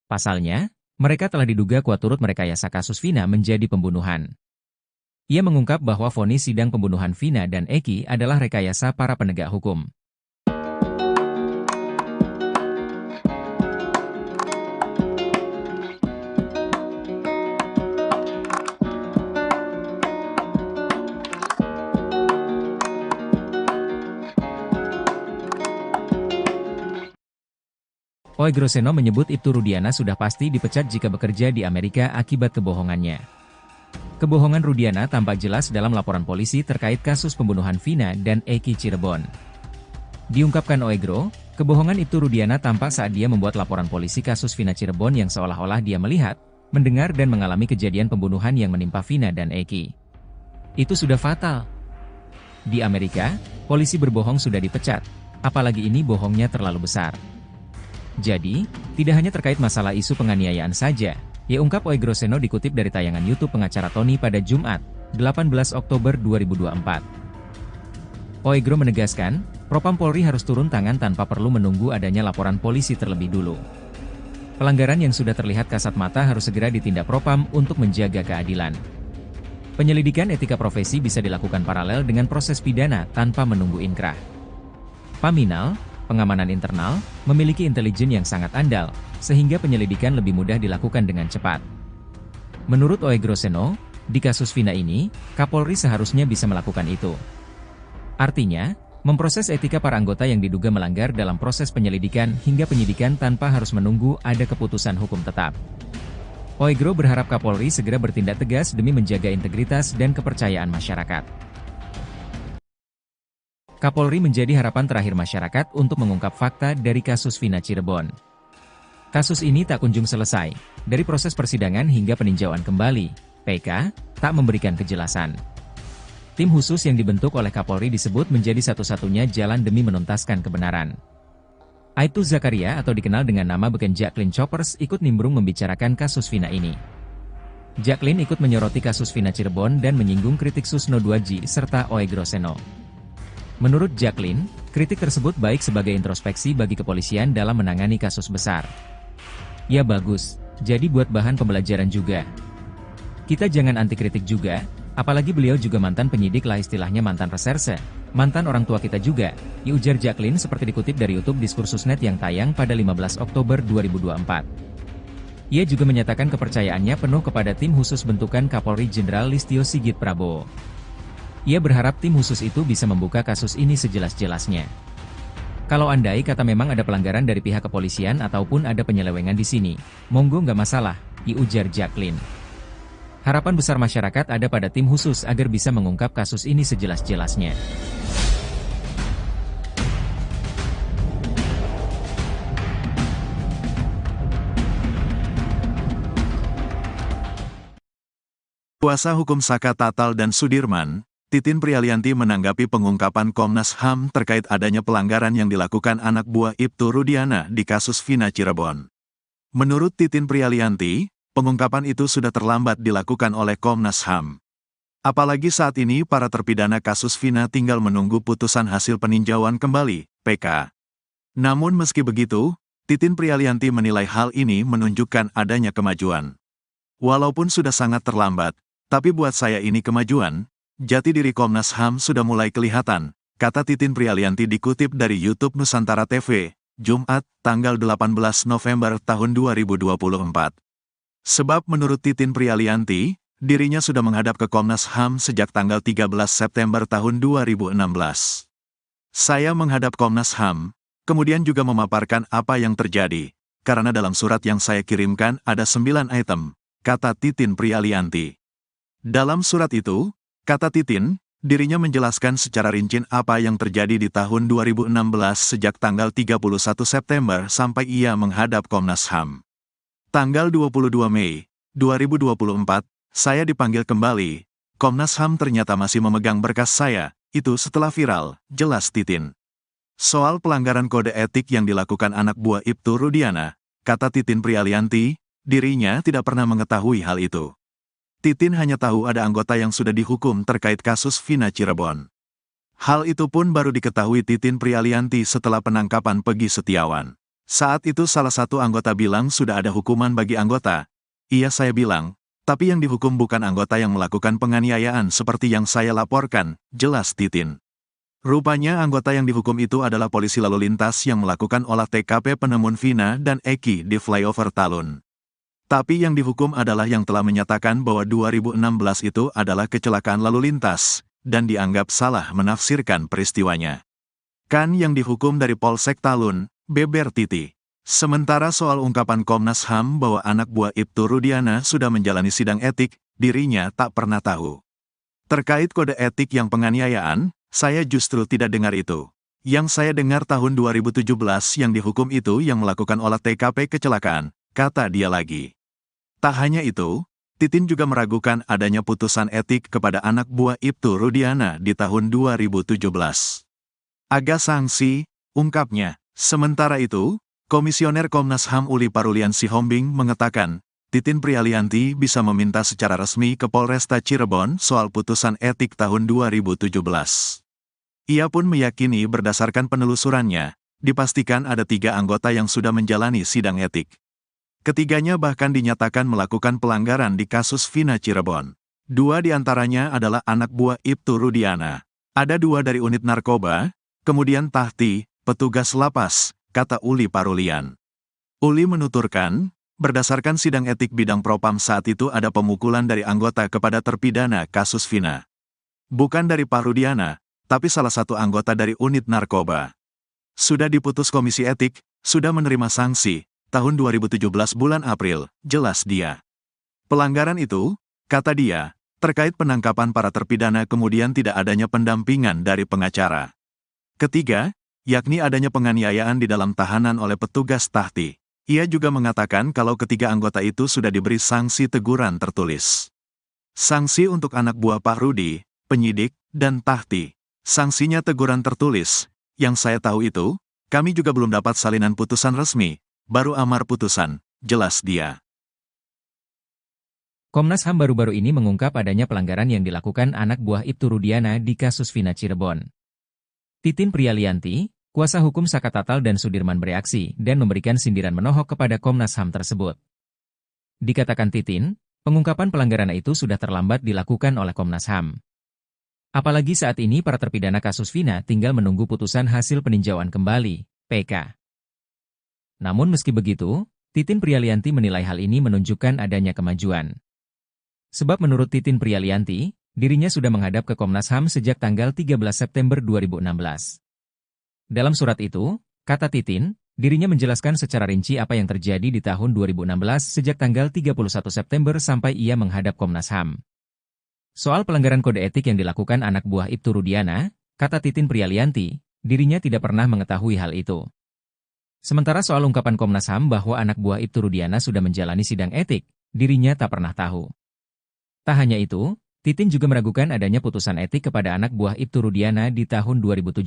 Pasalnya, mereka telah diduga kuat turut merekayasa kasus Vina menjadi pembunuhan. Ia mengungkap bahwa vonis sidang pembunuhan Vina dan Eki adalah rekayasa para penegak hukum. Oegroseno menyebut Ibtu Rudiana sudah pasti dipecat jika bekerja di Amerika akibat kebohongannya. Kebohongan Rudiana tampak jelas dalam laporan polisi terkait kasus pembunuhan Vina dan Eki Cirebon. Diungkapkan Oegro, kebohongan Ibtu Rudiana tampak saat dia membuat laporan polisi kasus Vina Cirebon yang seolah-olah dia melihat, mendengar dan mengalami kejadian pembunuhan yang menimpa Vina dan Eki. Itu sudah fatal. Di Amerika, polisi berbohong sudah dipecat, apalagi ini bohongnya terlalu besar. Jadi, tidak hanya terkait masalah isu penganiayaan saja, ya ungkap Oegroseno dikutip dari tayangan YouTube pengacara Tony pada Jumat, 18 Oktober 2024. Oegro menegaskan, Propam Polri harus turun tangan tanpa perlu menunggu adanya laporan polisi terlebih dulu. Pelanggaran yang sudah terlihat kasat mata harus segera ditindak Propam untuk menjaga keadilan. Penyelidikan etika profesi bisa dilakukan paralel dengan proses pidana tanpa menunggu inkrah. Paminal, pengamanan internal, memiliki intelijen yang sangat andal, sehingga penyelidikan lebih mudah dilakukan dengan cepat. Menurut Oegroseno, di kasus Vina ini, Kapolri seharusnya bisa melakukan itu. Artinya, memproses etika para anggota yang diduga melanggar dalam proses penyelidikan hingga penyidikan tanpa harus menunggu ada keputusan hukum tetap. Oegro berharap Kapolri segera bertindak tegas demi menjaga integritas dan kepercayaan masyarakat. Kapolri menjadi harapan terakhir masyarakat untuk mengungkap fakta dari kasus Vina Cirebon. Kasus ini tak kunjung selesai, dari proses persidangan hingga peninjauan kembali, PK tak memberikan kejelasan. Tim khusus yang dibentuk oleh Kapolri disebut menjadi satu-satunya jalan demi menuntaskan kebenaran. Aibtu Zakaria atau dikenal dengan nama beken Jacqueline Choppers ikut nimbrung membicarakan kasus Vina ini. Jacqueline ikut menyoroti kasus Vina Cirebon dan menyinggung kritik Susno Duaji serta Oegroseno. Menurut Jacqueline, kritik tersebut baik sebagai introspeksi bagi kepolisian dalam menangani kasus besar. Ya bagus, jadi buat bahan pembelajaran juga. Kita jangan anti kritik juga, apalagi beliau juga mantan penyidik lah, istilahnya mantan reserse, mantan orang tua kita juga, ujar Jacqueline seperti dikutip dari YouTube Diskursusnet yang tayang pada 15 Oktober 2024. Ia juga menyatakan kepercayaannya penuh kepada tim khusus bentukan Kapolri Jenderal Listio Sigit Prabowo. Ia berharap tim khusus itu bisa membuka kasus ini sejelas-jelasnya. Kalau andai kata memang ada pelanggaran dari pihak kepolisian ataupun ada penyelewengan di sini, monggo nggak masalah, ujar Jacqueline. Harapan besar masyarakat ada pada tim khusus agar bisa mengungkap kasus ini sejelas-jelasnya. Kuasa hukum Saka Tatal dan Sudirman, Titin Prialianti menanggapi pengungkapan Komnas HAM terkait adanya pelanggaran yang dilakukan anak buah Ibtu Rudiana di kasus Vina Cirebon. Menurut Titin Prialianti, pengungkapan itu sudah terlambat dilakukan oleh Komnas HAM. Apalagi saat ini para terpidana kasus Vina tinggal menunggu putusan hasil peninjauan kembali, PK. Namun meski begitu, Titin Prialianti menilai hal ini menunjukkan adanya kemajuan. Walaupun sudah sangat terlambat, tapi buat saya ini kemajuan. Jati diri Komnas HAM sudah mulai kelihatan, kata Titin Prialianti dikutip dari YouTube Nusantara TV, Jumat, tanggal 18 November tahun 2024. Sebab menurut Titin Prialianti, dirinya sudah menghadap ke Komnas HAM sejak tanggal 13 September tahun 2016. Saya menghadap Komnas HAM, kemudian juga memaparkan apa yang terjadi, karena dalam surat yang saya kirimkan ada 9 item, kata Titin Prialianti. Dalam surat itu, Kata Titin, dirinya menjelaskan secara rinci apa yang terjadi di tahun 2016 sejak tanggal 31 September sampai ia menghadap Komnas HAM. Tanggal 22 Mei 2024, saya dipanggil kembali. Komnas HAM ternyata masih memegang berkas saya, itu setelah viral, jelas Titin. Soal pelanggaran kode etik yang dilakukan anak buah Ibtu Rudiana, kata Titin Prialianti, dirinya tidak pernah mengetahui hal itu. Titin hanya tahu ada anggota yang sudah dihukum terkait kasus Vina Cirebon. Hal itu pun baru diketahui Titin Prialianti setelah penangkapan Peggy Setiawan. Saat itu salah satu anggota bilang sudah ada hukuman bagi anggota. Iya, saya bilang, tapi yang dihukum bukan anggota yang melakukan penganiayaan seperti yang saya laporkan, jelas Titin. Rupanya anggota yang dihukum itu adalah polisi lalu lintas yang melakukan olah TKP penemuan Vina dan Eki di flyover Talun. Tapi yang dihukum adalah yang telah menyatakan bahwa 2016 itu adalah kecelakaan lalu lintas, dan dianggap salah menafsirkan peristiwanya. Kan yang dihukum dari Polsek Talun, beber Titi. Sementara soal ungkapan Komnas HAM bahwa anak buah Ibtu Rudiana sudah menjalani sidang etik, dirinya tak pernah tahu. Terkait kode etik yang penganiayaan, saya justru tidak dengar itu. Yang saya dengar tahun 2017 yang dihukum itu yang melakukan olah TKP kecelakaan, kata dia lagi. Tak hanya itu, Titin juga meragukan adanya putusan etik kepada anak buah Ibtu Rudiana di tahun 2017. Agak sanksi, ungkapnya. Sementara itu, Komisioner Komnas HAM Uli Parulian Sihombing mengatakan, Titin Prialianti bisa meminta secara resmi ke Polresta Cirebon soal putusan etik tahun 2017. Ia pun meyakini berdasarkan penelusurannya, dipastikan ada 3 anggota yang sudah menjalani sidang etik. Ketiganya bahkan dinyatakan melakukan pelanggaran di kasus Vina Cirebon. 2 diantaranya adalah anak buah Ibtu Rudiana. Ada 2 dari unit narkoba, kemudian Tahti, petugas lapas, kata Uli Parulian. Uli menuturkan, berdasarkan sidang etik bidang propam saat itu ada pemukulan dari anggota kepada terpidana kasus Vina. Bukan dari Pak Rudiana, tapi salah satu anggota dari unit narkoba. Sudah diputus komisi etik, sudah menerima sanksi, tahun 2017 bulan April, jelas dia. Pelanggaran itu, kata dia, terkait penangkapan para terpidana kemudian tidak adanya pendampingan dari pengacara. Ketiga, yakni adanya penganiayaan di dalam tahanan oleh petugas Tahti. Ia juga mengatakan kalau ketiga anggota itu sudah diberi sanksi teguran tertulis. Sanksi untuk anak buah Pak Rudi, penyidik, dan Tahti. Sanksinya teguran tertulis. Yang saya tahu itu, kami juga belum dapat salinan putusan resmi. Baru amar putusan, jelas dia. Komnas HAM baru-baru ini mengungkap adanya pelanggaran yang dilakukan anak buah Ibtu Rudiana di kasus Vina Cirebon. Titin Prialianti, kuasa hukum Saka Tatal dan Sudirman bereaksi dan memberikan sindiran menohok kepada Komnas HAM tersebut. Dikatakan Titin, pengungkapan pelanggaran itu sudah terlambat dilakukan oleh Komnas HAM. Apalagi saat ini para terpidana kasus Vina tinggal menunggu putusan hasil peninjauan kembali, PK. Namun meski begitu, Titin Prialianti menilai hal ini menunjukkan adanya kemajuan. Sebab menurut Titin Prialianti, dirinya sudah menghadap ke Komnas HAM sejak tanggal 13 September 2016. Dalam surat itu, kata Titin, dirinya menjelaskan secara rinci apa yang terjadi di tahun 2016 sejak tanggal 31 September sampai ia menghadap Komnas HAM. Soal pelanggaran kode etik yang dilakukan anak buah Ibtu Rudiana, kata Titin Prialianti, dirinya tidak pernah mengetahui hal itu. Sementara soal ungkapan Komnas HAM bahwa anak buah Ibtu Rudiana sudah menjalani sidang etik, dirinya tak pernah tahu. Tak hanya itu, Titin juga meragukan adanya putusan etik kepada anak buah Ibtu Rudiana di tahun 2017.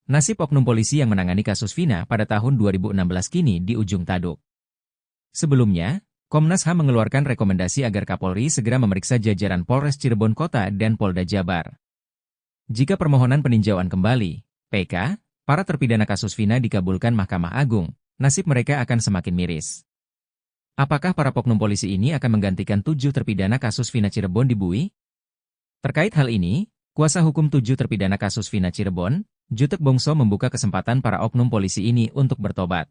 Nasib oknum polisi yang menangani kasus Vina pada tahun 2016 kini di ujung tanduk. Sebelumnya, Komnas HAM mengeluarkan rekomendasi agar Kapolri segera memeriksa jajaran Polres Cirebon Kota dan Polda Jabar. Jika permohonan peninjauan kembali, PK, para terpidana kasus Vina dikabulkan Mahkamah Agung, nasib mereka akan semakin miris. Apakah para oknum polisi ini akan menggantikan 7 terpidana kasus Vina Cirebon di Bui? Terkait hal ini, kuasa hukum 7 terpidana kasus Vina Cirebon, Jutek Bongso membuka kesempatan para oknum polisi ini untuk bertobat.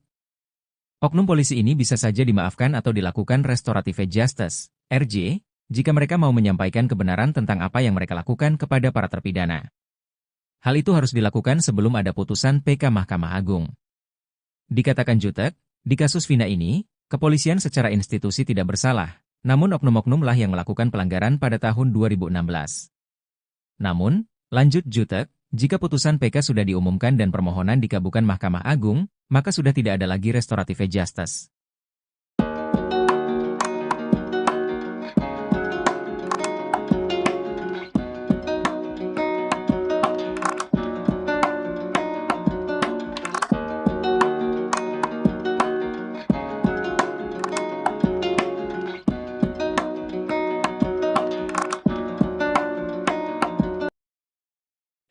Oknum polisi ini bisa saja dimaafkan atau dilakukan restoratif justice, RJ, jika mereka mau menyampaikan kebenaran tentang apa yang mereka lakukan kepada para terpidana. Hal itu harus dilakukan sebelum ada putusan PK Mahkamah Agung. Dikatakan Jutek, di kasus Vina ini, kepolisian secara institusi tidak bersalah, namun oknum-oknum lah yang melakukan pelanggaran pada tahun 2016. Namun, lanjut Jutek, jika putusan PK sudah diumumkan dan permohonan dikabulkan Mahkamah Agung, maka sudah tidak ada lagi restoratif justice.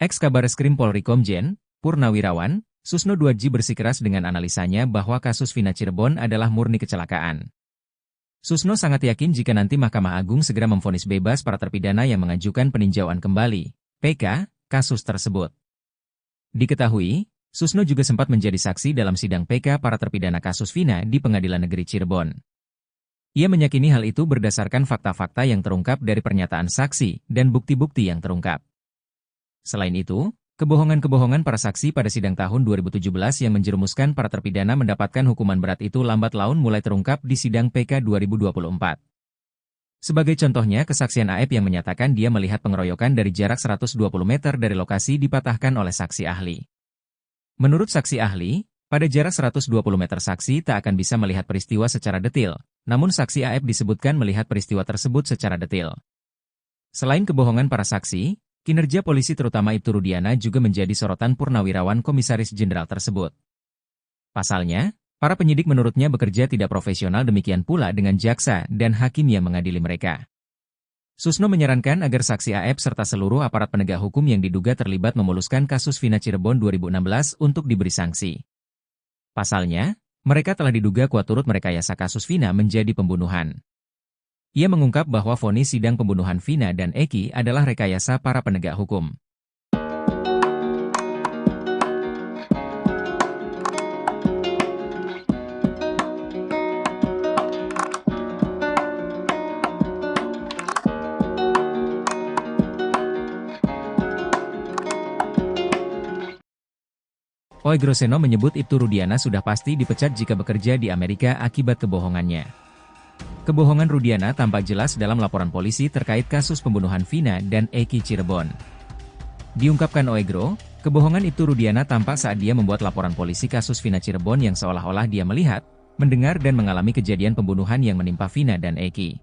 Ex-Kabareskrim Polri Komjen, Purnawirawan, Susno Duaji bersikeras dengan analisanya bahwa kasus Vina Cirebon adalah murni kecelakaan. Susno sangat yakin jika nanti Mahkamah Agung segera memvonis bebas para terpidana yang mengajukan peninjauan kembali, PK, kasus tersebut. Diketahui, Susno juga sempat menjadi saksi dalam sidang PK para terpidana kasus Vina di Pengadilan Negeri Cirebon. Ia meyakini hal itu berdasarkan fakta-fakta yang terungkap dari pernyataan saksi dan bukti-bukti yang terungkap. Selain itu, kebohongan-kebohongan para saksi pada sidang tahun 2017 yang menjerumuskan para terpidana mendapatkan hukuman berat itu lambat laun mulai terungkap di sidang PK 2024. Sebagai contohnya, kesaksian AF yang menyatakan dia melihat pengeroyokan dari jarak 120 meter dari lokasi dipatahkan oleh saksi ahli. Menurut saksi ahli, pada jarak 120 meter saksi tak akan bisa melihat peristiwa secara detil, namun saksi AF disebutkan melihat peristiwa tersebut secara detil. Selain kebohongan para saksi, kinerja polisi terutama Ibtu Rudiana juga menjadi sorotan Purnawirawan Komisaris Jenderal tersebut. Pasalnya, para penyidik menurutnya bekerja tidak profesional, demikian pula dengan jaksa dan hakim yang mengadili mereka. Susno menyarankan agar saksi AF serta seluruh aparat penegak hukum yang diduga terlibat memuluskan kasus Vina Cirebon 2016 untuk diberi sanksi. Pasalnya, mereka telah diduga kuat turut merekayasa kasus Vina menjadi pembunuhan. Ia mengungkap bahwa vonis sidang pembunuhan Vina dan Eki adalah rekayasa para penegak hukum. Oegroseno menyebut Ibtu Rudiana sudah pasti dipecat jika bekerja di Amerika akibat kebohongannya. Kebohongan Rudiana tampak jelas dalam laporan polisi terkait kasus pembunuhan Vina dan Eki Cirebon. Diungkapkan Oegro, kebohongan Ibtu Rudiana tampak saat dia membuat laporan polisi kasus Vina Cirebon yang seolah-olah dia melihat, mendengar dan mengalami kejadian pembunuhan yang menimpa Vina dan Eki.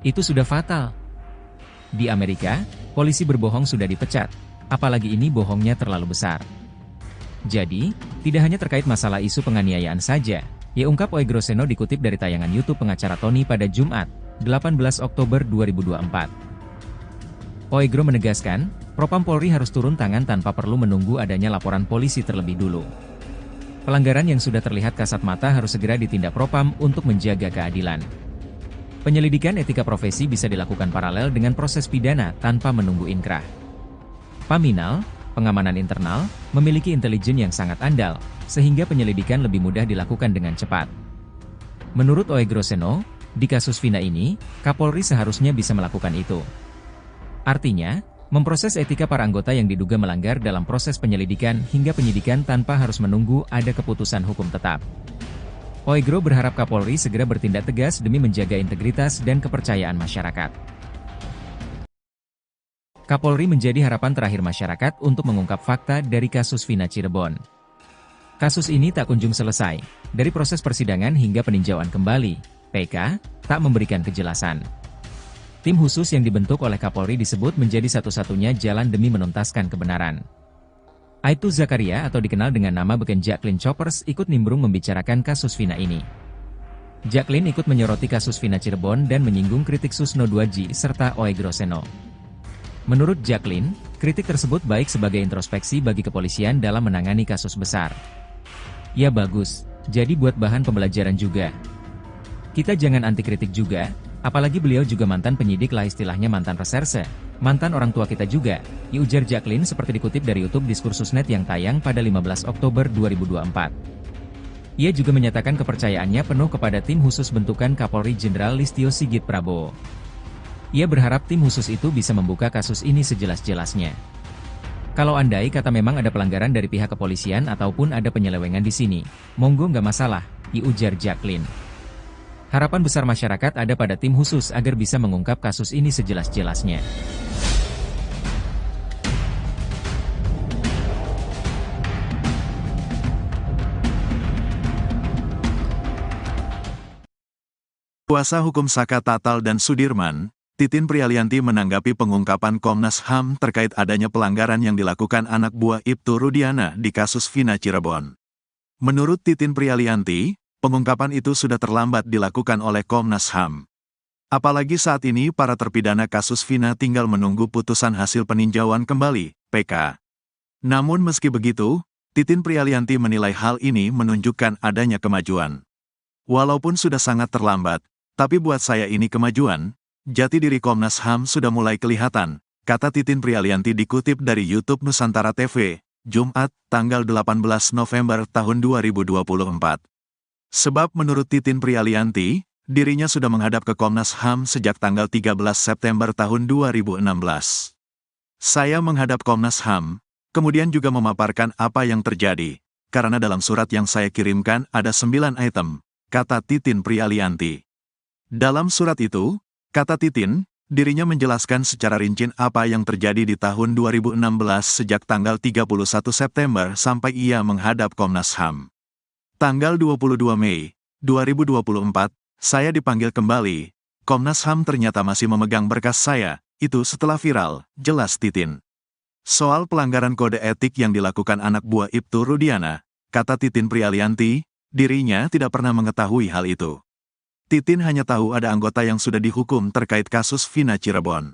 Itu sudah fatal. Di Amerika, polisi berbohong sudah dipecat, apalagi ini bohongnya terlalu besar. Jadi, tidak hanya terkait masalah isu penganiayaan saja, ya ungkap Oegroseno dikutip dari tayangan YouTube pengacara Tony pada Jumat, 18 Oktober 2024. Oegro menegaskan, Propam Polri harus turun tangan tanpa perlu menunggu adanya laporan polisi terlebih dulu. Pelanggaran yang sudah terlihat kasat mata harus segera ditindak Propam untuk menjaga keadilan. Penyelidikan etika profesi bisa dilakukan paralel dengan proses pidana tanpa menunggu inkrah. Paminal, pengamanan internal, memiliki intelijen yang sangat andal, sehingga penyelidikan lebih mudah dilakukan dengan cepat. Menurut Oegroseno, di kasus Vina ini, Kapolri seharusnya bisa melakukan itu. Artinya, memproses etika para anggota yang diduga melanggar dalam proses penyelidikan hingga penyidikan tanpa harus menunggu ada keputusan hukum tetap. Oegro berharap Kapolri segera bertindak tegas demi menjaga integritas dan kepercayaan masyarakat. Kapolri menjadi harapan terakhir masyarakat untuk mengungkap fakta dari kasus Vina Cirebon. Kasus ini tak kunjung selesai, dari proses persidangan hingga peninjauan kembali, PK, tak memberikan kejelasan. Tim khusus yang dibentuk oleh Kapolri disebut menjadi satu-satunya jalan demi menuntaskan kebenaran. Aibtu Zakaria atau dikenal dengan nama beken Jacqueline Choppers ikut nimbrung membicarakan kasus Vina ini. Jacqueline ikut menyoroti kasus Vina Cirebon dan menyinggung kritik Susno Duaji serta Oegroseno. Menurut Jacqueline, kritik tersebut baik sebagai introspeksi bagi kepolisian dalam menangani kasus besar. Ya bagus, jadi buat bahan pembelajaran juga. Kita jangan anti kritik juga, apalagi beliau juga mantan penyidik lah istilahnya mantan reserse, mantan orang tua kita juga, ujar Jacqueline seperti dikutip dari YouTube Diskursusnet yang tayang pada 15 Oktober 2024. Ia juga menyatakan kepercayaannya penuh kepada tim khusus bentukan Kapolri Jenderal Listio Sigit Prabowo. Ia berharap tim khusus itu bisa membuka kasus ini sejelas-jelasnya. Kalau andai kata memang ada pelanggaran dari pihak kepolisian ataupun ada penyelewengan di sini, monggo nggak masalah, ujar Jacqueline. Harapan besar masyarakat ada pada tim khusus agar bisa mengungkap kasus ini sejelas-jelasnya. Kuasa hukum Saka Tatal dan Sudirman, Titin Prialianti menanggapi pengungkapan Komnas HAM terkait adanya pelanggaran yang dilakukan anak buah Ibtu Rudiana di kasus Vina Cirebon. Menurut Titin Prialianti, pengungkapan itu sudah terlambat dilakukan oleh Komnas HAM. Apalagi saat ini para terpidana kasus Vina tinggal menunggu putusan hasil peninjauan kembali, PK. Namun meski begitu, Titin Prialianti menilai hal ini menunjukkan adanya kemajuan. Walaupun sudah sangat terlambat, tapi buat saya ini kemajuan, jati diri Komnas HAM sudah mulai kelihatan, kata Titin Prialianti dikutip dari YouTube Nusantara TV, Jumat, tanggal 18 November tahun 2024. Sebab menurut Titin Prialianti, dirinya sudah menghadap ke Komnas HAM sejak tanggal 13 September tahun 2016. Saya menghadap Komnas HAM, kemudian juga memaparkan apa yang terjadi, karena dalam surat yang saya kirimkan ada 9 item, kata Titin Prialianti. Dalam surat itu, kata Titin, dirinya menjelaskan secara rinci apa yang terjadi di tahun 2016 sejak tanggal 31 September sampai ia menghadap Komnas HAM. Tanggal 22 Mei 2024, saya dipanggil kembali. Komnas HAM ternyata masih memegang berkas saya, itu setelah viral, jelas Titin. Soal pelanggaran kode etik yang dilakukan anak buah Ibtu Rudiana, kata Titin Prialianti, dirinya tidak pernah mengetahui hal itu. Titin hanya tahu ada anggota yang sudah dihukum terkait kasus Vina Cirebon.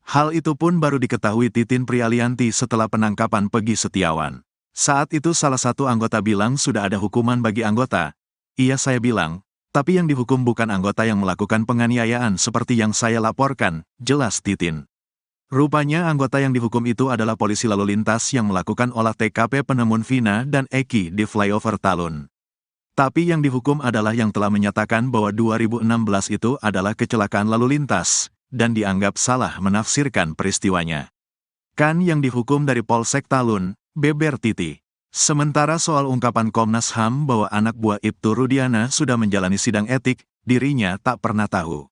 Hal itu pun baru diketahui Titin Prialianti setelah penangkapan Peggy Setiawan. Saat itu salah satu anggota bilang sudah ada hukuman bagi anggota. Iya saya bilang, tapi yang dihukum bukan anggota yang melakukan penganiayaan seperti yang saya laporkan, jelas Titin. Rupanya anggota yang dihukum itu adalah polisi lalu lintas yang melakukan olah TKP penemuan Vina dan Eki di flyover Talun. Tapi yang dihukum adalah yang telah menyatakan bahwa 2016 itu adalah kecelakaan lalu lintas, dan dianggap salah menafsirkan peristiwanya. Kan yang dihukum dari Polsek Talun, beber Titi. Sementara soal ungkapan Komnas HAM bahwa anak buah Ibtu Rudiana sudah menjalani sidang etik, dirinya tak pernah tahu.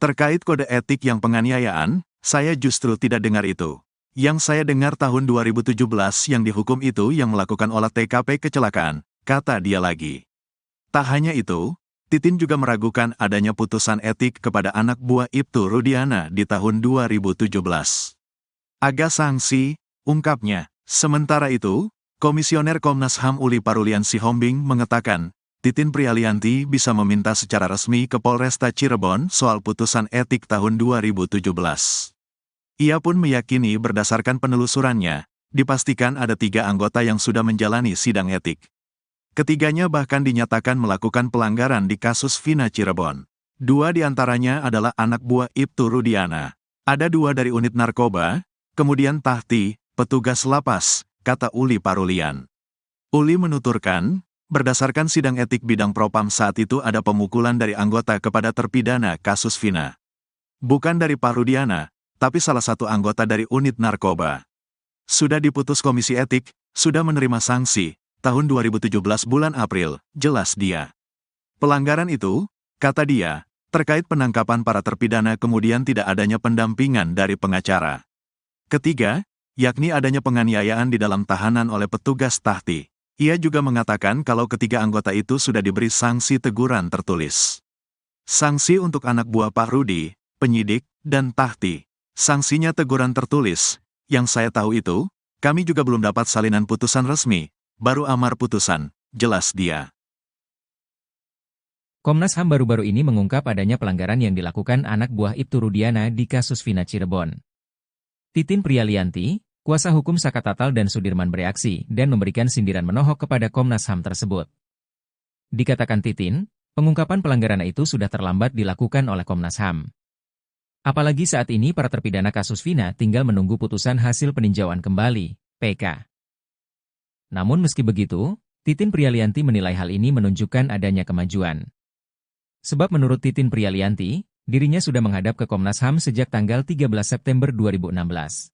Terkait kode etik yang penganiayaan, saya justru tidak dengar itu. Yang saya dengar tahun 2017 yang dihukum itu yang melakukan olah TKP kecelakaan, kata dia lagi. Tak hanya itu, Titin juga meragukan adanya putusan etik kepada anak buah Ibtu Rudiana di tahun 2017. Agak sanksi, ungkapnya. Sementara itu, Komisioner Komnas HAM Uli Parulian Sihombing mengatakan, Titin Prialianti bisa meminta secara resmi ke Polresta Cirebon soal putusan etik tahun 2017. Ia pun meyakini berdasarkan penelusurannya, dipastikan ada 3 anggota yang sudah menjalani sidang etik. Ketiganya bahkan dinyatakan melakukan pelanggaran di kasus Vina Cirebon. 2 diantaranya adalah anak buah Ibtu Rudiana. Ada 2 dari unit narkoba, kemudian Tahti, petugas lapas, kata Uli Parulian. Uli menuturkan, berdasarkan sidang etik bidang propam saat itu ada pemukulan dari anggota kepada terpidana kasus Vina. Bukan dari Pak Rudiana, tapi salah satu anggota dari unit narkoba. Sudah diputus komisi etik, sudah menerima sanksi, tahun 2017 bulan April, jelas dia. Pelanggaran itu, kata dia, terkait penangkapan para terpidana kemudian tidak adanya pendampingan dari pengacara. Ketiga, yakni adanya penganiayaan di dalam tahanan oleh petugas Tahti. Ia juga mengatakan kalau ketiga anggota itu sudah diberi sanksi teguran tertulis. Sanksi untuk anak buah Pak Rudi, penyidik, dan Tahti. Sanksinya teguran tertulis. Yang saya tahu itu, kami juga belum dapat salinan putusan resmi. Baru amar putusan, jelas dia. Komnas HAM baru-baru ini mengungkap adanya pelanggaran yang dilakukan anak buah Ibtu Rudiana di kasus Vina Cirebon. Titin Prialianti, kuasa hukum Saka Tatal dan Sudirman bereaksi dan memberikan sindiran menohok kepada Komnas HAM tersebut. Dikatakan Titin, pengungkapan pelanggaran itu sudah terlambat dilakukan oleh Komnas HAM. Apalagi saat ini para terpidana kasus Vina tinggal menunggu putusan hasil peninjauan kembali, PK. Namun meski begitu, Titin Prialianti menilai hal ini menunjukkan adanya kemajuan. Sebab menurut Titin Prialianti, dirinya sudah menghadap ke Komnas HAM sejak tanggal 13 September 2016.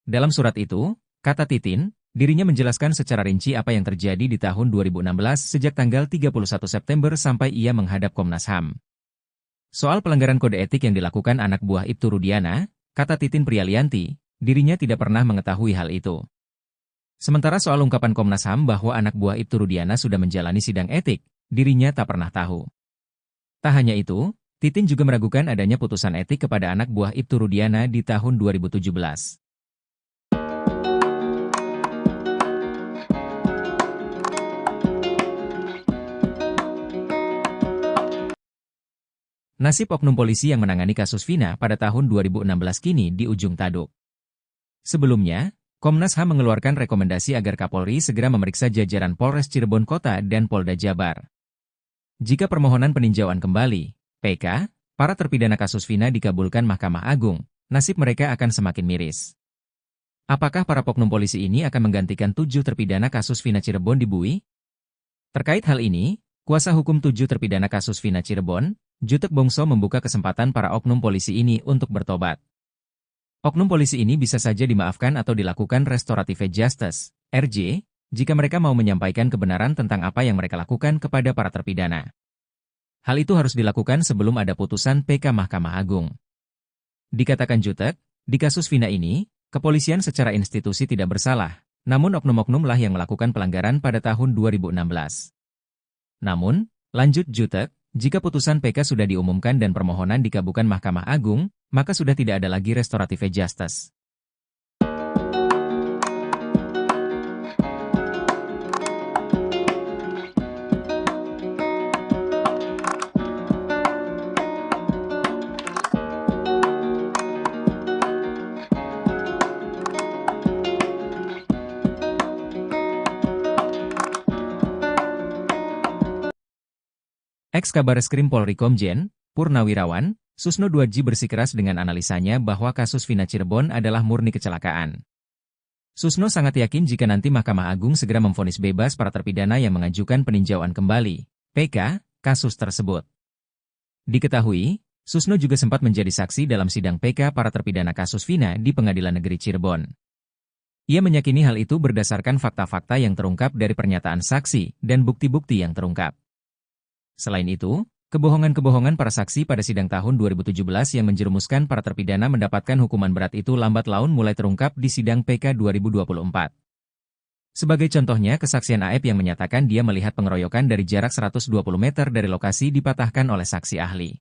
Dalam surat itu, kata Titin, dirinya menjelaskan secara rinci apa yang terjadi di tahun 2016 sejak tanggal 31 September sampai ia menghadap Komnas HAM. Soal pelanggaran kode etik yang dilakukan anak buah Ibtu Rudiana, kata Titin Prialianti, dirinya tidak pernah mengetahui hal itu. Sementara soal ungkapan Komnas HAM bahwa anak buah Ibtu Rudiana sudah menjalani sidang etik, dirinya tak pernah tahu. Tak hanya itu, Titin juga meragukan adanya putusan etik kepada anak buah Ibtu Rudiana di tahun 2017. Nasib oknum polisi yang menangani kasus Vina pada tahun 2016 kini di ujung tanduk. Sebelumnya, Komnas HAM mengeluarkan rekomendasi agar Kapolri segera memeriksa jajaran Polres Cirebon Kota dan Polda Jabar. Jika permohonan peninjauan kembali, PK, para terpidana kasus Vina dikabulkan Mahkamah Agung, nasib mereka akan semakin miris. Apakah para oknum polisi ini akan menggantikan 7 terpidana kasus Vina Cirebon di Bui? Terkait hal ini, kuasa hukum 7 terpidana kasus Vina Cirebon, Jutek Bongso membuka kesempatan para oknum polisi ini untuk bertobat. Oknum polisi ini bisa saja dimaafkan atau dilakukan restoratif justice, RJ, jika mereka mau menyampaikan kebenaran tentang apa yang mereka lakukan kepada para terpidana. Hal itu harus dilakukan sebelum ada putusan PK Mahkamah Agung. Dikatakan Jutek, di kasus Vina ini, kepolisian secara institusi tidak bersalah, namun oknum-oknumlah yang melakukan pelanggaran pada tahun 2016. Namun, lanjut Jutek, jika putusan PK sudah diumumkan dan permohonan dikabulkan Mahkamah Agung, maka sudah tidak ada lagi restoratif justice. Ex-Kabareskrim Polri Komjen, Purnawirawan, Susno Duadji bersikeras dengan analisanya bahwa kasus Vina Cirebon adalah murni kecelakaan. Susno sangat yakin jika nanti Mahkamah Agung segera memvonis bebas para terpidana yang mengajukan peninjauan kembali, PK, kasus tersebut. Diketahui, Susno juga sempat menjadi saksi dalam sidang PK para terpidana kasus Vina di Pengadilan Negeri Cirebon. Ia meyakini hal itu berdasarkan fakta-fakta yang terungkap dari pernyataan saksi dan bukti-bukti yang terungkap. Selain itu, kebohongan-kebohongan para saksi pada sidang tahun 2017 yang menjerumuskan para terpidana mendapatkan hukuman berat itu lambat laun mulai terungkap di sidang PK 2024. Sebagai contohnya kesaksian AF yang menyatakan dia melihat pengeroyokan dari jarak 120 meter dari lokasi dipatahkan oleh saksi ahli.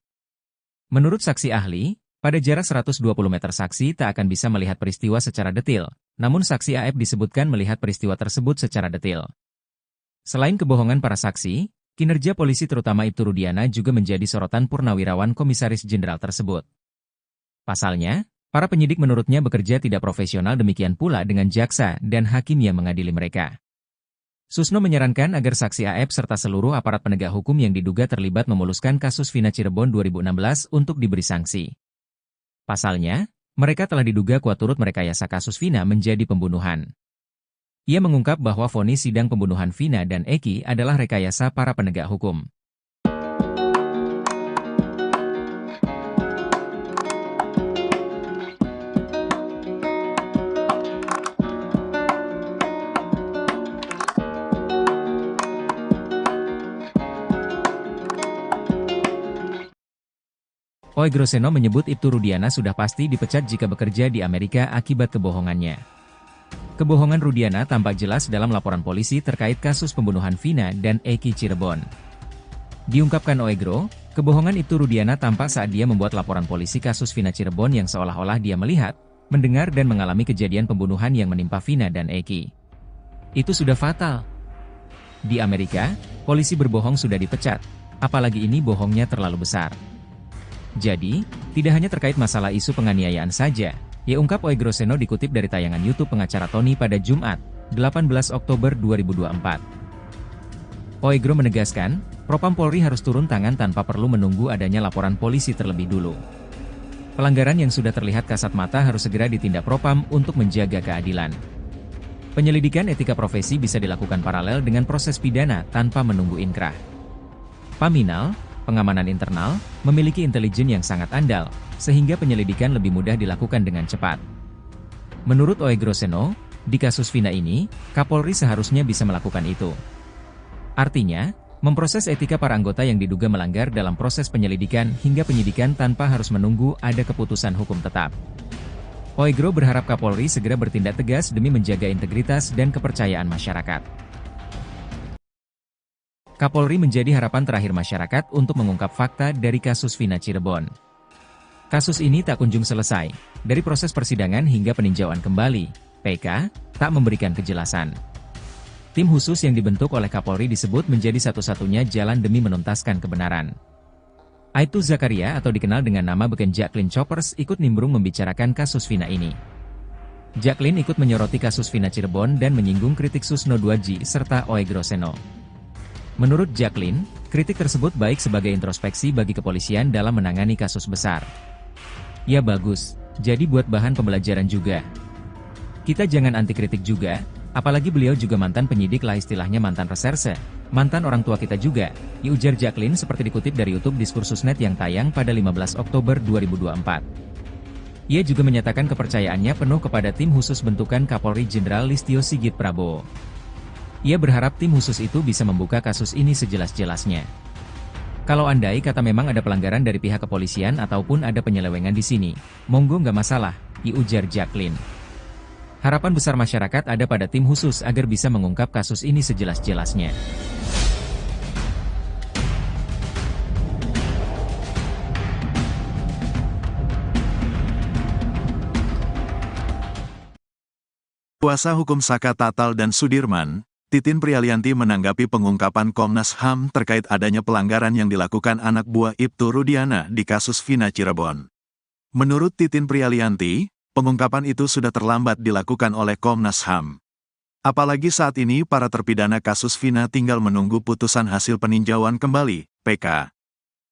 Menurut saksi ahli, pada jarak 120 meter saksi tak akan bisa melihat peristiwa secara detil, namun saksi AF disebutkan melihat peristiwa tersebut secara detil. Selain kebohongan para saksi, kinerja polisi terutama Ibtu Rudiana juga menjadi sorotan Purnawirawan Komisaris Jenderal tersebut. Pasalnya, para penyidik menurutnya bekerja tidak profesional, demikian pula dengan jaksa dan hakim yang mengadili mereka. Susno menyarankan agar saksi AF serta seluruh aparat penegak hukum yang diduga terlibat memuluskan kasus Vina Cirebon 2016 untuk diberi sanksi. Pasalnya, mereka telah diduga kuat turut merekayasa kasus Vina menjadi pembunuhan. Ia mengungkap bahwa vonis sidang pembunuhan Vina dan Eki adalah rekayasa para penegak hukum. Oegroseno menyebut Ibtu Rudiana sudah pasti dipecat jika bekerja di Amerika akibat kebohongannya. Kebohongan Rudiana tampak jelas dalam laporan polisi terkait kasus pembunuhan Vina dan Eki Cirebon. Diungkapkan Oegro, kebohongan Ibtu Rudiana tampak saat dia membuat laporan polisi kasus Vina Cirebon yang seolah-olah dia melihat, mendengar dan mengalami kejadian pembunuhan yang menimpa Vina dan Eki. Itu sudah fatal. Di Amerika, polisi berbohong sudah dipecat, apalagi ini bohongnya terlalu besar. Jadi, tidak hanya terkait masalah isu penganiayaan saja, ya ungkap Oegroseno dikutip dari tayangan YouTube pengacara Tony pada Jumat, 18 Oktober 2024. Oegro menegaskan, Propam Polri harus turun tangan tanpa perlu menunggu adanya laporan polisi terlebih dulu. Pelanggaran yang sudah terlihat kasat mata harus segera ditindak Propam untuk menjaga keadilan. Penyelidikan etika profesi bisa dilakukan paralel dengan proses pidana tanpa menunggu inkrah. Paminal, pengamanan internal, memiliki intelijen yang sangat andal, sehingga penyelidikan lebih mudah dilakukan dengan cepat. Menurut Oegroseno, di kasus Vina ini, Kapolri seharusnya bisa melakukan itu. Artinya, memproses etika para anggota yang diduga melanggar dalam proses penyelidikan hingga penyidikan tanpa harus menunggu ada keputusan hukum tetap. Oegro berharap Kapolri segera bertindak tegas demi menjaga integritas dan kepercayaan masyarakat. Kapolri menjadi harapan terakhir masyarakat untuk mengungkap fakta dari kasus Vina Cirebon. Kasus ini tak kunjung selesai. Dari proses persidangan hingga peninjauan kembali, PK tak memberikan kejelasan. Tim khusus yang dibentuk oleh Kapolri disebut menjadi satu-satunya jalan demi menuntaskan kebenaran. Aibtu Zakaria atau dikenal dengan nama beken Jacqueline Choppers ikut nimbrung membicarakan kasus Vina ini. Jacqueline ikut menyoroti kasus Vina Cirebon dan menyinggung kritik Susno 2G serta Oegroseno. Menurut Jacqueline, kritik tersebut baik sebagai introspeksi bagi kepolisian dalam menangani kasus besar. Ya bagus, jadi buat bahan pembelajaran juga. Kita jangan anti kritik juga, apalagi beliau juga mantan penyidik lah istilahnya mantan reserse, mantan orang tua kita juga, ujar Jacqueline seperti dikutip dari YouTube Diskursusnet yang tayang pada 15 Oktober 2024. Ia juga menyatakan kepercayaannya penuh kepada tim khusus bentukan Kapolri Jenderal Listio Sigit Prabowo. Ia berharap tim khusus itu bisa membuka kasus ini sejelas-jelasnya. Kalau andai kata memang ada pelanggaran dari pihak kepolisian ataupun ada penyelewengan di sini, monggo nggak masalah, ujar Jacqueline. Harapan besar masyarakat ada pada tim khusus agar bisa mengungkap kasus ini sejelas-jelasnya. Kuasa hukum Saka Tatal dan Sudirman, Titin Prialianti menanggapi pengungkapan Komnas HAM terkait adanya pelanggaran yang dilakukan anak buah Ibtu Rudiana di kasus Vina Cirebon. Menurut Titin Prialianti, pengungkapan itu sudah terlambat dilakukan oleh Komnas HAM. Apalagi saat ini para terpidana kasus Vina tinggal menunggu putusan hasil peninjauan kembali, PK.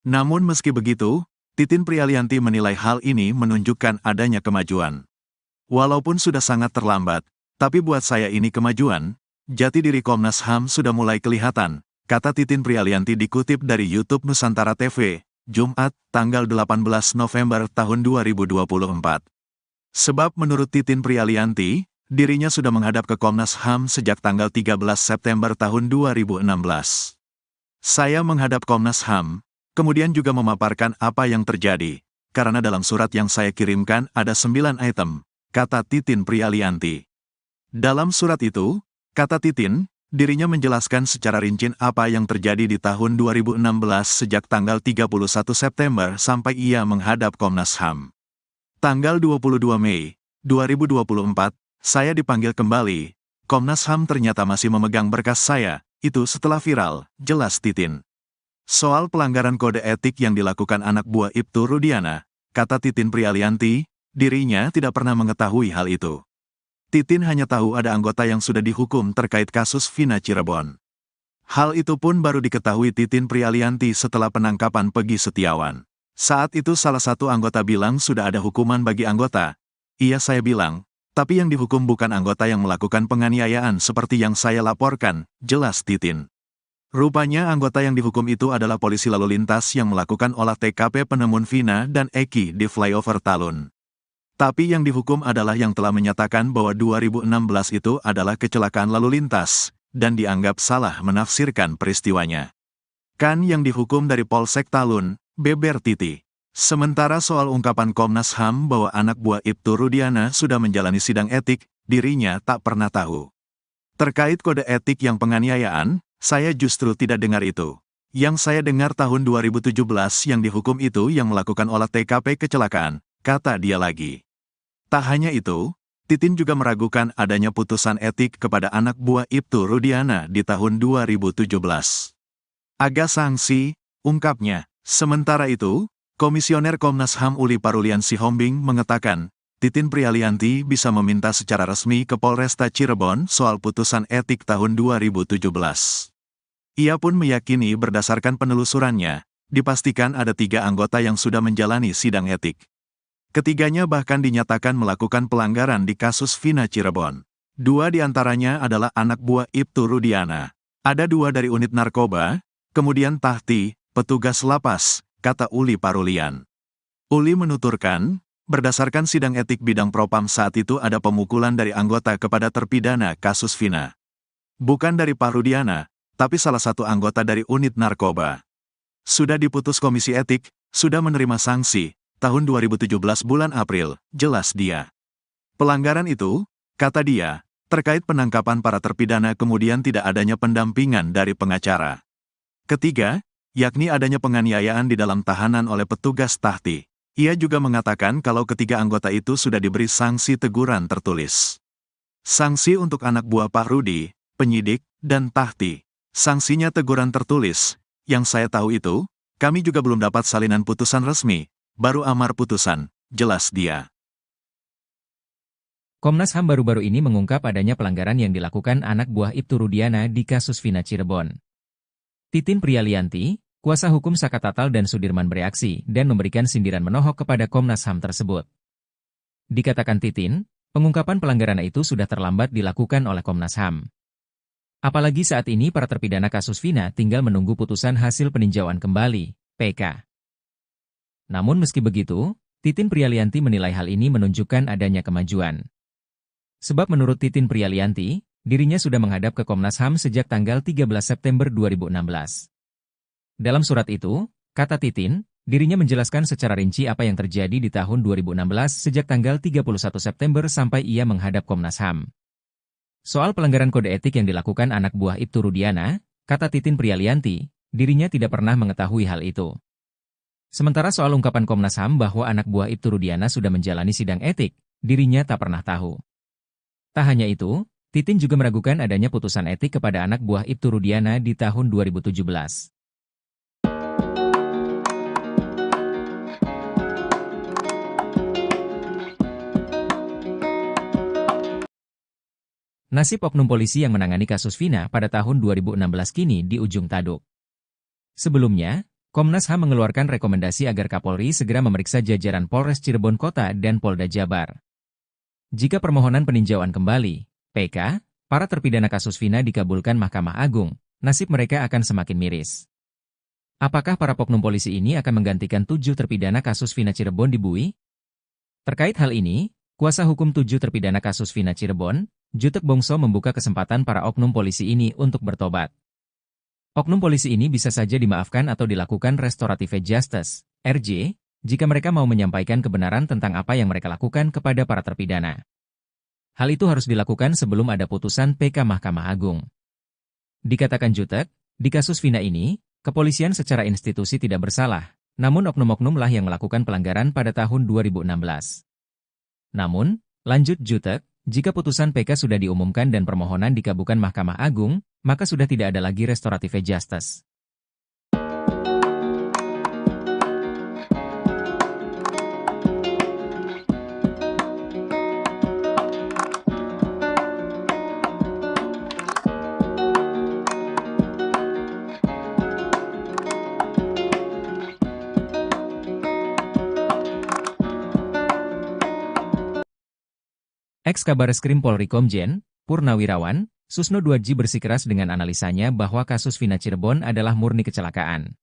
Namun meski begitu, Titin Prialianti menilai hal ini menunjukkan adanya kemajuan. Walaupun sudah sangat terlambat, tapi buat saya ini kemajuan. Jati diri Komnas HAM sudah mulai kelihatan, kata Titin Prialianti dikutip dari YouTube Nusantara TV, Jumat, tanggal 18 November tahun 2024. Sebab menurut Titin Prialianti, dirinya sudah menghadap ke Komnas HAM sejak tanggal 13 September tahun 2016. Saya menghadap Komnas HAM, kemudian juga memaparkan apa yang terjadi, karena dalam surat yang saya kirimkan ada 9 item, kata Titin Prialianti. Dalam surat itu, kata Titin, dirinya menjelaskan secara rinci apa yang terjadi di tahun 2016 sejak tanggal 31 September sampai ia menghadap Komnas HAM. Tanggal 22 Mei 2024, saya dipanggil kembali. Komnas HAM ternyata masih memegang berkas saya, itu setelah viral, jelas Titin. Soal pelanggaran kode etik yang dilakukan anak buah Ibtu Rudiana, kata Titin Prialianti, dirinya tidak pernah mengetahui hal itu. Titin hanya tahu ada anggota yang sudah dihukum terkait kasus Vina Cirebon. Hal itu pun baru diketahui Titin Prialianti setelah penangkapan Peggy Setiawan. Saat itu salah satu anggota bilang sudah ada hukuman bagi anggota. Iya saya bilang, tapi yang dihukum bukan anggota yang melakukan penganiayaan seperti yang saya laporkan, jelas Titin. Rupanya anggota yang dihukum itu adalah polisi lalu lintas yang melakukan olah TKP penemuan Vina dan Eki di flyover Talun. Tapi yang dihukum adalah yang telah menyatakan bahwa 2016 itu adalah kecelakaan lalu lintas, dan dianggap salah menafsirkan peristiwanya. Kan yang dihukum dari Polsek Talun, beber Titi. Sementara soal ungkapan Komnas HAM bahwa anak buah Ibtu Rudiana sudah menjalani sidang etik, dirinya tak pernah tahu. Terkait kode etik yang penganiayaan, saya justru tidak dengar itu. Yang saya dengar tahun 2017 yang dihukum itu yang melakukan olah TKP kecelakaan, kata dia lagi. Tak hanya itu, Titin juga meragukan adanya putusan etik kepada anak buah Ibtu Rudiana di tahun 2017. Agak sanksi, ungkapnya. Sementara itu, Komisioner Komnas HAM Uli Parulian Sihombing mengatakan, Titin Prialianti bisa meminta secara resmi ke Polresta Cirebon soal putusan etik tahun 2017. Ia pun meyakini berdasarkan penelusurannya, dipastikan ada 3 anggota yang sudah menjalani sidang etik. Ketiganya bahkan dinyatakan melakukan pelanggaran di kasus Vina Cirebon. 2 diantaranya adalah anak buah Ibtu Rudiana. Ada 2 dari unit narkoba, kemudian Tahti, petugas lapas, kata Uli Parulian. Uli menuturkan, Berdasarkan sidang etik bidang propam saat itu ada pemukulan dari anggota kepada terpidana kasus Vina. Bukan dari Pak Rudiana, tapi salah satu anggota dari unit narkoba. Sudah diputus komisi etik, sudah menerima sanksi, tahun 2017 bulan April, jelas dia. Pelanggaran itu, kata dia, terkait penangkapan para terpidana kemudian tidak adanya pendampingan dari pengacara. Ketiga, yakni adanya penganiayaan di dalam tahanan oleh petugas tahti. Ia juga mengatakan kalau ketiga anggota itu sudah diberi sanksi teguran tertulis. Sanksi untuk anak buah Pak Rudi, penyidik, dan tahti. Sanksinya teguran tertulis. Yang saya tahu itu, kami juga belum dapat salinan putusan resmi, baru amar putusan, jelas dia. Komnas HAM baru-baru ini mengungkap adanya pelanggaran yang dilakukan anak buah Ibtu Rudiana di kasus Vina Cirebon. Titin Prialianti, kuasa hukum Saka Tatal dan Sudirman bereaksi dan memberikan sindiran menohok kepada Komnas HAM tersebut. Dikatakan Titin, pengungkapan pelanggaran itu sudah terlambat dilakukan oleh Komnas HAM. Apalagi saat ini para terpidana kasus Vina tinggal menunggu putusan hasil peninjauan kembali, PK. Namun meski begitu, Titin Prialianti menilai hal ini menunjukkan adanya kemajuan. Sebab menurut Titin Prialianti, dirinya sudah menghadap ke Komnas HAM sejak tanggal 13 September 2016. Dalam surat itu, kata Titin, dirinya menjelaskan secara rinci apa yang terjadi di tahun 2016 sejak tanggal 31 September sampai ia menghadap Komnas HAM. Soal pelanggaran kode etik yang dilakukan anak buah Ibtu Rudiana, kata Titin Prialianti, dirinya tidak pernah mengetahui hal itu. Sementara soal ungkapan Komnas HAM bahwa anak buah Ibtu Rudiana sudah menjalani sidang etik, dirinya tak pernah tahu. Tak hanya itu, Titin juga meragukan adanya putusan etik kepada anak buah Ibtu Rudiana di tahun 2017. Nasib oknum polisi yang menangani kasus Vina pada tahun 2016 kini di ujung tanduk. Sebelumnya, Komnas HAM mengeluarkan rekomendasi agar Kapolri segera memeriksa jajaran Polres Cirebon Kota dan Polda Jabar. Jika permohonan peninjauan kembali, PK, para terpidana kasus Vina dikabulkan Mahkamah Agung, nasib mereka akan semakin miris. Apakah para oknum polisi ini akan menggantikan 7 terpidana kasus Vina Cirebon di Bui? Terkait hal ini, kuasa hukum 7 terpidana kasus Vina Cirebon, Jutek Bongso membuka kesempatan para oknum polisi ini untuk bertobat. Oknum polisi ini bisa saja dimaafkan atau dilakukan restorative justice, RJ, jika mereka mau menyampaikan kebenaran tentang apa yang mereka lakukan kepada para terpidana. Hal itu harus dilakukan sebelum ada putusan PK Mahkamah Agung. Dikatakan Jutek, di kasus Vina ini, kepolisian secara institusi tidak bersalah, namun oknum-oknum lah yang melakukan pelanggaran pada tahun 2016. Namun, lanjut Jutek, jika putusan PK sudah diumumkan dan permohonan dikabulkan Mahkamah Agung, maka sudah tidak ada lagi restorative justice. Ex-Kabareskrim Polri Komjen, Purnawirawan, Susno Duadji bersikeras dengan analisanya bahwa kasus Vina Cirebon adalah murni kecelakaan.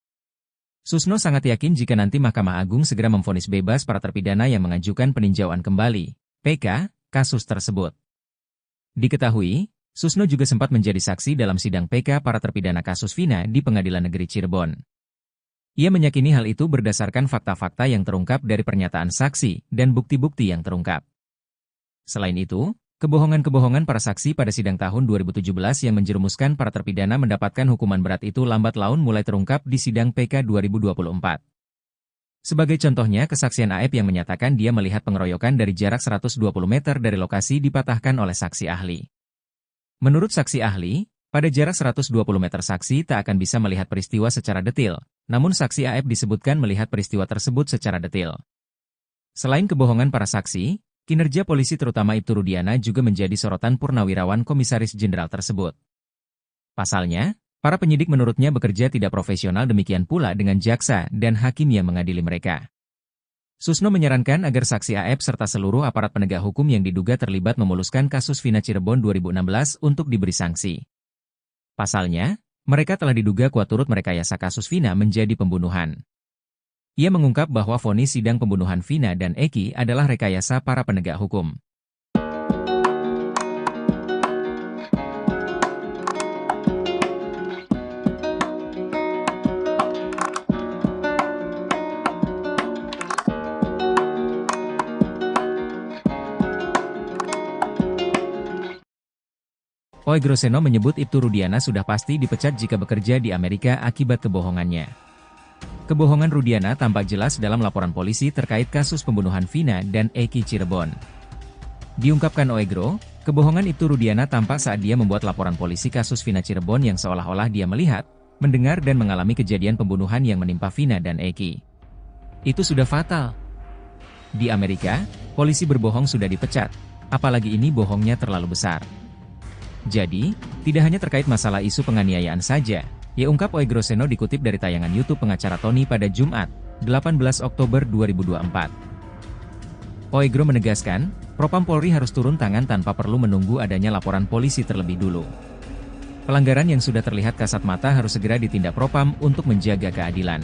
Susno sangat yakin jika nanti Mahkamah Agung segera memvonis bebas para terpidana yang mengajukan peninjauan kembali, PK, kasus tersebut. Diketahui, Susno juga sempat menjadi saksi dalam sidang PK para terpidana kasus Vina di Pengadilan Negeri Cirebon. Ia meyakini hal itu berdasarkan fakta-fakta yang terungkap dari pernyataan saksi dan bukti-bukti yang terungkap. Selain itu, kebohongan-kebohongan para saksi pada sidang tahun 2017 yang menjerumuskan para terpidana mendapatkan hukuman berat itu lambat laun mulai terungkap di sidang PK 2024. Sebagai contohnya kesaksian AF yang menyatakan dia melihat pengeroyokan dari jarak 120 meter dari lokasi dipatahkan oleh saksi ahli. Menurut saksi ahli, pada jarak 120 meter saksi tak akan bisa melihat peristiwa secara detail, namun saksi AF disebutkan melihat peristiwa tersebut secara detail. Selain kebohongan para saksi, kinerja polisi terutama Ibtu Rudiana juga menjadi sorotan Purnawirawan Komisaris Jenderal tersebut. Pasalnya, para penyidik menurutnya bekerja tidak profesional demikian pula dengan jaksa dan hakim yang mengadili mereka. Susno menyarankan agar saksi AF serta seluruh aparat penegak hukum yang diduga terlibat memuluskan kasus Vina Cirebon 2016 untuk diberi sanksi. Pasalnya, mereka telah diduga kuat turut merekayasa kasus Vina menjadi pembunuhan. Ia mengungkap bahwa vonis sidang pembunuhan Vina dan Eki adalah rekayasa para penegak hukum. Oegroseno menyebut Ibtu Rudiana sudah pasti dipecat jika bekerja di Amerika akibat kebohongannya. Kebohongan Rudiana tampak jelas dalam laporan polisi terkait kasus pembunuhan Vina dan Eki Cirebon. Diungkapkan Oegro, kebohongan Ibtu Rudiana tampak saat dia membuat laporan polisi kasus Vina Cirebon yang seolah-olah dia melihat, mendengar dan mengalami kejadian pembunuhan yang menimpa Vina dan Eki. Itu sudah fatal. Di Amerika, polisi berbohong sudah dipecat, apalagi ini bohongnya terlalu besar. Jadi, tidak hanya terkait masalah isu penganiayaan saja, ya ungkap Oegroseno dikutip dari tayangan YouTube pengacara Tony pada Jumat, 18 Oktober 2024. Oegro menegaskan, Propam Polri harus turun tangan tanpa perlu menunggu adanya laporan polisi terlebih dulu. Pelanggaran yang sudah terlihat kasat mata harus segera ditindak Propam untuk menjaga keadilan.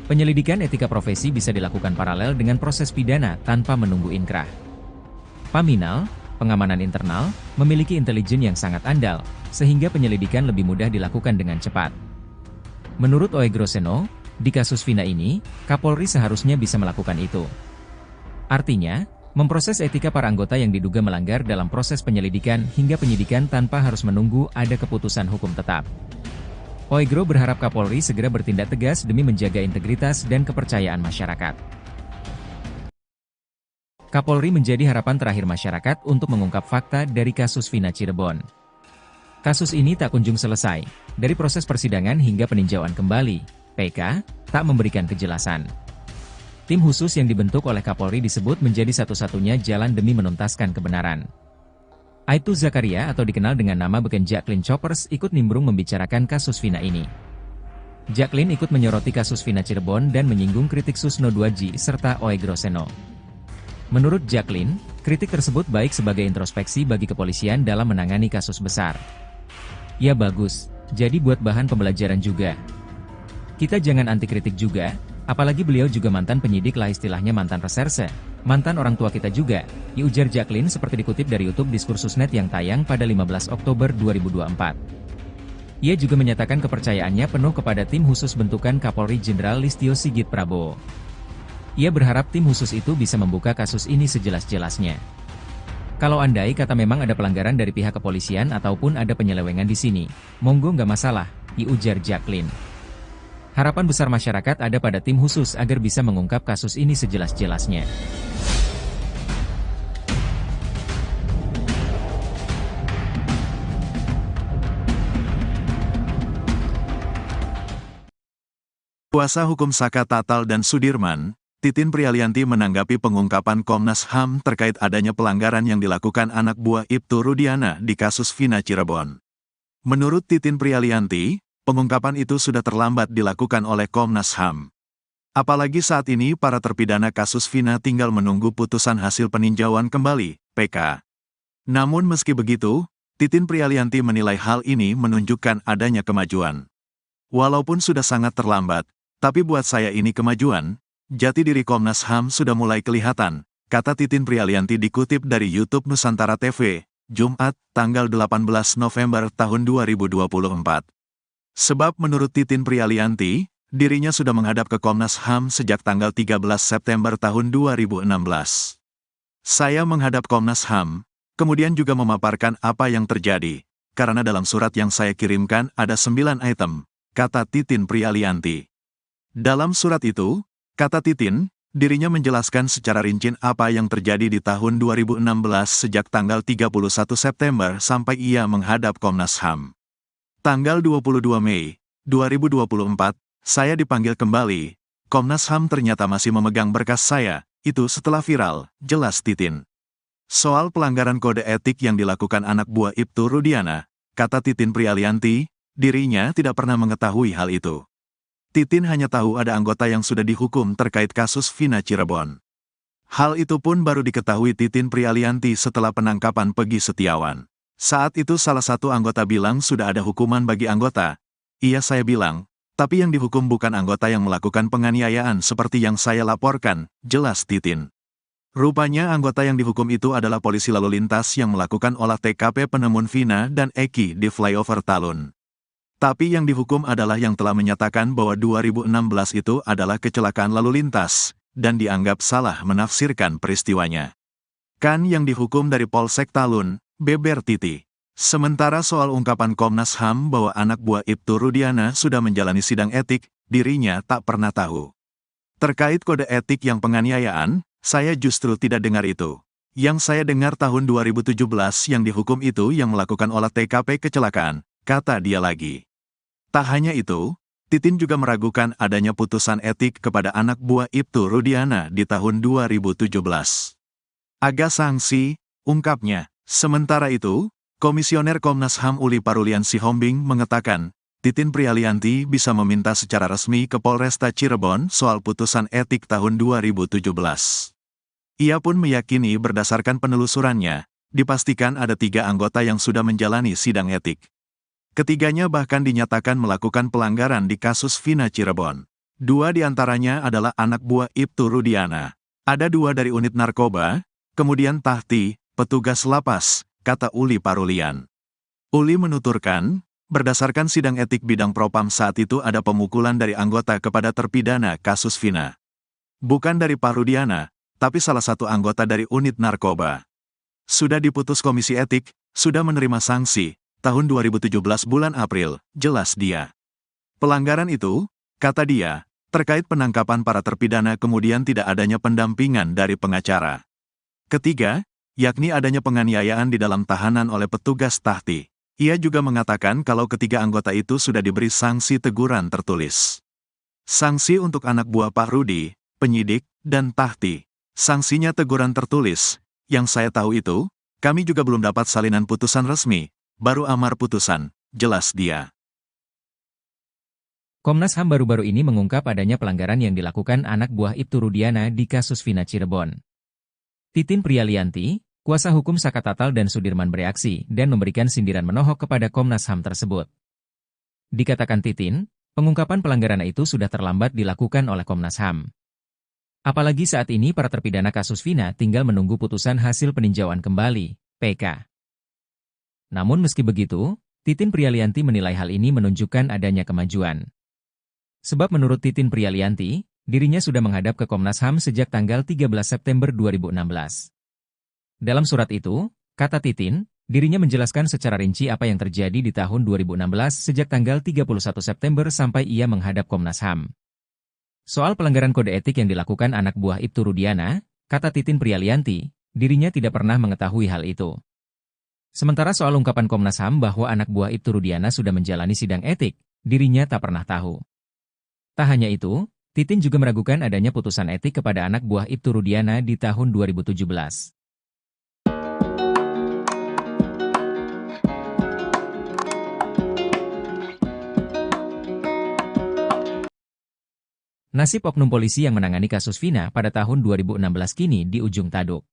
Penyelidikan etika profesi bisa dilakukan paralel dengan proses pidana tanpa menunggu inkrah. Paminal, pengamanan internal, memiliki intelijen yang sangat andal, sehingga penyelidikan lebih mudah dilakukan dengan cepat. Menurut Oegroseno, di kasus Vina ini, Kapolri seharusnya bisa melakukan itu. Artinya, memproses etika para anggota yang diduga melanggar dalam proses penyelidikan hingga penyidikan tanpa harus menunggu ada keputusan hukum tetap. Oegro berharap Kapolri segera bertindak tegas demi menjaga integritas dan kepercayaan masyarakat. Kapolri menjadi harapan terakhir masyarakat untuk mengungkap fakta dari kasus Vina Cirebon. Kasus ini tak kunjung selesai, dari proses persidangan hingga peninjauan kembali, PK tak memberikan kejelasan. Tim khusus yang dibentuk oleh Kapolri disebut menjadi satu-satunya jalan demi menuntaskan kebenaran. Aibtu Zakaria atau dikenal dengan nama beken Jacqueline Choppers ikut nimbrung membicarakan kasus Vina ini. Jacqueline ikut menyoroti kasus Vina Cirebon dan menyinggung kritik Susno 2J serta Oegroseno. Menurut Jacqueline, kritik tersebut baik sebagai introspeksi bagi kepolisian dalam menangani kasus besar. Ya bagus, jadi buat bahan pembelajaran juga. Kita jangan anti kritik juga, apalagi beliau juga mantan penyidik lah istilahnya mantan reserse, mantan orang tua kita juga, ujar Jacqueline seperti dikutip dari YouTube Diskursusnet yang tayang pada 15 Oktober 2024. Ia juga menyatakan kepercayaannya penuh kepada tim khusus bentukan Kapolri Jenderal Listio Sigit Prabowo. Ia berharap tim khusus itu bisa membuka kasus ini sejelas-jelasnya. Kalau andai kata memang ada pelanggaran dari pihak kepolisian ataupun ada penyelewengan di sini, monggo nggak masalah, ujar Jacqueline. Harapan besar masyarakat ada pada tim khusus agar bisa mengungkap kasus ini sejelas-jelasnya. Kuasa hukum Saka Tatal dan Sudirman, Titin Prialianti menanggapi pengungkapan Komnas HAM terkait adanya pelanggaran yang dilakukan anak buah Ibtu Rudiana di kasus Vina Cirebon. Menurut Titin Prialianti, pengungkapan itu sudah terlambat dilakukan oleh Komnas HAM. Apalagi saat ini para terpidana kasus Vina tinggal menunggu putusan hasil peninjauan kembali, PK. Namun meski begitu, Titin Prialianti menilai hal ini menunjukkan adanya kemajuan. Walaupun sudah sangat terlambat, tapi buat saya ini kemajuan. Jati diri Komnas HAM sudah mulai kelihatan, kata Titin Prialianti dikutip dari YouTube Nusantara TV, Jumat, tanggal 18 November tahun 2024. Sebab menurut Titin Prialianti, dirinya sudah menghadap ke Komnas HAM sejak tanggal 13 September tahun 2016. Saya menghadap Komnas HAM, kemudian juga memaparkan apa yang terjadi, karena dalam surat yang saya kirimkan ada 9 item, kata Titin Prialianti. Dalam surat itu, kata Titin, dirinya menjelaskan secara rinci apa yang terjadi di tahun 2016 sejak tanggal 31 September sampai ia menghadap Komnas HAM. Tanggal 22 Mei 2024, saya dipanggil kembali. Komnas HAM ternyata masih memegang berkas saya, itu setelah viral, jelas Titin. Soal pelanggaran kode etik yang dilakukan anak buah Ibtu Rudiana, kata Titin Prialianti, dirinya tidak pernah mengetahui hal itu. Titin hanya tahu ada anggota yang sudah dihukum terkait kasus Vina Cirebon. Hal itu pun baru diketahui Titin Prialianti setelah penangkapan Peggy Setiawan. Saat itu salah satu anggota bilang sudah ada hukuman bagi anggota. Iya saya bilang, Tapi yang dihukum bukan anggota yang melakukan penganiayaan seperti yang saya laporkan, jelas Titin. Rupanya anggota yang dihukum itu adalah polisi lalu lintas yang melakukan olah TKP penemuan Vina dan Eki di flyover Talun. Tapi yang dihukum adalah yang telah menyatakan bahwa 2016 itu adalah kecelakaan lalu lintas, dan dianggap salah menafsirkan peristiwanya. Kan yang dihukum dari Polsek Talun, beber Titi. Sementara soal ungkapan Komnas HAM bahwa anak buah Ibtu Rudiana sudah menjalani sidang etik, dirinya tak pernah tahu. Terkait kode etik yang penganiayaan, saya justru tidak dengar itu. Yang saya dengar tahun 2017 yang dihukum itu yang melakukan olah TKP kecelakaan, kata dia lagi. Tak hanya itu, Titin juga meragukan adanya putusan etik kepada anak buah Ibtu Rudiana di tahun 2017. Agak sanksi, ungkapnya. Sementara itu, Komisioner Komnas HAM Uli Parulian Sihombing mengatakan, Titin Prialianti bisa meminta secara resmi ke Polresta Cirebon soal putusan etik tahun 2017. Ia pun meyakini berdasarkan penelusurannya, dipastikan ada 3 anggota yang sudah menjalani sidang etik. Ketiganya bahkan dinyatakan melakukan pelanggaran di kasus Vina Cirebon. 2 diantaranya adalah anak buah Ibtu Rudiana. Ada 2 dari unit narkoba, kemudian Tahti, petugas lapas, kata Uli Parulian. Uli menuturkan, berdasarkan sidang etik bidang propam saat itu ada pemukulan dari anggota kepada terpidana kasus Vina. Bukan dari Pak Rudiana, tapi salah satu anggota dari unit narkoba. Sudah diputus komisi etik, sudah menerima sanksi, tahun 2017 bulan April, jelas dia. Pelanggaran itu, kata dia, terkait penangkapan para terpidana kemudian tidak adanya pendampingan dari pengacara. Ketiga, yakni adanya penganiayaan di dalam tahanan oleh petugas Tahti. Ia juga mengatakan kalau ketiga anggota itu sudah diberi sanksi teguran tertulis. Sanksi untuk anak buah Pak Rudi, penyidik, dan Tahti. Sanksinya teguran tertulis. Yang saya tahu itu, kami juga belum dapat salinan putusan resmi, baru amar putusan, jelas dia. Komnas HAM baru-baru ini mengungkap adanya pelanggaran yang dilakukan anak buah Ibtu Rudiana di kasus Vina Cirebon. Titin Prialianti, kuasa hukum Saka Tatal dan Sudirman bereaksi dan memberikan sindiran menohok kepada Komnas HAM tersebut. Dikatakan Titin, pengungkapan pelanggaran itu sudah terlambat dilakukan oleh Komnas HAM. Apalagi saat ini para terpidana kasus Vina tinggal menunggu putusan hasil peninjauan kembali, PK. Namun meski begitu, Titin Prialianti menilai hal ini menunjukkan adanya kemajuan. Sebab menurut Titin Prialianti, dirinya sudah menghadap ke Komnas HAM sejak tanggal 13 September 2016. Dalam surat itu, kata Titin, dirinya menjelaskan secara rinci apa yang terjadi di tahun 2016 sejak tanggal 31 September sampai ia menghadap Komnas HAM. Soal pelanggaran kode etik yang dilakukan anak buah Ibtu Rudiana, kata Titin Prialianti, dirinya tidak pernah mengetahui hal itu. Sementara soal ungkapan Komnas HAM bahwa anak buah Ibtu Rudiana sudah menjalani sidang etik, dirinya tak pernah tahu. Tak hanya itu, Titin juga meragukan adanya putusan etik kepada anak buah Ibtu Rudiana di tahun 2017. Nasib oknum polisi yang menangani kasus Vina pada tahun 2016 kini di ujung tanduk.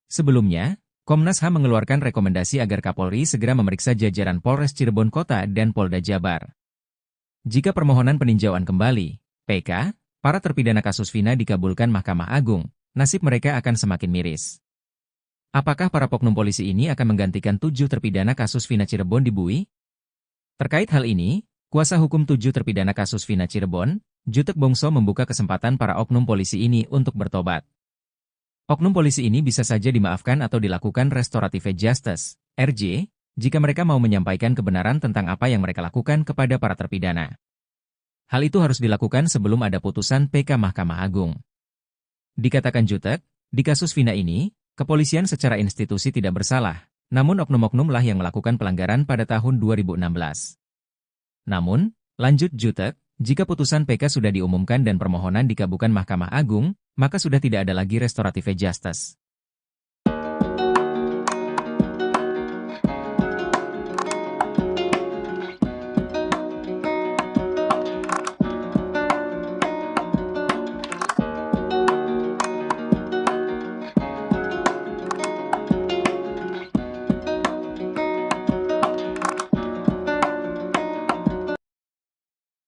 Sebelumnya, Komnas HAM mengeluarkan rekomendasi agar Kapolri segera memeriksa jajaran Polres Cirebon Kota dan Polda Jabar. Jika permohonan peninjauan kembali, PK, para terpidana kasus Vina dikabulkan Mahkamah Agung, nasib mereka akan semakin miris. Apakah para oknum polisi ini akan menggantikan 7 terpidana kasus Vina Cirebon di Bui? Terkait hal ini, kuasa hukum 7 terpidana kasus Vina Cirebon, Jutek Bongso membuka kesempatan para oknum polisi ini untuk bertobat. Oknum polisi ini bisa saja dimaafkan atau dilakukan restorative justice, RJ, jika mereka mau menyampaikan kebenaran tentang apa yang mereka lakukan kepada para terpidana. Hal itu harus dilakukan sebelum ada putusan PK Mahkamah Agung. Dikatakan Jutek, di kasus Vina ini, kepolisian secara institusi tidak bersalah, namun oknum-oknumlah yang melakukan pelanggaran pada tahun 2016. Namun, lanjut Jutek, jika putusan PK sudah diumumkan dan permohonan dikabulkan Mahkamah Agung, maka sudah tidak ada lagi restorative justice.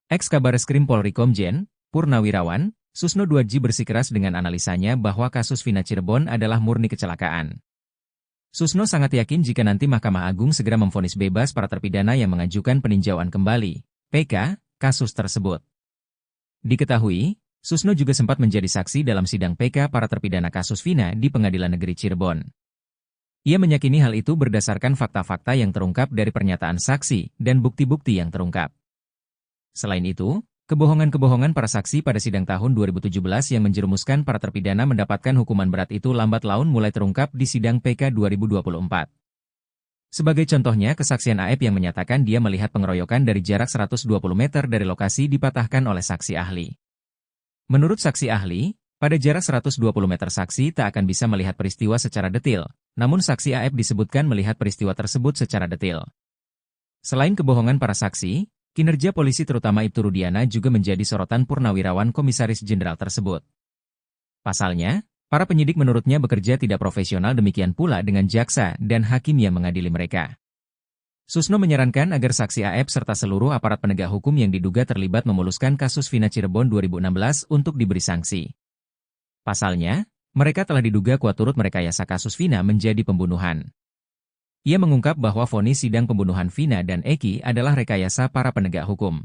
Ex-Kabareskrim Polri Komjen, Purnawirawan, Susno Duadji bersikeras dengan analisanya bahwa kasus Vina Cirebon adalah murni kecelakaan. Susno sangat yakin jika nanti Mahkamah Agung segera memvonis bebas para terpidana yang mengajukan peninjauan kembali, PK, kasus tersebut. Diketahui, Susno juga sempat menjadi saksi dalam sidang PK para terpidana kasus Vina di Pengadilan Negeri Cirebon. Ia meyakini hal itu berdasarkan fakta-fakta yang terungkap dari pernyataan saksi dan bukti-bukti yang terungkap. Selain itu, kebohongan-kebohongan para saksi pada sidang tahun 2017 yang menjerumuskan para terpidana mendapatkan hukuman berat itu lambat laun mulai terungkap di sidang PK 2024. Sebagai contohnya, kesaksian AF yang menyatakan dia melihat pengeroyokan dari jarak 120 meter dari lokasi dipatahkan oleh saksi ahli. Menurut saksi ahli, pada jarak 120 meter saksi tak akan bisa melihat peristiwa secara detail, namun saksi AF disebutkan melihat peristiwa tersebut secara detail. Selain kebohongan para saksi, kinerja polisi terutama Ibtu Rudiana juga menjadi sorotan Purnawirawan Komisaris Jenderal tersebut. Pasalnya, para penyidik menurutnya bekerja tidak profesional, demikian pula dengan jaksa dan hakim yang mengadili mereka. Susno menyarankan agar saksi AF serta seluruh aparat penegak hukum yang diduga terlibat memuluskan kasus Vina Cirebon 2016 untuk diberi sanksi. Pasalnya, mereka telah diduga kuat turut merekayasa kasus Vina menjadi pembunuhan. Ia mengungkap bahwa vonis sidang pembunuhan Vina dan Eki adalah rekayasa para penegak hukum.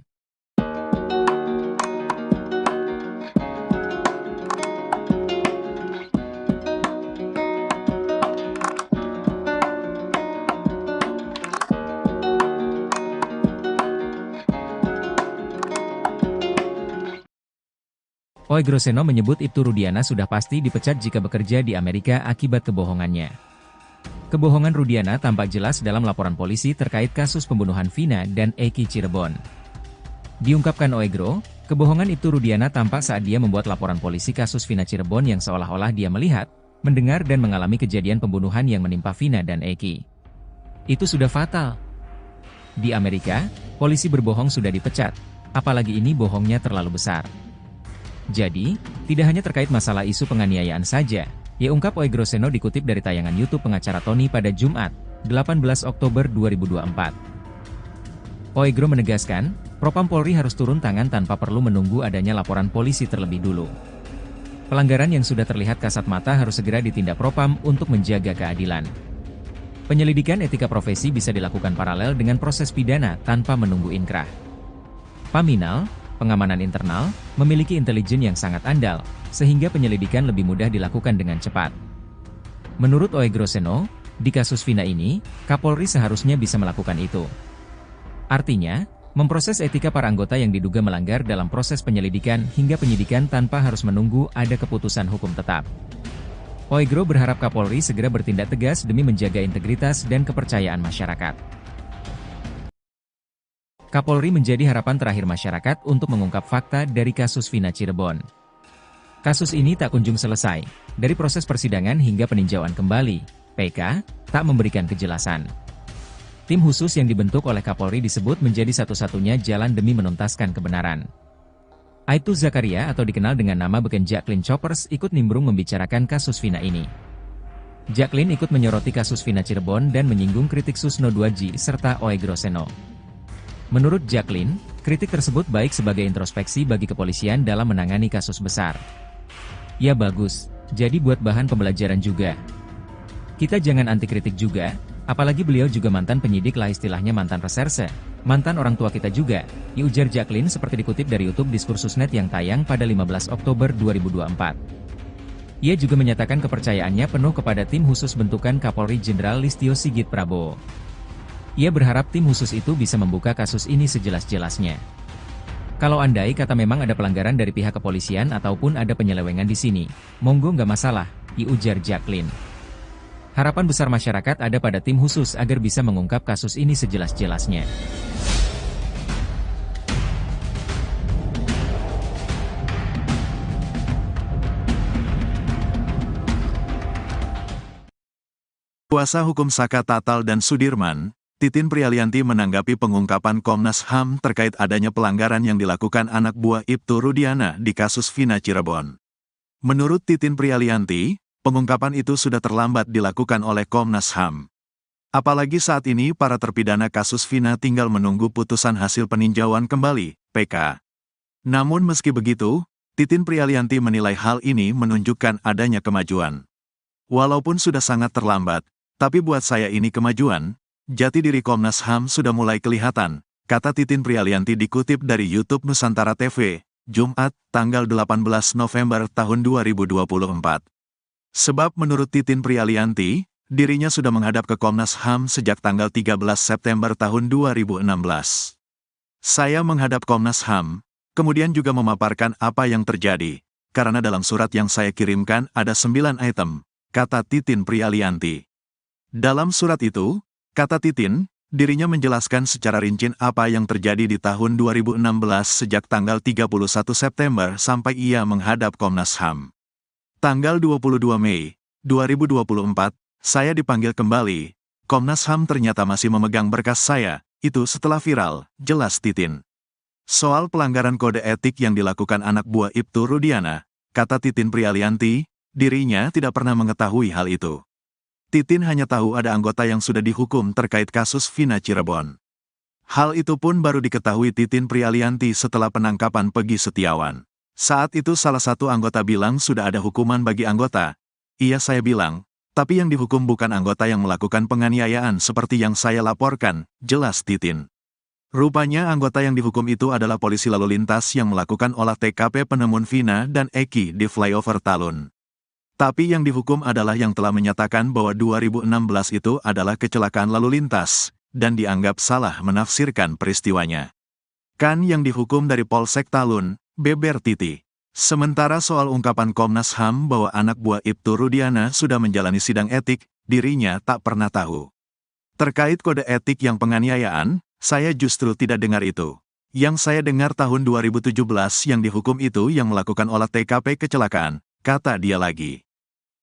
Oegroseno menyebut Ibtu Rudiana sudah pasti dipecat jika bekerja di Amerika akibat kebohongannya. Kebohongan Rudiana tampak jelas dalam laporan polisi terkait kasus pembunuhan Vina dan Eki Cirebon. Diungkapkan Oegro, kebohongan Ibtu Rudiana tampak saat dia membuat laporan polisi kasus Vina Cirebon yang seolah-olah dia melihat, mendengar dan mengalami kejadian pembunuhan yang menimpa Vina dan Eki. Itu sudah fatal. Di Amerika, polisi berbohong sudah dipecat, apalagi ini bohongnya terlalu besar. Jadi, tidak hanya terkait masalah isu penganiayaan saja, ya ungkap Oegroseno dikutip dari tayangan YouTube pengacara Tony pada Jumat, 18 Oktober 2024. Oegro menegaskan, Propam Polri harus turun tangan tanpa perlu menunggu adanya laporan polisi terlebih dulu. Pelanggaran yang sudah terlihat kasat mata harus segera ditindak Propam untuk menjaga keadilan. Penyelidikan etika profesi bisa dilakukan paralel dengan proses pidana tanpa menunggu inkrah. Paminal, pengamanan internal, memiliki intelijen yang sangat andal, sehingga penyelidikan lebih mudah dilakukan dengan cepat. Menurut Oegroseno, di kasus Vina ini, Kapolri seharusnya bisa melakukan itu. Artinya, memproses etika para anggota yang diduga melanggar dalam proses penyelidikan hingga penyidikan tanpa harus menunggu ada keputusan hukum tetap. Oegro berharap Kapolri segera bertindak tegas demi menjaga integritas dan kepercayaan masyarakat. Kapolri menjadi harapan terakhir masyarakat untuk mengungkap fakta dari kasus Vina Cirebon. Kasus ini tak kunjung selesai, dari proses persidangan hingga peninjauan kembali, PK, tak memberikan kejelasan. Tim khusus yang dibentuk oleh Kapolri disebut menjadi satu-satunya jalan demi menuntaskan kebenaran. Aibtu Zakaria atau dikenal dengan nama beken Jacqueline Choppers ikut nimbrung membicarakan kasus Vina ini. Jacqueline ikut menyoroti kasus Vina Cirebon dan menyinggung kritik Susno Duadji serta Oegroseno. Menurut Jacqueline, kritik tersebut baik sebagai introspeksi bagi kepolisian dalam menangani kasus besar. Ya bagus, jadi buat bahan pembelajaran juga. Kita jangan anti kritik juga, apalagi beliau juga mantan penyidik lah, istilahnya mantan reserse, mantan orang tua kita juga, ujar Jacqueline seperti dikutip dari YouTube Diskursusnet yang tayang pada 15 Oktober 2024. Ia juga menyatakan kepercayaannya penuh kepada tim khusus bentukan Kapolri Jenderal Listio Sigit Prabowo. Ia berharap tim khusus itu bisa membuka kasus ini sejelas-jelasnya. Kalau andai kata memang ada pelanggaran dari pihak kepolisian ataupun ada penyelewengan di sini, monggo nggak masalah, ujar Jacqueline. Harapan besar masyarakat ada pada tim khusus agar bisa mengungkap kasus ini sejelas-jelasnya. Kuasa hukum Saka Tatal dan Sudirman, Titin Prialianti menanggapi pengungkapan Komnas HAM terkait adanya pelanggaran yang dilakukan anak buah Ibtu Rudiana di kasus Vina Cirebon. Menurut Titin Prialianti, pengungkapan itu sudah terlambat dilakukan oleh Komnas HAM. Apalagi saat ini para terpidana kasus Vina tinggal menunggu putusan hasil peninjauan kembali, PK. Namun meski begitu, Titin Prialianti menilai hal ini menunjukkan adanya kemajuan. Walaupun sudah sangat terlambat, tapi buat saya ini kemajuan. Jati diri Komnas HAM sudah mulai kelihatan, kata Titin Prialianti dikutip dari YouTube Nusantara TV, Jumat, tanggal 18 November tahun 2024. Sebab menurut Titin Prialianti, dirinya sudah menghadap ke Komnas HAM sejak tanggal 13 September tahun 2016. Saya menghadap Komnas HAM, kemudian juga memaparkan apa yang terjadi, karena dalam surat yang saya kirimkan ada 9 item, kata Titin Prialianti. Dalam surat itu, kata Titin, dirinya menjelaskan secara rinci apa yang terjadi di tahun 2016 sejak tanggal 31 September sampai ia menghadap Komnas HAM. Tanggal 22 Mei 2024, saya dipanggil kembali. Komnas HAM ternyata masih memegang berkas saya, itu setelah viral, jelas Titin. Soal pelanggaran kode etik yang dilakukan anak buah Ibtu Rudiana, kata Titin Prialianti, dirinya tidak pernah mengetahui hal itu. Titin hanya tahu ada anggota yang sudah dihukum terkait kasus Vina Cirebon. Hal itu pun baru diketahui Titin Prialianti setelah penangkapan Peggy Setiawan. Saat itu salah satu anggota bilang sudah ada hukuman bagi anggota. Iya, saya bilang, tapi yang dihukum bukan anggota yang melakukan penganiayaan seperti yang saya laporkan, jelas Titin. Rupanya anggota yang dihukum itu adalah polisi lalu lintas yang melakukan olah TKP penemuan Vina dan Eki di flyover Talun. Tapi yang dihukum adalah yang telah menyatakan bahwa 2016 itu adalah kecelakaan lalu lintas, dan dianggap salah menafsirkan peristiwanya. Kan yang dihukum dari Polsek Talun, beber Titi. Sementara soal ungkapan Komnas HAM bahwa anak buah Ibtu Rudiana sudah menjalani sidang etik, dirinya tak pernah tahu. Terkait kode etik yang penganiayaan, saya justru tidak dengar itu. Yang saya dengar tahun 2017 yang dihukum itu yang melakukan olah TKP kecelakaan, kata dia lagi.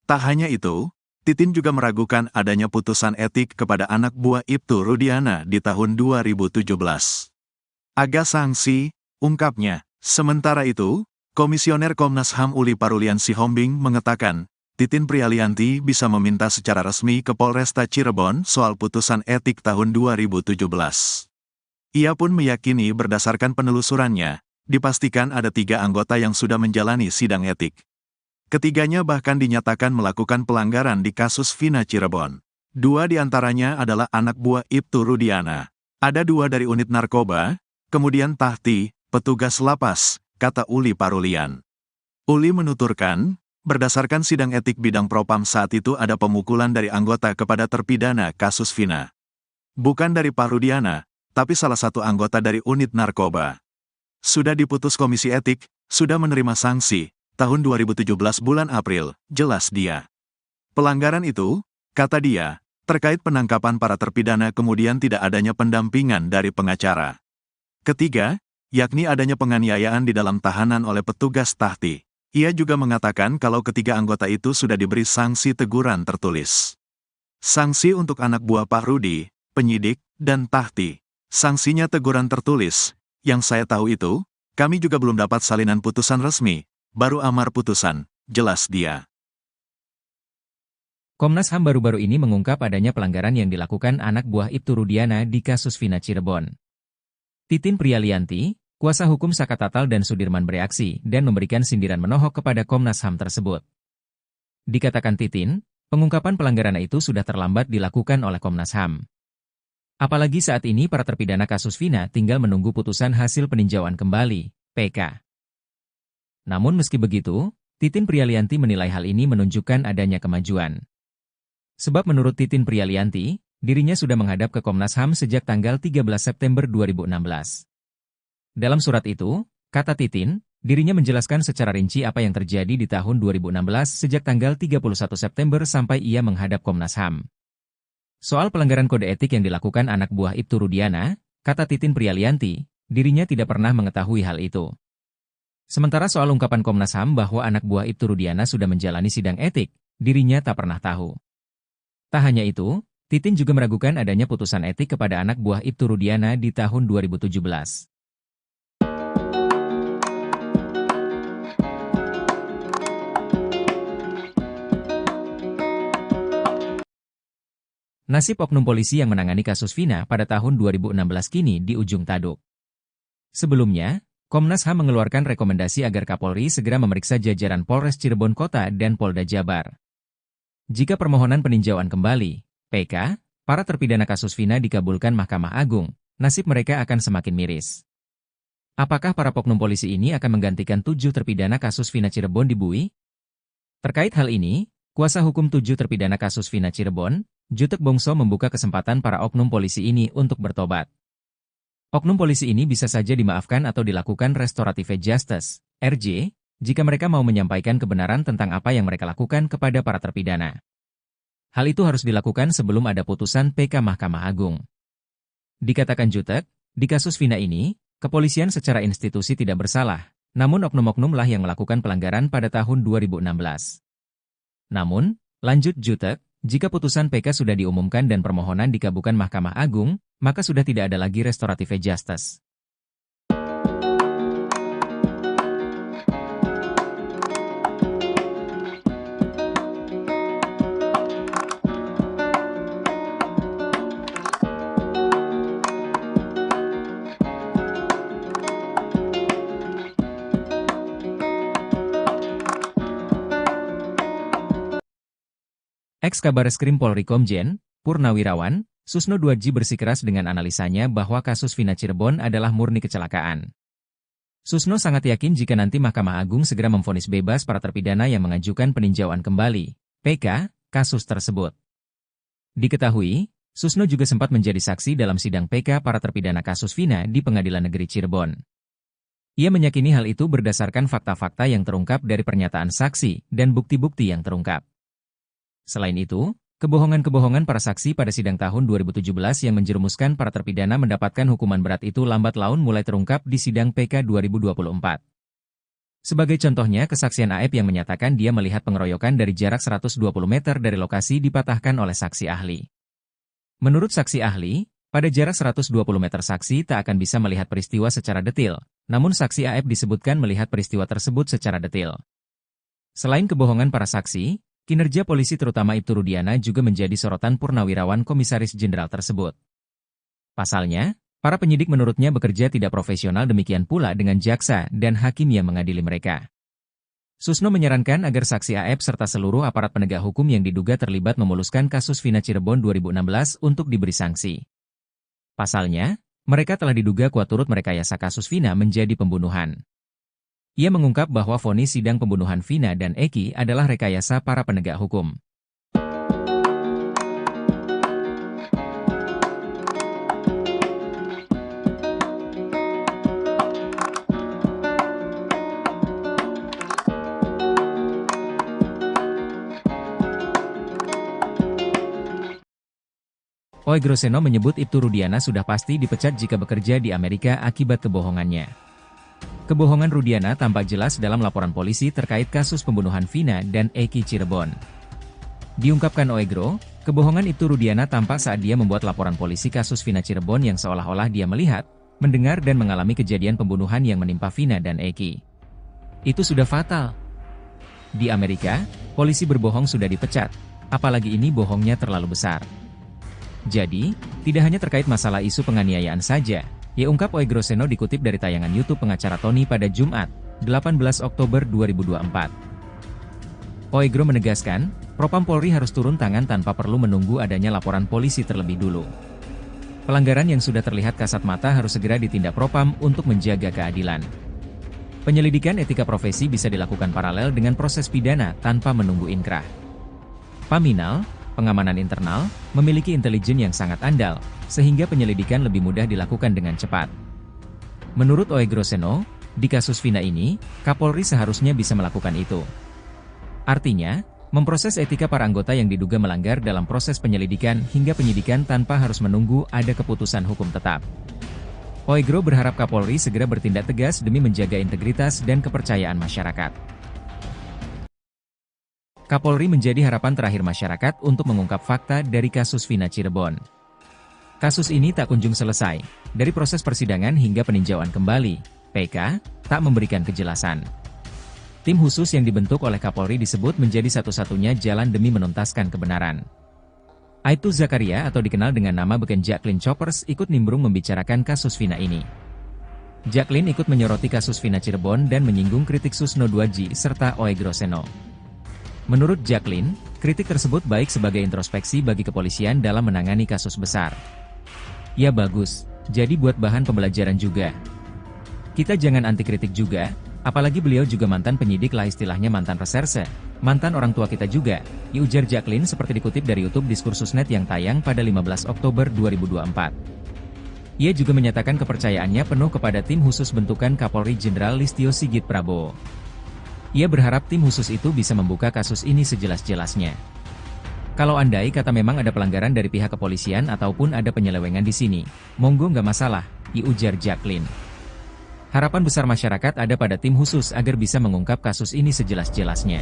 Tak hanya itu, Titin juga meragukan adanya putusan etik kepada anak buah Ibtu Rudiana di tahun 2017. Agak sanksi, ungkapnya. Sementara itu, Komisioner Komnas HAM Uli Parulian Sihombing mengatakan, Titin Prialianti bisa meminta secara resmi ke Polresta Cirebon soal putusan etik tahun 2017. Ia pun meyakini berdasarkan penelusurannya, dipastikan ada 3 anggota yang sudah menjalani sidang etik. Ketiganya bahkan dinyatakan melakukan pelanggaran di kasus Vina Cirebon. 2 diantaranya adalah anak buah Ibtu Rudiana. Ada 2 dari unit narkoba, kemudian Tahti, petugas lapas, kata Uli Parulian. Uli menuturkan, berdasarkan sidang etik bidang propam saat itu ada pemukulan dari anggota kepada terpidana kasus Vina. Bukan dari Pak Rudiana, tapi salah satu anggota dari unit narkoba. Sudah diputus komisi etik, sudah menerima sanksi, tahun 2017 bulan April, jelas dia. Pelanggaran itu, kata dia, terkait penangkapan para terpidana kemudian tidak adanya pendampingan dari pengacara. Ketiga, yakni adanya penganiayaan di dalam tahanan oleh petugas Tahti. Ia juga mengatakan kalau ketiga anggota itu sudah diberi sanksi teguran tertulis. Sanksi untuk anak buah Pak Rudi, penyidik, dan Tahti. Sanksinya teguran tertulis. Yang saya tahu itu, kami juga belum dapat salinan putusan resmi, baru amar putusan, jelas dia. Komnas HAM baru-baru ini mengungkap adanya pelanggaran yang dilakukan anak buah Ibtu Rudiana di kasus Vina Cirebon. Titin Prialianti, kuasa hukum Saka Tatal dan Sudirman bereaksi dan memberikan sindiran menohok kepada Komnas HAM tersebut. Dikatakan Titin, pengungkapan pelanggaran itu sudah terlambat dilakukan oleh Komnas HAM. Apalagi saat ini para terpidana kasus Vina tinggal menunggu putusan hasil peninjauan kembali, PK. Namun meski begitu, Titin Prialianti menilai hal ini menunjukkan adanya kemajuan. Sebab menurut Titin Prialianti, dirinya sudah menghadap ke Komnas HAM sejak tanggal 13 September 2016. Dalam surat itu, kata Titin, dirinya menjelaskan secara rinci apa yang terjadi di tahun 2016 sejak tanggal 31 September sampai ia menghadap Komnas HAM. Soal pelanggaran kode etik yang dilakukan anak buah Ibtu Rudiana, kata Titin Prialianti, dirinya tidak pernah mengetahui hal itu. Sementara soal ungkapan Komnas HAM bahwa anak buah Ibtu Rudiana sudah menjalani sidang etik, dirinya tak pernah tahu. Tak hanya itu, Titin juga meragukan adanya putusan etik kepada anak buah Ibtu Rudiana di tahun 2017. Nasib oknum polisi yang menangani kasus Vina pada tahun 2016 kini di ujung tanduk. Sebelumnya, Komnas HAM mengeluarkan rekomendasi agar Kapolri segera memeriksa jajaran Polres Cirebon Kota dan Polda Jabar. Jika permohonan peninjauan kembali, PK, para terpidana kasus Vina dikabulkan Mahkamah Agung, nasib mereka akan semakin miris. Apakah para oknum polisi ini akan menggantikan 7 terpidana kasus Vina Cirebon di Bui? Terkait hal ini, kuasa hukum 7 terpidana kasus Vina Cirebon, Jutek Bongso membuka kesempatan para oknum polisi ini untuk bertobat. Oknum polisi ini bisa saja dimaafkan atau dilakukan restorative justice, RJ, jika mereka mau menyampaikan kebenaran tentang apa yang mereka lakukan kepada para terpidana. Hal itu harus dilakukan sebelum ada putusan PK Mahkamah Agung. Dikatakan Jutek, di kasus Vina ini, kepolisian secara institusi tidak bersalah, namun oknum-oknum lah yang melakukan pelanggaran pada tahun 2016. Namun, lanjut Jutek, jika putusan PK sudah diumumkan dan permohonan dikabulkan Mahkamah Agung, maka sudah tidak ada lagi restorative justice. Ex-Kabareskrim Polri Komjen, Purnawirawan, Susno Duadji bersikeras dengan analisanya bahwa kasus Vina Cirebon adalah murni kecelakaan. Susno sangat yakin jika nanti Mahkamah Agung segera memvonis bebas para terpidana yang mengajukan peninjauan kembali, PK, kasus tersebut. Diketahui, Susno juga sempat menjadi saksi dalam sidang PK para terpidana kasus Vina di Pengadilan Negeri Cirebon. Ia meyakini hal itu berdasarkan fakta-fakta yang terungkap dari pernyataan saksi dan bukti-bukti yang terungkap. Selain itu, kebohongan-kebohongan para saksi pada sidang tahun 2017 yang menjerumuskan para terpidana mendapatkan hukuman berat itu lambat laun mulai terungkap di sidang PK 2024. Sebagai contohnya kesaksian Aep yang menyatakan dia melihat pengeroyokan dari jarak 120 meter dari lokasi dipatahkan oleh saksi ahli. Menurut saksi ahli, pada jarak 120 meter saksi tak akan bisa melihat peristiwa secara detil, namun saksi Aep disebutkan melihat peristiwa tersebut secara detil. Selain kebohongan para saksi, kinerja polisi terutama Ibtu Rudiana juga menjadi sorotan Purnawirawan Komisaris Jenderal tersebut. Pasalnya, para penyidik menurutnya bekerja tidak profesional, demikian pula dengan jaksa dan hakim yang mengadili mereka. Susno menyarankan agar saksi Aep serta seluruh aparat penegak hukum yang diduga terlibat memuluskan kasus Vina Cirebon 2016 untuk diberi sanksi. Pasalnya, mereka telah diduga kuat turut merekayasa kasus Vina menjadi pembunuhan. Ia mengungkap bahwa vonis sidang pembunuhan Vina dan Eki adalah rekayasa para penegak hukum. Oegroseno menyebut Ibtu Rudiana sudah pasti dipecat jika bekerja di Amerika akibat kebohongannya. Kebohongan Rudiana tampak jelas dalam laporan polisi terkait kasus pembunuhan Vina dan Eki Cirebon. Diungkapkan Oegro, kebohongan Ibtu Rudiana tampak saat dia membuat laporan polisi kasus Vina Cirebon yang seolah-olah dia melihat, mendengar dan mengalami kejadian pembunuhan yang menimpa Vina dan Eki. Itu sudah fatal. Di Amerika, polisi berbohong sudah dipecat, apalagi ini bohongnya terlalu besar. Jadi, tidak hanya terkait masalah isu penganiayaan saja, ya ungkap Oegroseno dikutip dari tayangan YouTube pengacara Tony pada Jumat, 18 Oktober 2024. Oegro menegaskan, Propam Polri harus turun tangan tanpa perlu menunggu adanya laporan polisi terlebih dulu. Pelanggaran yang sudah terlihat kasat mata harus segera ditindak Propam untuk menjaga keadilan. Penyelidikan etika profesi bisa dilakukan paralel dengan proses pidana tanpa menunggu inkrah. Paminal, pengamanan internal, memiliki intelijen yang sangat andal, sehingga penyelidikan lebih mudah dilakukan dengan cepat. Menurut Oegroseno, di kasus Vina ini, Kapolri seharusnya bisa melakukan itu. Artinya, memproses etika para anggota yang diduga melanggar dalam proses penyelidikan hingga penyidikan tanpa harus menunggu ada keputusan hukum tetap. Oegro berharap Kapolri segera bertindak tegas demi menjaga integritas dan kepercayaan masyarakat. Kapolri menjadi harapan terakhir masyarakat untuk mengungkap fakta dari kasus Vina Cirebon. Kasus ini tak kunjung selesai, dari proses persidangan hingga peninjauan kembali, PK, tak memberikan kejelasan. Tim khusus yang dibentuk oleh Kapolri disebut menjadi satu-satunya jalan demi menuntaskan kebenaran. Aibtu Zakaria atau dikenal dengan nama beken Jacqueline Choppers ikut nimbrung membicarakan kasus Vina ini. Jacqueline ikut menyoroti kasus Vina Cirebon dan menyinggung kritik Susno 2G serta Oe Groseno. Menurut Jacqueline, kritik tersebut baik sebagai introspeksi bagi kepolisian dalam menangani kasus besar. Ya bagus, jadi buat bahan pembelajaran juga. Kita jangan anti kritik juga, apalagi beliau juga mantan penyidik lah istilahnya mantan reserse, mantan orang tua kita juga, ujar Jacqueline seperti dikutip dari YouTube Diskursusnet yang tayang pada 15 Oktober 2024. Ia juga menyatakan kepercayaannya penuh kepada tim khusus bentukan Kapolri Jenderal Listio Sigit Prabowo. Ia berharap tim khusus itu bisa membuka kasus ini sejelas-jelasnya. Kalau andai kata memang ada pelanggaran dari pihak kepolisian ataupun ada penyelewengan di sini, monggo nggak masalah, ujar Jacqueline. Harapan besar masyarakat ada pada tim khusus agar bisa mengungkap kasus ini sejelas-jelasnya.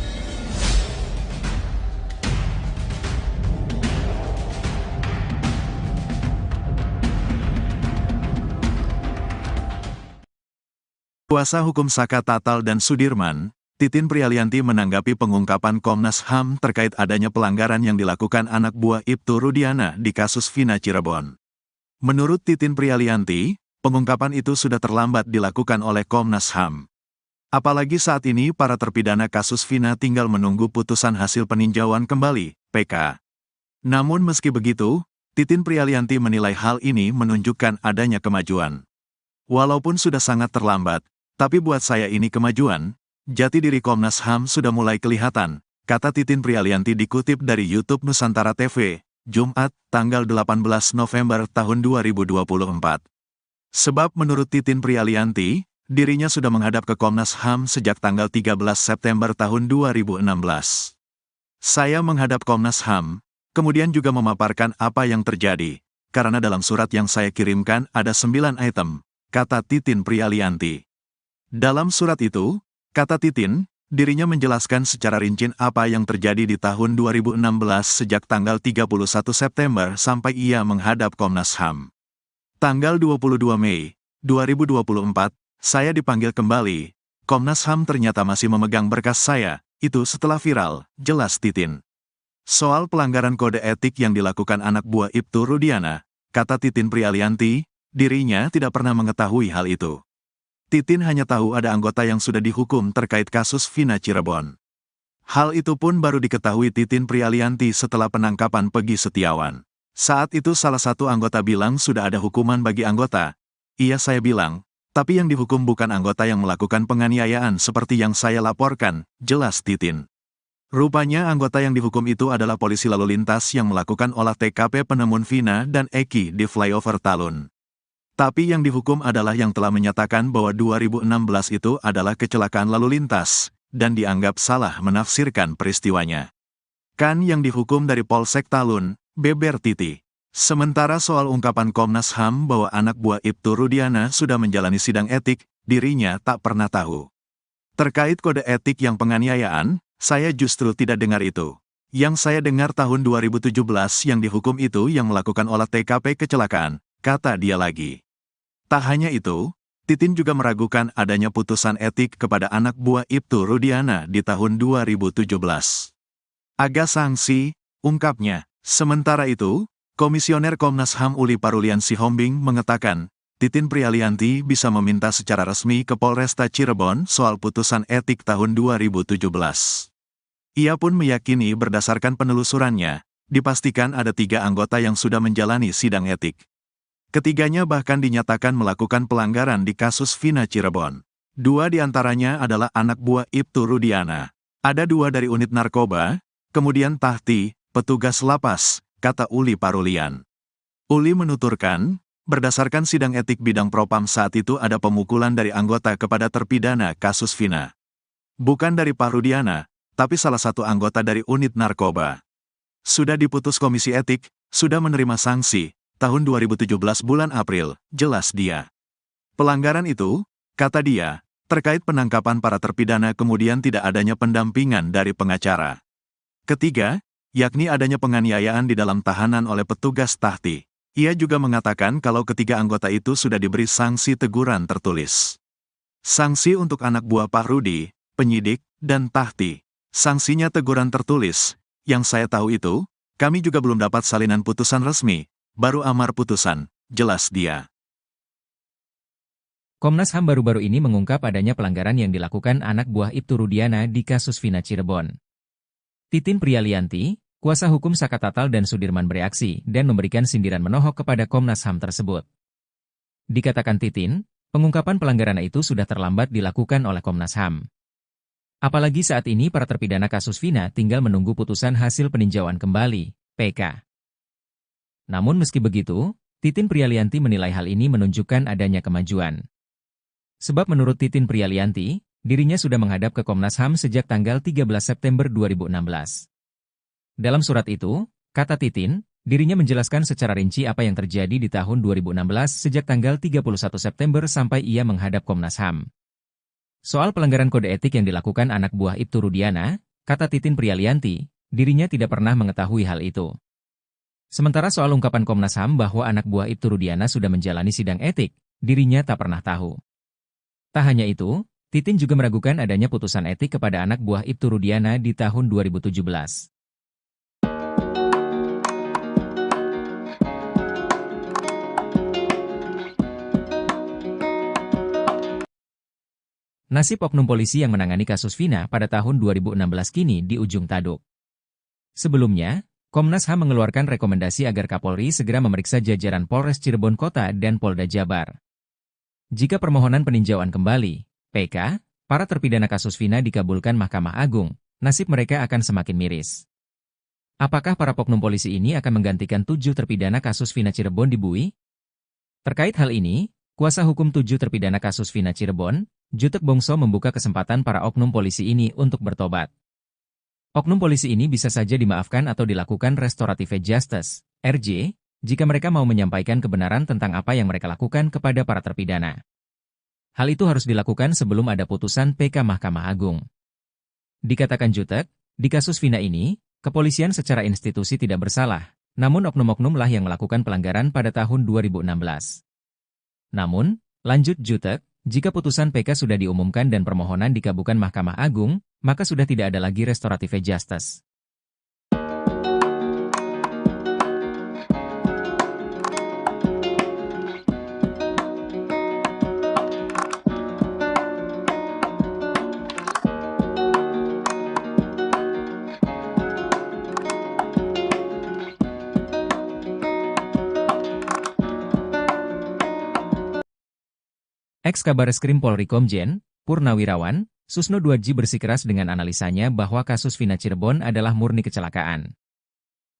Kuasa hukum Saka Tatal dan Sudirman, Titin Prialianti menanggapi pengungkapan Komnas HAM terkait adanya pelanggaran yang dilakukan anak buah Ibtu Rudiana di kasus Vina Cirebon. Menurut Titin Prialianti, pengungkapan itu sudah terlambat dilakukan oleh Komnas HAM. Apalagi saat ini para terpidana kasus Vina tinggal menunggu putusan hasil peninjauan kembali, PK. Namun meski begitu, Titin Prialianti menilai hal ini menunjukkan adanya kemajuan. Walaupun sudah sangat terlambat, tapi buat saya ini kemajuan, jati diri Komnas HAM sudah mulai kelihatan, kata Titin Prialianti dikutip dari YouTube Nusantara TV, Jumat, tanggal 18 November tahun 2024. Sebab menurut Titin Prialianti, dirinya sudah menghadap ke Komnas HAM sejak tanggal 13 September tahun 2016. Saya menghadap Komnas HAM, kemudian juga memaparkan apa yang terjadi, karena dalam surat yang saya kirimkan ada 9 item, kata Titin Prialianti. Dalam surat itu, kata Titin, dirinya menjelaskan secara rinci apa yang terjadi di tahun 2016 sejak tanggal 31 September sampai ia menghadap Komnas HAM. Tanggal 22 Mei 2024, saya dipanggil kembali. Komnas HAM ternyata masih memegang berkas saya, itu setelah viral, jelas Titin. Soal pelanggaran kode etik yang dilakukan anak buah Ibtu Rudiana, kata Titin Prialianti, dirinya tidak pernah mengetahui hal itu. Titin hanya tahu ada anggota yang sudah dihukum terkait kasus Vina Cirebon. Hal itu pun baru diketahui Titin Prialianti setelah penangkapan Peggy Setiawan. Saat itu salah satu anggota bilang sudah ada hukuman bagi anggota. Iya saya bilang, tapi yang dihukum bukan anggota yang melakukan penganiayaan seperti yang saya laporkan, jelas Titin. Rupanya anggota yang dihukum itu adalah polisi lalu lintas yang melakukan olah TKP penemuan Vina dan Eki di flyover Talun. Tapi yang dihukum adalah yang telah menyatakan bahwa 2016 itu adalah kecelakaan lalu lintas, dan dianggap salah menafsirkan peristiwanya. Kan yang dihukum dari Polsek Talun, beber Titi. Sementara soal ungkapan Komnas HAM bahwa anak buah Ibtu Rudiana sudah menjalani sidang etik, dirinya tak pernah tahu. Terkait kode etik yang penganiayaan, saya justru tidak dengar itu. Yang saya dengar tahun 2017 yang dihukum itu yang melakukan olah TKP kecelakaan, kata dia lagi. Tak hanya itu, Titin juga meragukan adanya putusan etik kepada anak buah Ibtu Rudiana di tahun 2017. Agak sanksi, ungkapnya. Sementara itu, Komisioner Komnas HAM Uli Parulian Sihombing mengatakan, Titin Prialianti bisa meminta secara resmi ke Polresta Cirebon soal putusan etik tahun 2017. Ia pun meyakini berdasarkan penelusurannya, dipastikan ada 3 anggota yang sudah menjalani sidang etik. Ketiganya bahkan dinyatakan melakukan pelanggaran di kasus Vina Cirebon. 2 diantaranya adalah anak buah Ibtu Rudiana. Ada 2 dari unit narkoba, kemudian Tahti, petugas lapas, kata Uli Parulian. Uli menuturkan, berdasarkan sidang etik bidang propam saat itu ada pemukulan dari anggota kepada terpidana kasus Vina. Bukan dari Pak Rudiana, tapi salah satu anggota dari unit narkoba. Sudah diputus komisi etik, sudah menerima sanksi, tahun 2017 bulan April, jelas dia. Pelanggaran itu, kata dia, terkait penangkapan para terpidana kemudian tidak adanya pendampingan dari pengacara. Ketiga, yakni adanya penganiayaan di dalam tahanan oleh petugas Tahti. Ia juga mengatakan kalau ketiga anggota itu sudah diberi sanksi teguran tertulis. Sanksi untuk anak buah Pak Rudi, penyidik, dan Tahti. Sanksinya teguran tertulis. Yang saya tahu itu, kami juga belum dapat salinan putusan resmi. Baru amar putusan, jelas dia. Komnas HAM baru-baru ini mengungkap adanya pelanggaran yang dilakukan anak buah Ibtu Rudiana di kasus Vina Cirebon. Titin Prialianti, kuasa hukum Saka Tatal dan Sudirman bereaksi dan memberikan sindiran menohok kepada Komnas HAM tersebut. Dikatakan Titin, pengungkapan pelanggaran itu sudah terlambat dilakukan oleh Komnas HAM. Apalagi saat ini para terpidana kasus Vina tinggal menunggu putusan hasil peninjauan kembali, PK. Namun meski begitu, Titin Prialianti menilai hal ini menunjukkan adanya kemajuan. Sebab menurut Titin Prialianti, dirinya sudah menghadap ke Komnas HAM sejak tanggal 13 September 2016. Dalam surat itu, kata Titin, dirinya menjelaskan secara rinci apa yang terjadi di tahun 2016 sejak tanggal 31 September sampai ia menghadap Komnas HAM. Soal pelanggaran kode etik yang dilakukan anak buah Ibtu Rudiana, kata Titin Prialianti, dirinya tidak pernah mengetahui hal itu. Sementara soal ungkapan Komnas HAM bahwa anak buah Ibtu Rudiana sudah menjalani sidang etik, dirinya tak pernah tahu. Tak hanya itu, Titin juga meragukan adanya putusan etik kepada anak buah Ibtu Rudiana di tahun 2017. Nasib oknum polisi yang menangani kasus Vina pada tahun 2016 kini di ujung tanduk. Sebelumnya, Komnas HAM mengeluarkan rekomendasi agar Kapolri segera memeriksa jajaran Polres Cirebon Kota dan Polda Jabar. Jika permohonan peninjauan kembali, PK, para terpidana kasus Vina dikabulkan Mahkamah Agung, nasib mereka akan semakin miris. Apakah para oknum polisi ini akan menggantikan 7 terpidana kasus Vina Cirebon di Bui? Terkait hal ini, kuasa hukum 7 terpidana kasus Vina Cirebon, Jutek Bongso membuka kesempatan para oknum polisi ini untuk bertobat. Oknum polisi ini bisa saja dimaafkan atau dilakukan restorative justice, RJ, jika mereka mau menyampaikan kebenaran tentang apa yang mereka lakukan kepada para terpidana. Hal itu harus dilakukan sebelum ada putusan PK Mahkamah Agung. Dikatakan Jutek, di kasus Vina ini, kepolisian secara institusi tidak bersalah, namun oknum-oknumlah yang melakukan pelanggaran pada tahun 2016. Namun, lanjut Jutek, jika putusan PK sudah diumumkan dan permohonan dikabulkan Mahkamah Agung, maka sudah tidak ada lagi restorative justice. Ex-Kabareskrim Polri Komjen, Purnawirawan, Susno Duadji bersikeras dengan analisanya bahwa kasus Vina Cirebon adalah murni kecelakaan.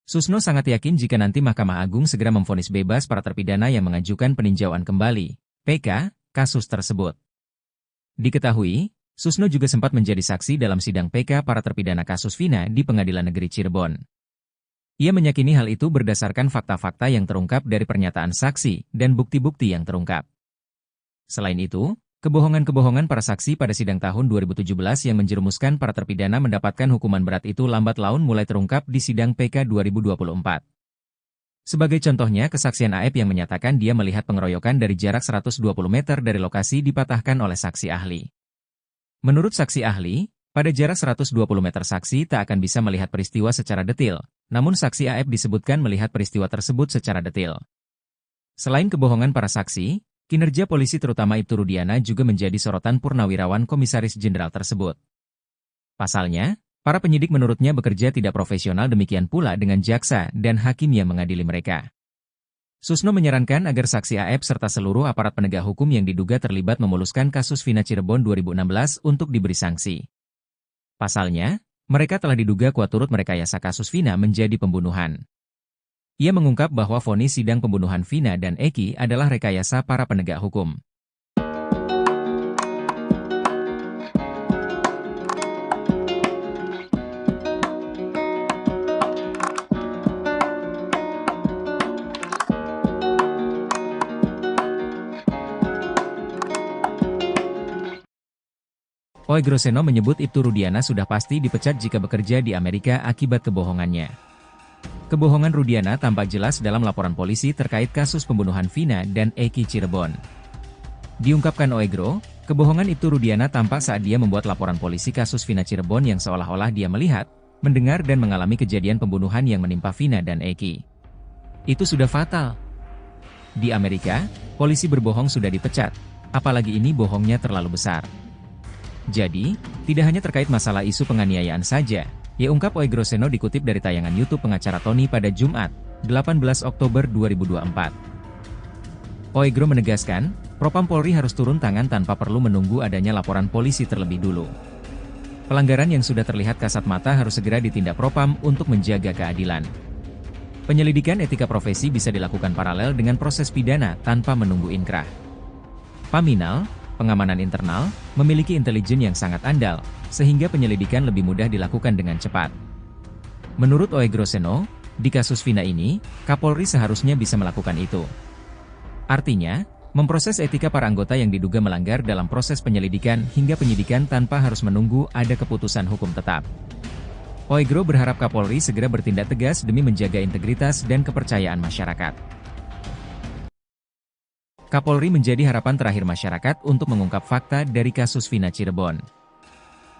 Susno sangat yakin jika nanti Mahkamah Agung segera memvonis bebas para terpidana yang mengajukan peninjauan kembali, PK, kasus tersebut. Diketahui, Susno juga sempat menjadi saksi dalam sidang PK para terpidana kasus Vina di Pengadilan Negeri Cirebon. Ia meyakini hal itu berdasarkan fakta-fakta yang terungkap dari pernyataan saksi dan bukti-bukti yang terungkap. Selain itu, kebohongan-kebohongan para saksi pada sidang tahun 2017 yang menjerumuskan para terpidana mendapatkan hukuman berat itu lambat laun mulai terungkap di sidang PK 2024. Sebagai contohnya kesaksian Aep yang menyatakan dia melihat pengeroyokan dari jarak 120 meter dari lokasi dipatahkan oleh saksi ahli. Menurut saksi ahli, pada jarak 120 meter saksi tak akan bisa melihat peristiwa secara detil, namun saksi Aep disebutkan melihat peristiwa tersebut secara detil. Selain kebohongan para saksi, kinerja polisi terutama Ibtu Rudiana juga menjadi sorotan Purnawirawan Komisaris Jenderal tersebut. Pasalnya, para penyidik menurutnya bekerja tidak profesional, demikian pula dengan jaksa dan hakim yang mengadili mereka. Susno menyarankan agar saksi Aep serta seluruh aparat penegak hukum yang diduga terlibat memuluskan kasus Vina Cirebon 2016 untuk diberi sanksi. Pasalnya, mereka telah diduga kuat turut merekayasa kasus Vina menjadi pembunuhan. Ia mengungkap bahwa vonis sidang pembunuhan Vina dan Eki adalah rekayasa para penegak hukum. Oegroseno menyebut Ibtu Rudiana sudah pasti dipecat jika bekerja di Amerika akibat kebohongannya. Kebohongan Rudiana tampak jelas dalam laporan polisi terkait kasus pembunuhan Vina dan Eki Cirebon. Diungkapkan Oegro, kebohongan Ibtu Rudiana tampak saat dia membuat laporan polisi kasus Vina Cirebon yang seolah-olah dia melihat, mendengar dan mengalami kejadian pembunuhan yang menimpa Vina dan Eki. Itu sudah fatal. Di Amerika, polisi berbohong sudah dipecat, Apalagi ini bohongnya terlalu besar. Jadi, tidak hanya terkait masalah isu penganiayaan saja, ia ungkap Oegroseno dikutip dari tayangan YouTube pengacara Tony pada Jumat, 18 Oktober 2024. Oegro menegaskan, Propam Polri harus turun tangan tanpa perlu menunggu adanya laporan polisi terlebih dulu. Pelanggaran yang sudah terlihat kasat mata harus segera ditindak Propam untuk menjaga keadilan. Penyelidikan etika profesi bisa dilakukan paralel dengan proses pidana tanpa menunggu inkrah. Paminal, pengamanan internal, memiliki intelijen yang sangat andal, sehingga penyelidikan lebih mudah dilakukan dengan cepat. Menurut Oegroseno, di kasus Vina ini, Kapolri seharusnya bisa melakukan itu. Artinya, memproses etika para anggota yang diduga melanggar dalam proses penyelidikan hingga penyidikan tanpa harus menunggu ada keputusan hukum tetap. Oegro berharap Kapolri segera bertindak tegas demi menjaga integritas dan kepercayaan masyarakat. Kapolri menjadi harapan terakhir masyarakat untuk mengungkap fakta dari kasus Vina Cirebon.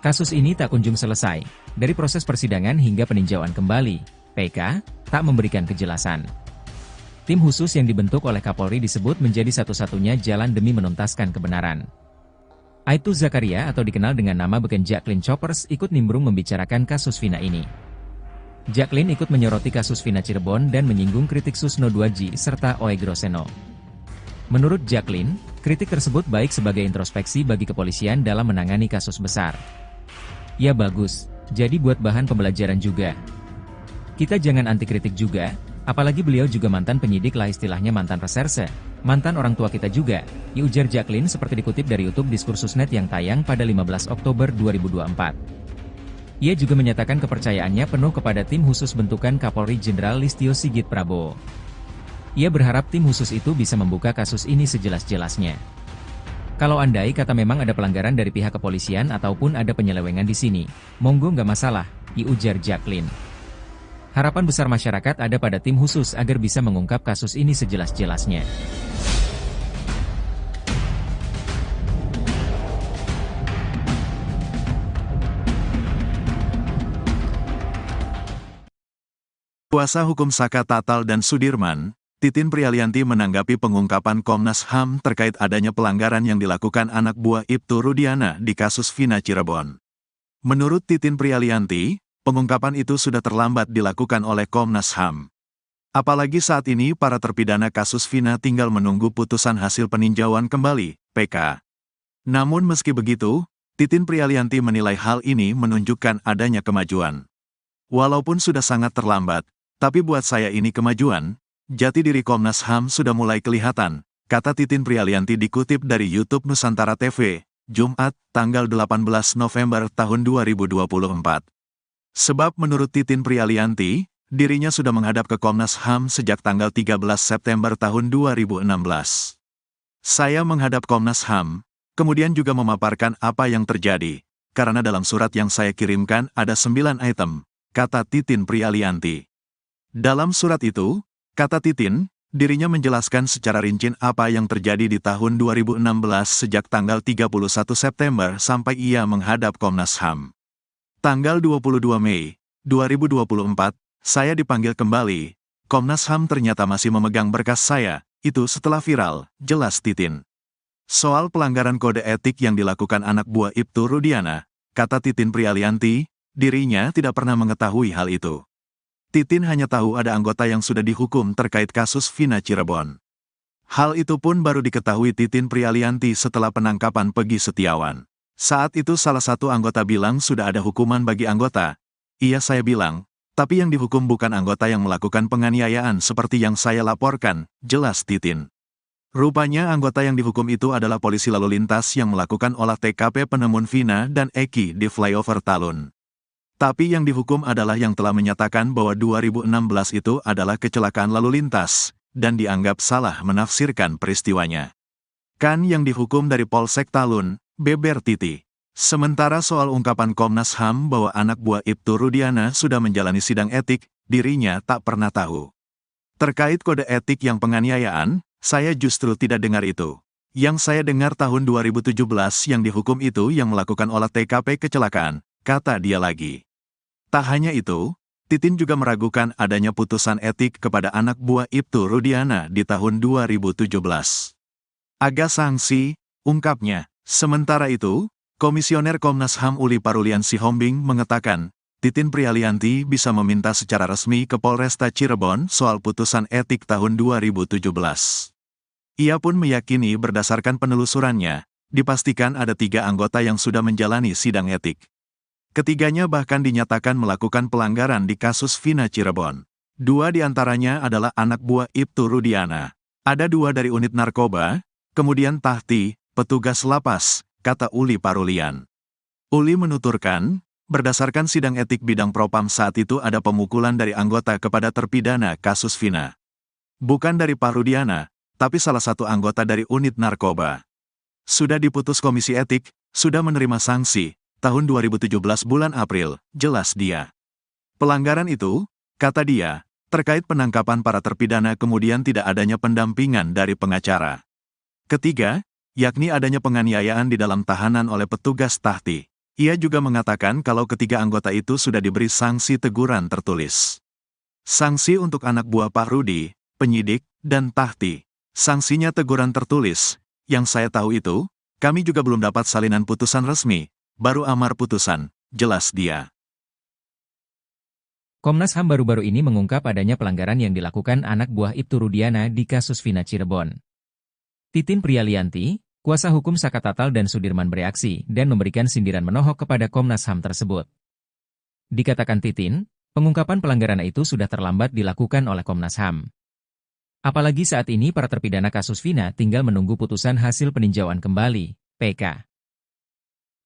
Kasus ini tak kunjung selesai, dari proses persidangan hingga peninjauan kembali, PK tak memberikan kejelasan. Tim khusus yang dibentuk oleh Kapolri disebut menjadi satu-satunya jalan demi menuntaskan kebenaran. Aibtu Zakaria atau dikenal dengan nama beken Jacqueline Choppers ikut nimbrung membicarakan kasus Vina ini. Jacqueline ikut menyoroti kasus Vina Cirebon dan menyinggung kritik Susno 2G serta Oegroseno. Menurut Jacqueline, kritik tersebut baik sebagai introspeksi bagi kepolisian dalam menangani kasus besar. Ya bagus, jadi buat bahan pembelajaran juga. Kita jangan anti kritik juga, apalagi beliau juga mantan penyidik lah istilahnya mantan reserse, mantan orang tua kita juga, ujar Jacqueline seperti dikutip dari YouTube Diskursusnet yang tayang pada 15 Oktober 2024. Ia juga menyatakan kepercayaannya penuh kepada tim khusus bentukan Kapolri Jenderal Listio Sigit Prabowo. Ia berharap tim khusus itu bisa membuka kasus ini sejelas-jelasnya. Kalau andai kata memang ada pelanggaran dari pihak kepolisian ataupun ada penyelewengan di sini, monggo nggak masalah, ujar Jacqueline. Harapan besar masyarakat ada pada tim khusus agar bisa mengungkap kasus ini sejelas-jelasnya. Kuasa hukum Saka Tatal dan Sudirman, Titin Prialianti menanggapi pengungkapan Komnas HAM terkait adanya pelanggaran yang dilakukan anak buah Ibtu Rudiana di kasus Vina Cirebon. Menurut Titin Prialianti, pengungkapan itu sudah terlambat dilakukan oleh Komnas HAM. Apalagi saat ini para terpidana kasus Vina tinggal menunggu putusan hasil peninjauan kembali, PK. Namun meski begitu, Titin Prialianti menilai hal ini menunjukkan adanya kemajuan. Walaupun sudah sangat terlambat, tapi buat saya ini kemajuan. Jati diri Komnas HAM sudah mulai kelihatan, kata Titin Prialianti dikutip dari YouTube Nusantara TV, Jumat, tanggal 18 November tahun 2024. Sebab menurut Titin Prialianti, dirinya sudah menghadap ke Komnas HAM sejak tanggal 13 September tahun 2016. Saya menghadap Komnas HAM, kemudian juga memaparkan apa yang terjadi, karena dalam surat yang saya kirimkan ada 9 item, kata Titin Prialianti. Dalam surat itu, kata Titin, dirinya menjelaskan secara rinci apa yang terjadi di tahun 2016 sejak tanggal 31 September sampai ia menghadap Komnas HAM. Tanggal 22 Mei 2024, saya dipanggil kembali. Komnas HAM ternyata masih memegang berkas saya, itu setelah viral, jelas Titin. Soal pelanggaran kode etik yang dilakukan anak buah Ibtu Rudiana, kata Titin Prialianti, dirinya tidak pernah mengetahui hal itu. Titin hanya tahu ada anggota yang sudah dihukum terkait kasus Vina Cirebon. Hal itu pun baru diketahui Titin Prialianti setelah penangkapan Peggy Setiawan. Saat itu salah satu anggota bilang sudah ada hukuman bagi anggota. Iya saya bilang, tapi yang dihukum bukan anggota yang melakukan penganiayaan seperti yang saya laporkan, jelas Titin. Rupanya anggota yang dihukum itu adalah polisi lalu lintas yang melakukan olah TKP penemuan Vina dan Eki di flyover Talun. Tapi yang dihukum adalah yang telah menyatakan bahwa 2016 itu adalah kecelakaan lalu lintas, dan dianggap salah menafsirkan peristiwanya. Kan yang dihukum dari Polsek Talun, beber Titi. Sementara soal ungkapan Komnas HAM bahwa anak buah Ibtu Rudiana sudah menjalani sidang etik, dirinya tak pernah tahu. Terkait kode etik yang penganiayaan, saya justru tidak dengar itu. Yang saya dengar tahun 2017 yang dihukum itu yang melakukan olah TKP kecelakaan, kata dia lagi. Tak hanya itu, Titin juga meragukan adanya putusan etik kepada anak buah Ibtu Rudiana di tahun 2017. Agak sanksi, ungkapnya. Sementara itu, Komisioner Komnas HAM Uli Parulian Sihombing mengatakan, Titin Prialianti bisa meminta secara resmi ke Polresta Cirebon soal putusan etik tahun 2017. Ia pun meyakini berdasarkan penelusurannya, dipastikan ada 3 anggota yang sudah menjalani sidang etik. Ketiganya bahkan dinyatakan melakukan pelanggaran di kasus Vina Cirebon. 2 diantaranya adalah anak buah Ibtu Rudiana. Ada 2 dari unit narkoba, kemudian Tahti, petugas lapas, kata Uli Parulian. Uli menuturkan, berdasarkan sidang etik bidang propam saat itu ada pemukulan dari anggota kepada terpidana kasus Vina. Bukan dari Pak Rudiana, tapi salah satu anggota dari unit narkoba. Sudah diputus komisi etik, sudah menerima sanksi, tahun 2017 bulan April, jelas dia. Pelanggaran itu, kata dia, terkait penangkapan para terpidana kemudian tidak adanya pendampingan dari pengacara. Ketiga, yakni adanya penganiayaan di dalam tahanan oleh petugas Tahti. Ia juga mengatakan kalau ketiga anggota itu sudah diberi sanksi teguran tertulis. Sanksi untuk anak buah Pak Rudi, penyidik, dan Tahti. Sanksinya teguran tertulis. Yang saya tahu itu, kami juga belum dapat salinan putusan resmi, baru amar putusan, jelas dia. Komnas HAM baru-baru ini mengungkap adanya pelanggaran yang dilakukan anak buah Ibtu Rudiana di kasus Vina Cirebon. Titin Prialianti, kuasa hukum Saka Tatal dan Sudirman bereaksi dan memberikan sindiran menohok kepada Komnas HAM tersebut. Dikatakan Titin, pengungkapan pelanggaran itu sudah terlambat dilakukan oleh Komnas HAM. Apalagi saat ini para terpidana kasus Vina tinggal menunggu putusan hasil peninjauan kembali, PK.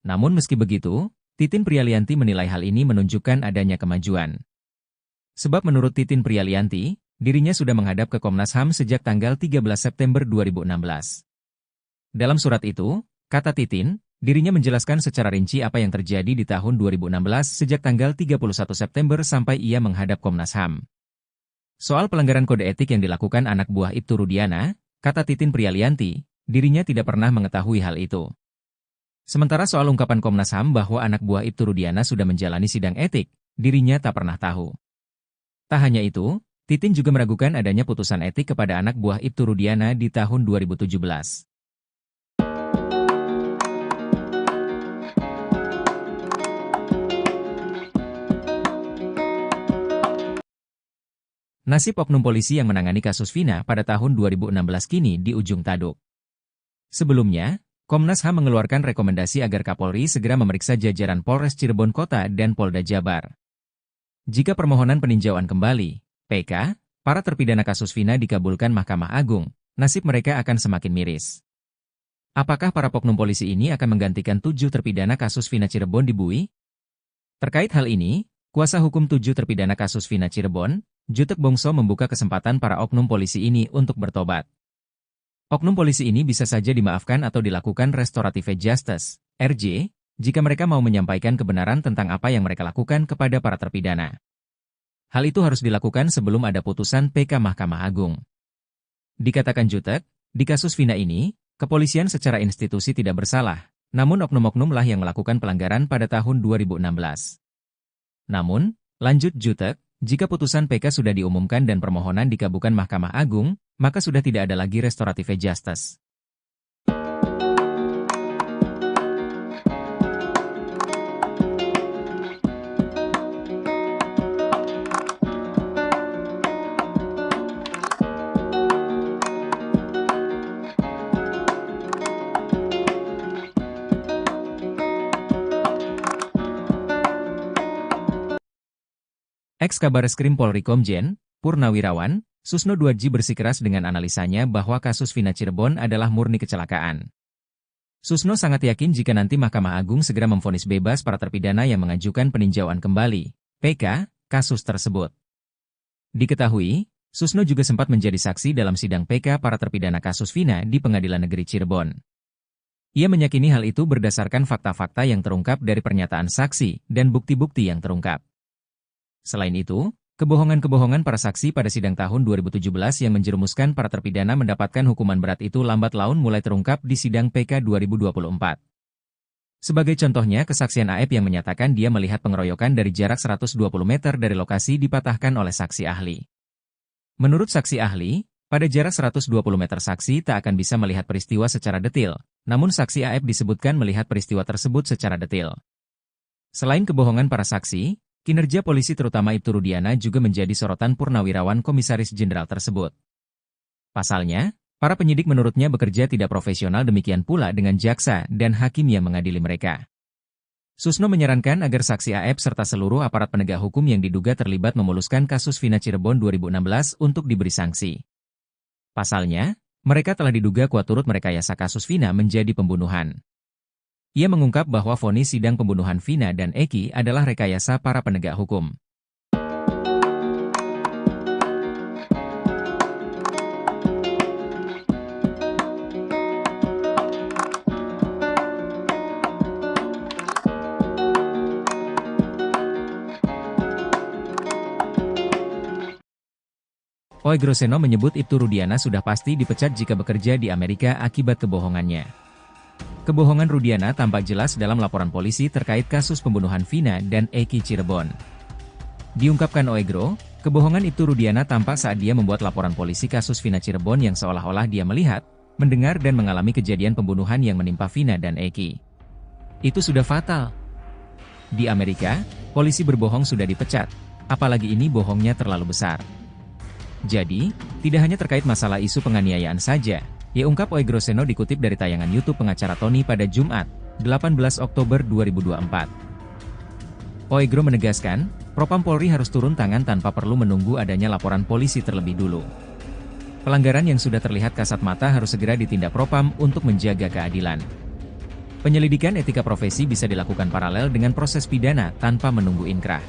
Namun meski begitu, Titin Prialianti menilai hal ini menunjukkan adanya kemajuan. Sebab menurut Titin Prialianti, dirinya sudah menghadap ke Komnas HAM sejak tanggal 13 September 2016. Dalam surat itu, kata Titin, dirinya menjelaskan secara rinci apa yang terjadi di tahun 2016 sejak tanggal 31 September sampai ia menghadap Komnas HAM. Soal pelanggaran kode etik yang dilakukan anak buah Ibtu Rudiana, kata Titin Prialianti, dirinya tidak pernah mengetahui hal itu. Sementara soal ungkapan Komnas HAM bahwa anak buah Ibtu Rudiana sudah menjalani sidang etik, dirinya tak pernah tahu. Tak hanya itu, Titin juga meragukan adanya putusan etik kepada anak buah Ibtu Rudiana di tahun 2017. Nasib oknum polisi yang menangani kasus Vina pada tahun 2016 kini di ujung tanduk. Sebelumnya, Komnas HAM mengeluarkan rekomendasi agar Kapolri segera memeriksa jajaran Polres Cirebon Kota dan Polda Jabar. Jika permohonan peninjauan kembali, PK, para terpidana kasus Vina dikabulkan Mahkamah Agung, nasib mereka akan semakin miris. Apakah para oknum polisi ini akan menggantikan 7 terpidana kasus Vina Cirebon di Bui? Terkait hal ini, kuasa hukum 7 terpidana kasus Vina Cirebon, Jutek Bongso membuka kesempatan para oknum polisi ini untuk bertobat. Oknum polisi ini bisa saja dimaafkan atau dilakukan restorative justice, RJ, jika mereka mau menyampaikan kebenaran tentang apa yang mereka lakukan kepada para terpidana. Hal itu harus dilakukan sebelum ada putusan PK Mahkamah Agung. Dikatakan Jutek, di kasus Vina ini, kepolisian secara institusi tidak bersalah, namun oknum-oknumlah yang melakukan pelanggaran pada tahun 2016. Namun, lanjut Jutek, jika putusan PK sudah diumumkan dan permohonan dikabulkan Mahkamah Agung, maka sudah tidak ada lagi restorative justice. Ex-Kabareskrim Polri Komjen, Purnawirawan, Susno Duadji bersikeras dengan analisanya bahwa kasus Vina Cirebon adalah murni kecelakaan. Susno sangat yakin jika nanti Mahkamah Agung segera memvonis bebas para terpidana yang mengajukan peninjauan kembali, PK, kasus tersebut. Diketahui, Susno juga sempat menjadi saksi dalam sidang PK para terpidana kasus Vina di Pengadilan Negeri Cirebon. Ia meyakini hal itu berdasarkan fakta-fakta yang terungkap dari pernyataan saksi dan bukti-bukti yang terungkap. Selain itu, kebohongan-kebohongan para saksi pada sidang tahun 2017 yang menjerumuskan para terpidana mendapatkan hukuman berat itu lambat laun mulai terungkap di sidang PK 2024. Sebagai contohnya kesaksian Aep yang menyatakan dia melihat pengeroyokan dari jarak 120 meter dari lokasi dipatahkan oleh saksi ahli. Menurut saksi ahli, pada jarak 120 meter saksi tak akan bisa melihat peristiwa secara detail, namun saksi AF disebutkan melihat peristiwa tersebut secara detail. Selain kebohongan para saksi, kinerja polisi terutama Ibtu Rudiana juga menjadi sorotan Purnawirawan Komisaris Jenderal tersebut. Pasalnya, para penyidik menurutnya bekerja tidak profesional, demikian pula dengan jaksa dan hakim yang mengadili mereka. Susno menyarankan agar saksi AF serta seluruh aparat penegak hukum yang diduga terlibat memuluskan kasus Vina Cirebon 2016 untuk diberi sanksi. Pasalnya, mereka telah diduga kuat turut merekayasa kasus Vina menjadi pembunuhan. Ia mengungkap bahwa vonis sidang pembunuhan Vina dan Eki adalah rekayasa para penegak hukum. Oegroseno menyebut Ibtu Rudiana sudah pasti dipecat jika bekerja di Amerika akibat kebohongannya. Kebohongan Rudiana tampak jelas dalam laporan polisi terkait kasus pembunuhan Vina dan Eki Cirebon. Diungkapkan Oegro, kebohongan Ibtu Rudiana tampak saat dia membuat laporan polisi kasus Vina Cirebon yang seolah-olah dia melihat, mendengar dan mengalami kejadian pembunuhan yang menimpa Vina dan Eki. Itu sudah fatal. Di Amerika, polisi berbohong sudah dipecat, apalagi ini bohongnya terlalu besar. Jadi, tidak hanya terkait masalah isu penganiayaan saja, ya ungkap Oegroseno dikutip dari tayangan YouTube pengacara Tony pada Jumat, 18 Oktober 2024. Oegro menegaskan, Propam Polri harus turun tangan tanpa perlu menunggu adanya laporan polisi terlebih dulu. Pelanggaran yang sudah terlihat kasat mata harus segera ditindak Propam untuk menjaga keadilan. Penyelidikan etika profesi bisa dilakukan paralel dengan proses pidana tanpa menunggu inkrah.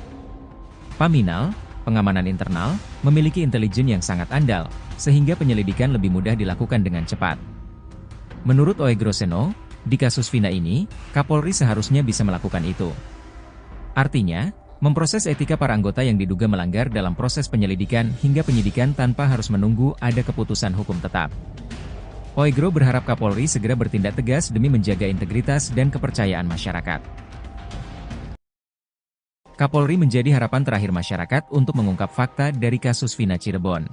Paminal, pengamanan internal, memiliki intelijen yang sangat andal, sehingga penyelidikan lebih mudah dilakukan dengan cepat. Menurut Oegroseno, di kasus Vina ini, Kapolri seharusnya bisa melakukan itu. Artinya, memproses etika para anggota yang diduga melanggar dalam proses penyelidikan hingga penyidikan tanpa harus menunggu ada keputusan hukum tetap. Oegro berharap Kapolri segera bertindak tegas demi menjaga integritas dan kepercayaan masyarakat. Kapolri menjadi harapan terakhir masyarakat untuk mengungkap fakta dari kasus Vina Cirebon.